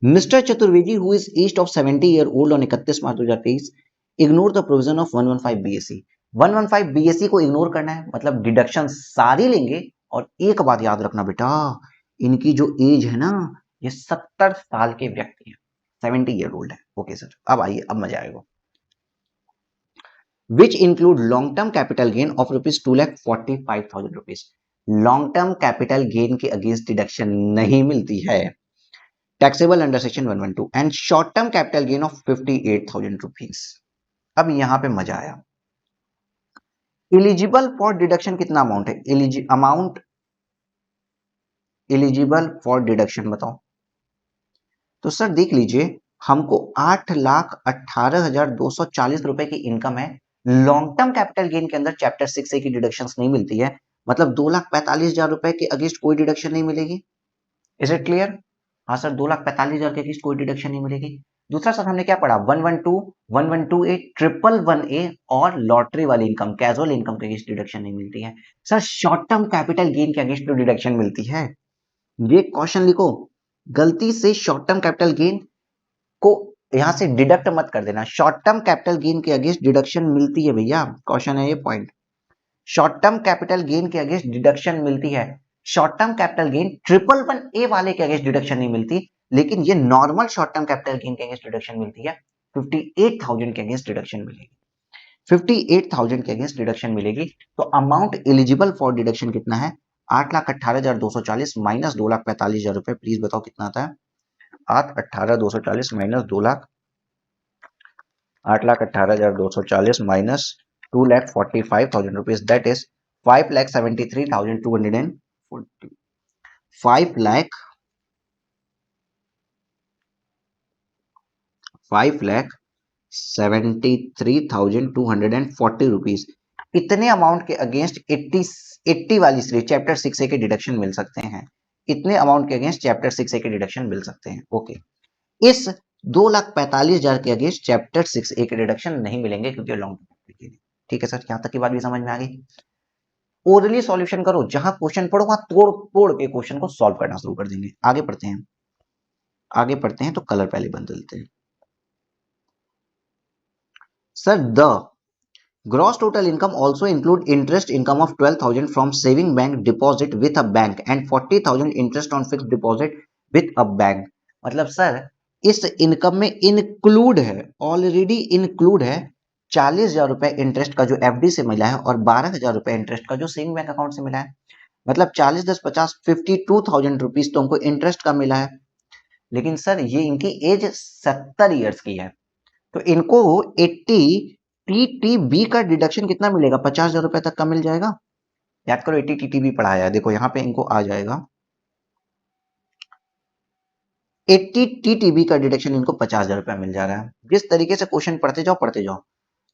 Mister Chaturvedi who is aged of 70 year old on 31 March 2023 ignore the provision of 115 BSc. 115 BSc को इग्नोर करना है, मतलब डिडक्शन सारी लेंगे। और एक बात याद रखना बेटा, इनकी जो एज है ना, ये 70 साल के व्यक्ति हैं, 70 ईयर ओल्ड है। ओके सर, अब आइए, अब मजा आएगा। Which include long term capital gain of rupees 2,45,000 rupees. Long term capital gain के अगेंस्ट डिडक्शन नहीं मिलती है, taxable under section 112, and short term capital gain of 58,000 rupees. अब यहां पे मजा आया। एलिजिबल फॉर डिडक्शन कितना अमाउंट है? अमाउंट एलिजिबल फॉर डिडक्शन बताओ। तो सर देख लीजिए, हमको 8,18,240 रुपए की इनकम है। लॉन्ग टर्म कैपिटल गेन के अंदर चैप्टर 6A की डिडक्शंस नहीं मिलती है, मतलब 2,45,000 रुपए के अगेंस्ट कोई डिडक्शन नहीं मिलेगी। Is it clear? हाँ सर, 2,45,000 के अगेंस्ट कोई डिडक्शन नहीं मिलेगी। दूसरा सर हमने क्या पढ़ा? 112, 112A, 111A और लॉटरी वाली इनकम, कैजुअल इनकम के अगेंस्ट डिडक्शन नहीं मिलती है। Sir short term capital gain के अगेंस्ट तो डिडक्शन मिलती है। ये क्वेश्चन लिखो, गलती से शॉर्ट टर्म कैपिटल गेन को यहां से डिडक्ट मत कर देना। शॉर्ट टर्म कैपिटल गेन के अगेंस्ट डिडक्शन मिलती है भैया, क्वेश्चन है ये point. Short term capital gain के अगेंस्ट डिडक्शन मिलती है। Short term capital gain 111A वाले के अगेंस्ट डिडक्शन नहीं मिलती, लेकिन ये normal short term capital gain के अगेंस्ट डिडक्शन मिलती है। 58,000 के अगेंस्ट डिडक्शन मिलेगी। 58,000 के अगेंस्ट डिडक्शन मिलेगी। तो अमाउंट एलिजिबल फॉर डिडक्शन कितना है? 8,18,240 माइनस 2,45,000 रुपए। प्लीज बताओ कितना आता है? 8,18,240 minus 8,18,240 minus 2,45,000 rupees, that is 5,73,240। 5,73,240 rupees. इतने अमाउंट के अगेंस्ट 80 वाली सीरीज चैप्टर 6A के डिडक्शन मिल सकते हैं। इतने अमाउंट के अगेंस्ट चैप्टर 6A के डिडक्शन मिल सकते हैं। ओके, इस 2,45,000 के अगेंस्ट चैप्टर 6A के डिडक्शन नहीं मिलेंगे क्योंकि लॉन्ग टर्म। ठीक है सर, यहां तक की बात भी समझ में आ गई। ओरली सॉल्यूशन करो, जहां क्वेश्चन पढ़ो वहां तोड़ तोड़ के क्वेश्चन को सॉल्व करना शुरू कर देंगे। आगे पढ़ते हैं, आगे पढ़ते हैं। तो कलर पहले बदलते हैं। Sir the gross total income also include interest income of 12,000 from saving bank deposit with a bank and 40,000 interest on fixed deposit with a bank। मतलब सर इस इनकम में इंक्लूड है, ऑलरेडी इंक्लूड है 40,000 रुपए इंटरेस्ट का जो एफडी से मिला है और 12,000 रुपए इंटरेस्ट का जो सेविंग बैंक अकाउंट से मिला है। मतलब 40 10 50 52,000 रुपीज तो हमको इंटरेस्ट का मिला है। लेकिन सर ये इनकी एज 70 ईयर्स की है, तो इनको 80 टीटीबी का डिडक्शन कितना मिलेगा? 50,000 रुपए तक का मिल जाएगा। याद करो 80 टीटीबी पढ़ाया है, देखो यहाँ पे इनको आ जाएगा 80 टीटीबी का डिडक्शन इनको 50,000 रुपया मिल जा रहा है। जिस तरीके से क्वेश्चन पढ़ते जाओ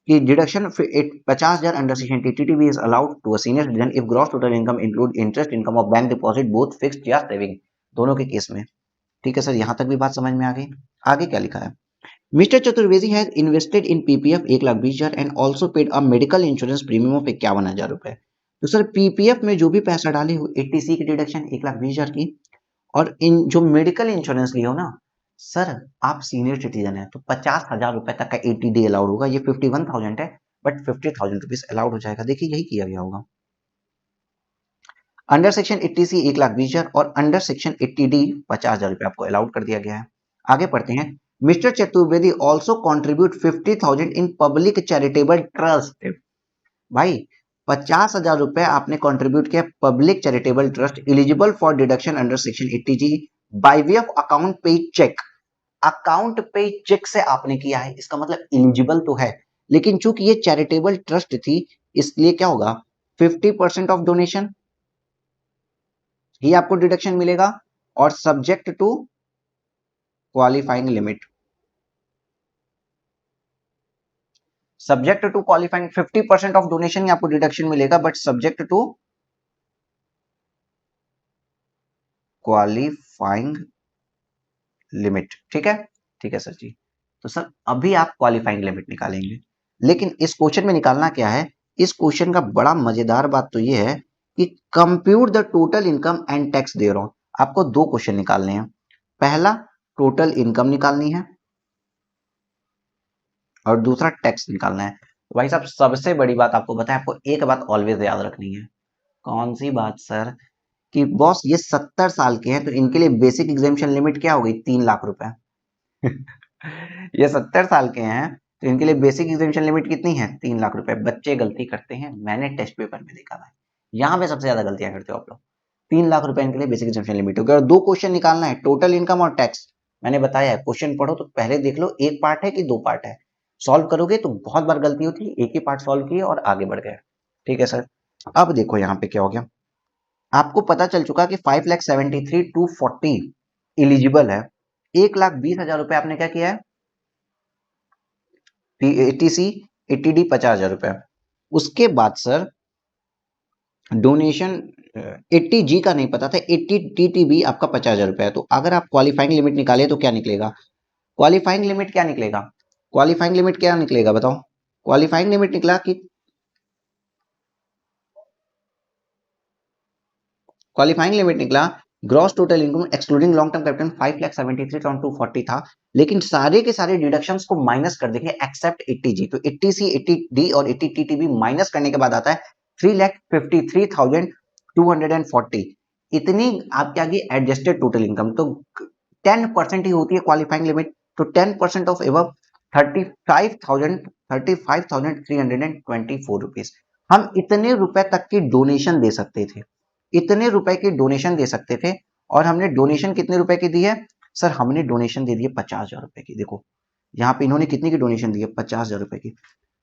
कि deduction 50,000 under section TTB is allowed to a senior citizen if gross total income include interest income of bank deposit both fixed या सेविंग, दोनों के केस में। ठीक है सर, यहां तक भी बात समझ में आ गई। आगे क्या लिखा है? Mr. Chaturvedi has invested in PPF 1,20,000 and also paid a medical insurance premium of 51,000 रुपए। तो सर पीपीएफ में जो भी पैसा डाले हो 80C की डिडक्शन 1,20,000 की, और इन जो मेडिकल इंश्योरेंस लियो ना सर, आप सीनियर सिटीजन है तो 50,000 रुपए तक का 80D अलाउड होगा। ये 51,000 है बट 50,000 रुपीज अलाउड हो जाएगा। देखिए यही किया गया होगा। अंडर सेक्शन 80C 1,20,000 और अंडर सेक्शन 80D 50,000 रुपए आपको अलाउड कर दिया गया है। आगे पढ़ते हैं। Mister Chaturvedi also contribute 50,000 in public charitable trust. भाई 50,000 रुपए आपने कंट्रीब्यूट किया public charitable trust, eligible for deduction under section 80G bye way of account पे चेक। अकाउंट पे चेक से आपने किया है, इसका मतलब एलिजिबल तो है, लेकिन चूंकि ये चैरिटेबल ट्रस्ट थी इसलिए क्या होगा? 50% ऑफ डोनेशन ही आपको डिडक्शन मिलेगा और subject to qualifying limit. Subject to qualifying 50% of donation आपको डिडक्शन मिलेगा, but subject to qualifying limit. ठीक है, ठीक है सर जी। तो सर अभी आप क्वालिफाइंग लिमिट निकालेंगे, लेकिन इस क्वेश्चन में निकालना क्या है, इस क्वेश्चन का बड़ा मजेदार बात तो ये है कि compute the total income and tax दे रहा हूं। आपको दो क्वेश्चन निकालने हैं, पहला टोटल इनकम निकालनी है और दूसरा टैक्स निकालना है। तो भाई साहब सबसे बड़ी बात आपको बताएं, आपको एक बात ऑलवेज याद रखनी है। कौन सी बात सर? कि बॉस ये 70 साल के हैं तो इनके लिए बेसिक एग्जामिशन लिमिट क्या हो गई? 3 लाख रुपए। ये 70 साल के हैं तो इनके लिए बेसिक एग्जामिशन लिमिट कितनी है? 3 लाख रुपए। बच्चे गलती करते हैं, मैंने टेस्ट पेपर में देखा है, यहाँ पे सबसे ज्यादा गलतियां करते हो आप लोग। 3 लाख रुपए इनके लिए बेसिक एग्जामिशन लिमिट हो गया। और दो क्वेश्चन निकालना है, टोटल इनकम और टैक्स। मैंने बताया है क्वेश्चन पढ़ो तो पहले देख लो एक पार्ट है कि दो पार्ट है, सॉल्व करोगे तो बहुत बार गलती होती है, एक ही पार्ट सॉल्व किए और आगे बढ़ गए। ठीक है सर। अब देखो यहाँ पे क्या हो गया, आपको पता चल चुका कि 5,73,240 इलिजिबल है। 1,20,000 रुपए आपने क्या किया है? एटीसी, एटीडी 50,000 रुपए। उसके बाद सर डोनेशन 80G का नहीं पता था, 80 TTB आपका 50,000 रुपए है। तो अगर आप क्वालिफाइंग लिमिट निकाले तो क्या निकलेगा? क्वालिफाइंग लिमिट क्या निकलेगा? क्वालिफाइंग लिमिट क्या निकलेगा बताओ? क्वालिफाइंग लिमिट निकला कि क्वालिफाइंग लिमिट निकला gross total income excluding long term capital 5,73,240 था, लेकिन सारे के सारे डिडक्शंस को माइनस कर देंगे एक्सेप्ट 80G। तो 80C, 80D और 80TTB माइनस करने के बाद आता है 3,53,240। इतनी आपके आगे एडजस्टेड टोटल इनकम। तो 10% ही होती है क्वालिफाइंग लिमिट। तो 10% ऑफ एबव 35,324 रुपीज हम इतने रुपए तक की डोनेशन दे सकते थे, इतने रुपए की डोनेशन दे सकते थे। और हमने डोनेशन कितने रुपए की दी है? सर हमने डोनेशन दे दी है 50,000 रुपए की। देखो यहाँ पे इन्होंने कितनी की डोनेशन दी है? 50,000 रुपए की।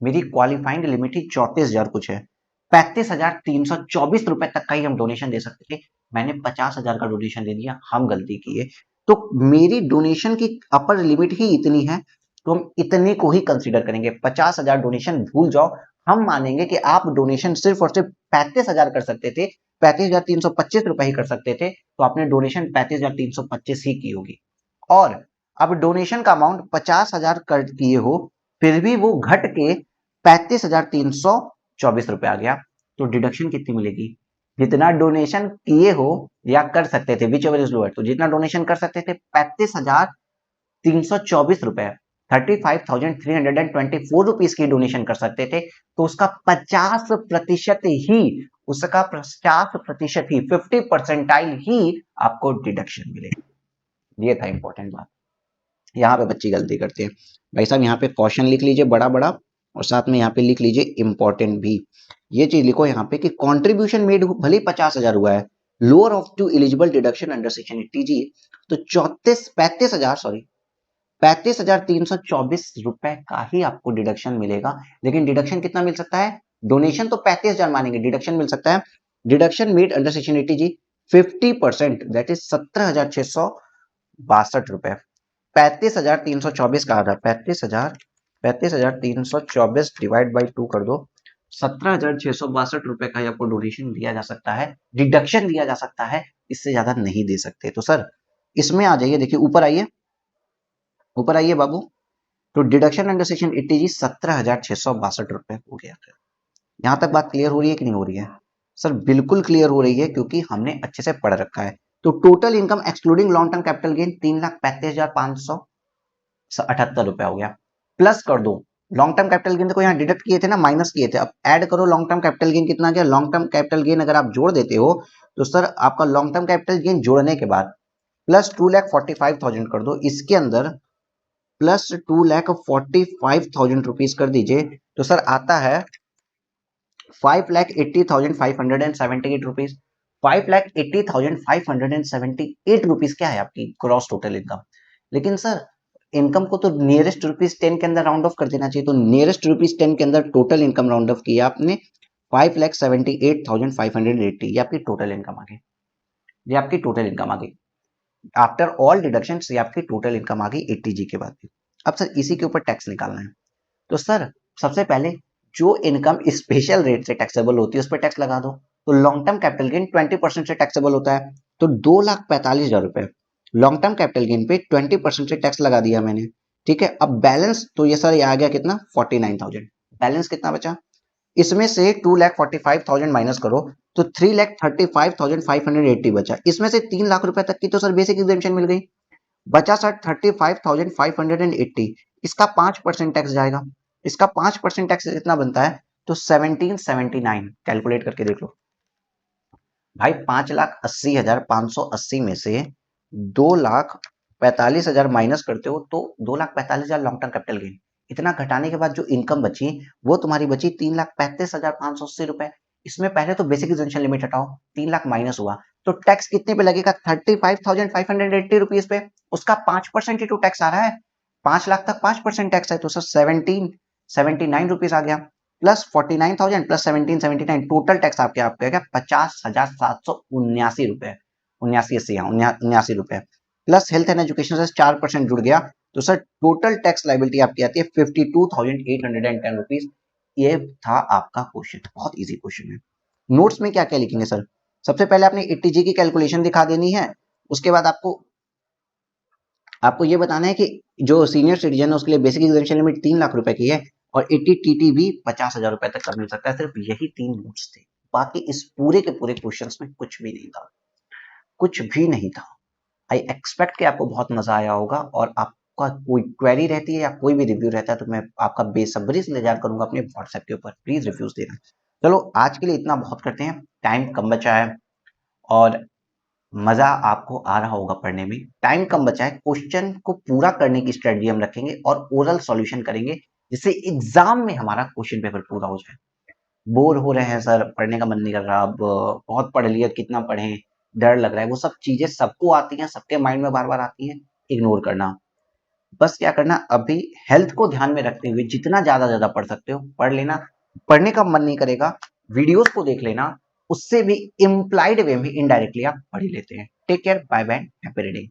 मेरी क्वालिफाइंग लिमिट ही 34,000 कुछ है, 35,324 रुपए तक का ही हम डोनेशन दे सकते थे। मैंने 50,000 का डोनेशन दे दिया, हम गलती किए। तो मेरी डोनेशन की अपर लिमिट ही इतनी है, तो हम इतने को ही कंसीडर करेंगे। 50,000 डोनेशन भूल जाओ, हम मानेंगे कि आप डोनेशन सिर्फ और सिर्फ 35,000 कर सकते थे, 35,325 रुपए ही कर सकते थे, तो आपने डोनेशन 35,325 ही की होगी। और अब डोनेशन का अमाउंट 50,000 कर किए हो, फिर भी वो घट के 35,324 रुपए आ गया, तो डिडक्शन कितनी मिलेगी? जितना डोनेशन किए हो या कर सकते थे, विच एवर इज लोअर, तो जितना डोनेशन कर सकते थे 35,324 रुपए, 35,324 रुपीज की डोनेशन कर सकते थे, तो उसका 50% ही, उसका 50% ही, 50% ही आपको डिडक्शन मिलेगा। ये था इंपॉर्टेंट बात। यहाँ पे बच्चे गलती करते हैं। भाई साहब यहाँ पे क्वेश्चन लिख लीजिए बड़ा बड़ा, और साथ में यहाँ पे लिख लीजिए इंपॉर्टेंट भी। ये चीज लिखो यहाँ पे कि कंट्रीब्यूशन मेड भले 50,000 हुआ है, lower of two eligible deduction under section 80G, तो 35,324 रुपए का ही आपको डिडक्शन मिलेगा। लेकिन डिडक्शन कितना मिल सकता है? डोनेशन तो 35,000 मानेंगे, डिडक्शन मिल सकता है, deduction made under section 80G 50%, that is 17,662 रुपए। 35,324 का आधा 35,324 डिवाइड बाई 2 कर दो, 17,662 रुपए का ही आपको डोनेशन दिया जा सकता है, डिडक्शन दिया जा सकता है, इससे ज्यादा नहीं दे सकते। तो सर इसमें आ जाइए, देखिए ऊपर आइए, ऊपर आइए बाबू। तो डिडक्शन अंडर सेक्शन 80G 17,662 रुपए हो गया। यहां तक बात क्लियर हो रही है कि नहीं हो रही है? सर बिल्कुल क्लियर हो रही है, क्योंकि हमने अच्छे से पढ़ रखा है। तो total income excluding long term capital gain 3,35,578 रुपए हो गया। प्लस कर दो लॉन्ग टर्म कैपिटल गेन, देखो यहाँ डिडक्ट किए थे ना, माइनस किए थे, अब ऐड करो लॉन्ग टर्म कैपिटल गेन कितना गया। लॉन्ग टर्म कैपिटल गेन अगर आप जोड़ देते हो तो सर आपका लॉन्ग टर्म कैपिटल गेन जोड़ने के बाद प्लस 2,45,000 कर दो, इसके अंदर प्लस 2,45,000 रुपीज कर दीजिए, तो सर आता है 5,80,578 रुपीज। 5,80,578 रुपीज क्या है आपकी ग्रॉस टोटल इनकम। लेकिन सर इनकम को तो नियरेस्ट ₹10 के अंदर राउंड ऑफ कर देना चाहिए, तो नियरेस्ट ₹10 के अंदर टोटल इनकम राउंड ऑफ किया आपने 5,78,580, ये आपकी टोटल इनकम आ गई, ये आपकी टोटल इनकम आ गई आफ्टर ऑल डिडक्शंस, ये आपकी टोटल इनकम आ गई 80G के बाद भी। अब सर इसी के ऊपर टैक्स निकालना है, तो सर सबसे पहले जो इनकम स्पेशल रेट से टैक्सेबल होती है उस पर टैक्स लगा दो। तो लॉन्ग टर्म कैपिटल गेन 20% से टैक्सेबल होता है, तो 2,45,000 रुपए लॉन्ग टर्म कैपिटल गेन पे 20% से टैक्स लगा दिया मैंने। ठीक है, अब बैलेंस तो ये सर ये आ गया कितना 49,000। बैलेंस कितना बचा, इसमें से 2,45,000 माइनस करो तो 3,35,580 बचा। इसमें से 3 लाख रुपए तक की तो सर बेसिक एग्जेम्पशन मिल गई, बचा सर 35,580। इसका 5% टैक्स जाएगा, इसका 5% टैक्स कितना बनता है, तो 1779। कैलकुलेट करके देख लो भाई, 5,80,580 में से 2,45,000 माइनस करते हो तो 2,45,000 लॉन्ग टर्म कैपिटल गेन। इतना घटाने के बाद जो इनकम बची वो तुम्हारी बची 3,35,580 रुपए। इसमें पहले तो बेसिक एग्जेम्पशन लिमिट हटाओ, 3 लाख माइनस हुआ तो टैक्स कितने पे लगेगा, 35,580 रुपीज पे। उसका 5% ही तो टैक्स आ रहा है, 5 लाख तक 5% टैक्स है, तो सर 1779 रुपीज आ गया, प्लस 49,000 प्लस 1779, टोटल टैक्स आपके आपके आएगा 50,779 रुपए, 79 रुपए, प्लस हेल्थ एंड एजुकेशन से 4% जुड़ गया, तो सर टोटल टैक्स लाइबिलिटी आपकी आती है 52,810 रुपीज। ये था आपका क्वेश्चन, बहुत इजी क्वेश्चन है। नोट्स में क्या क्या लिखेंगे सर, सबसे पहले आपने 80G की कैलकुलेशन दिखा देनी है, उसके बाद आपको ये बताना है कि जो सीनियर सिटीजन है उसके लिए बेसिक एग्जेम्पशन लिमिट 3 लाख रुपए की है और 80TT भी 50,000 रुपए तक का मिल सकता है। सिर्फ यही 3 नोट्स थे, बाकी इस पूरे के पूरे क्वेश्चंस में कुछ भी नहीं था, कुछ भी नहीं था। आई एक्सपेक्ट कि आपको बहुत मजा आया होगा, और आपका कोई क्वेरी रहती है या कोई भी रिव्यू रहता है तो मैं आपका बेसब्री से इंतजार करूंगा अपने व्हाट्सएप के ऊपर, प्लीज रिव्यूज देना। चलो आज के लिए इतना बहुत करते हैं, टाइम कम बचा है और मजा आपको आ रहा होगा पढ़ने में। टाइम कम बचा है, क्वेश्चन को पूरा करने की स्ट्रेटजी हम रखेंगे और ओरल सॉल्यूशन करेंगे जिससे एग्जाम में हमारा क्वेश्चन पेपर पूरा हो जाए। बोर हो रहे हैं सर, पढ़ने का मन नहीं कर रहा, अब बहुत पढ़ लिया, कितना पढ़ें, डर लग रहा है, वो सब चीजें सबको आती हैं, सबके माइंड में बार बार आती हैं, इग्नोर करना। बस क्या करना, अभी हेल्थ को ध्यान में रखते हुए जितना ज्यादा पढ़ सकते हो पढ़ लेना। पढ़ने का मन नहीं करेगा, वीडियोस को देख लेना, उससे भी इम्प्लाइड वे में इनडायरेक्टली आप पढ़ ही लेते हैं। Take care, bye bye, happy reading.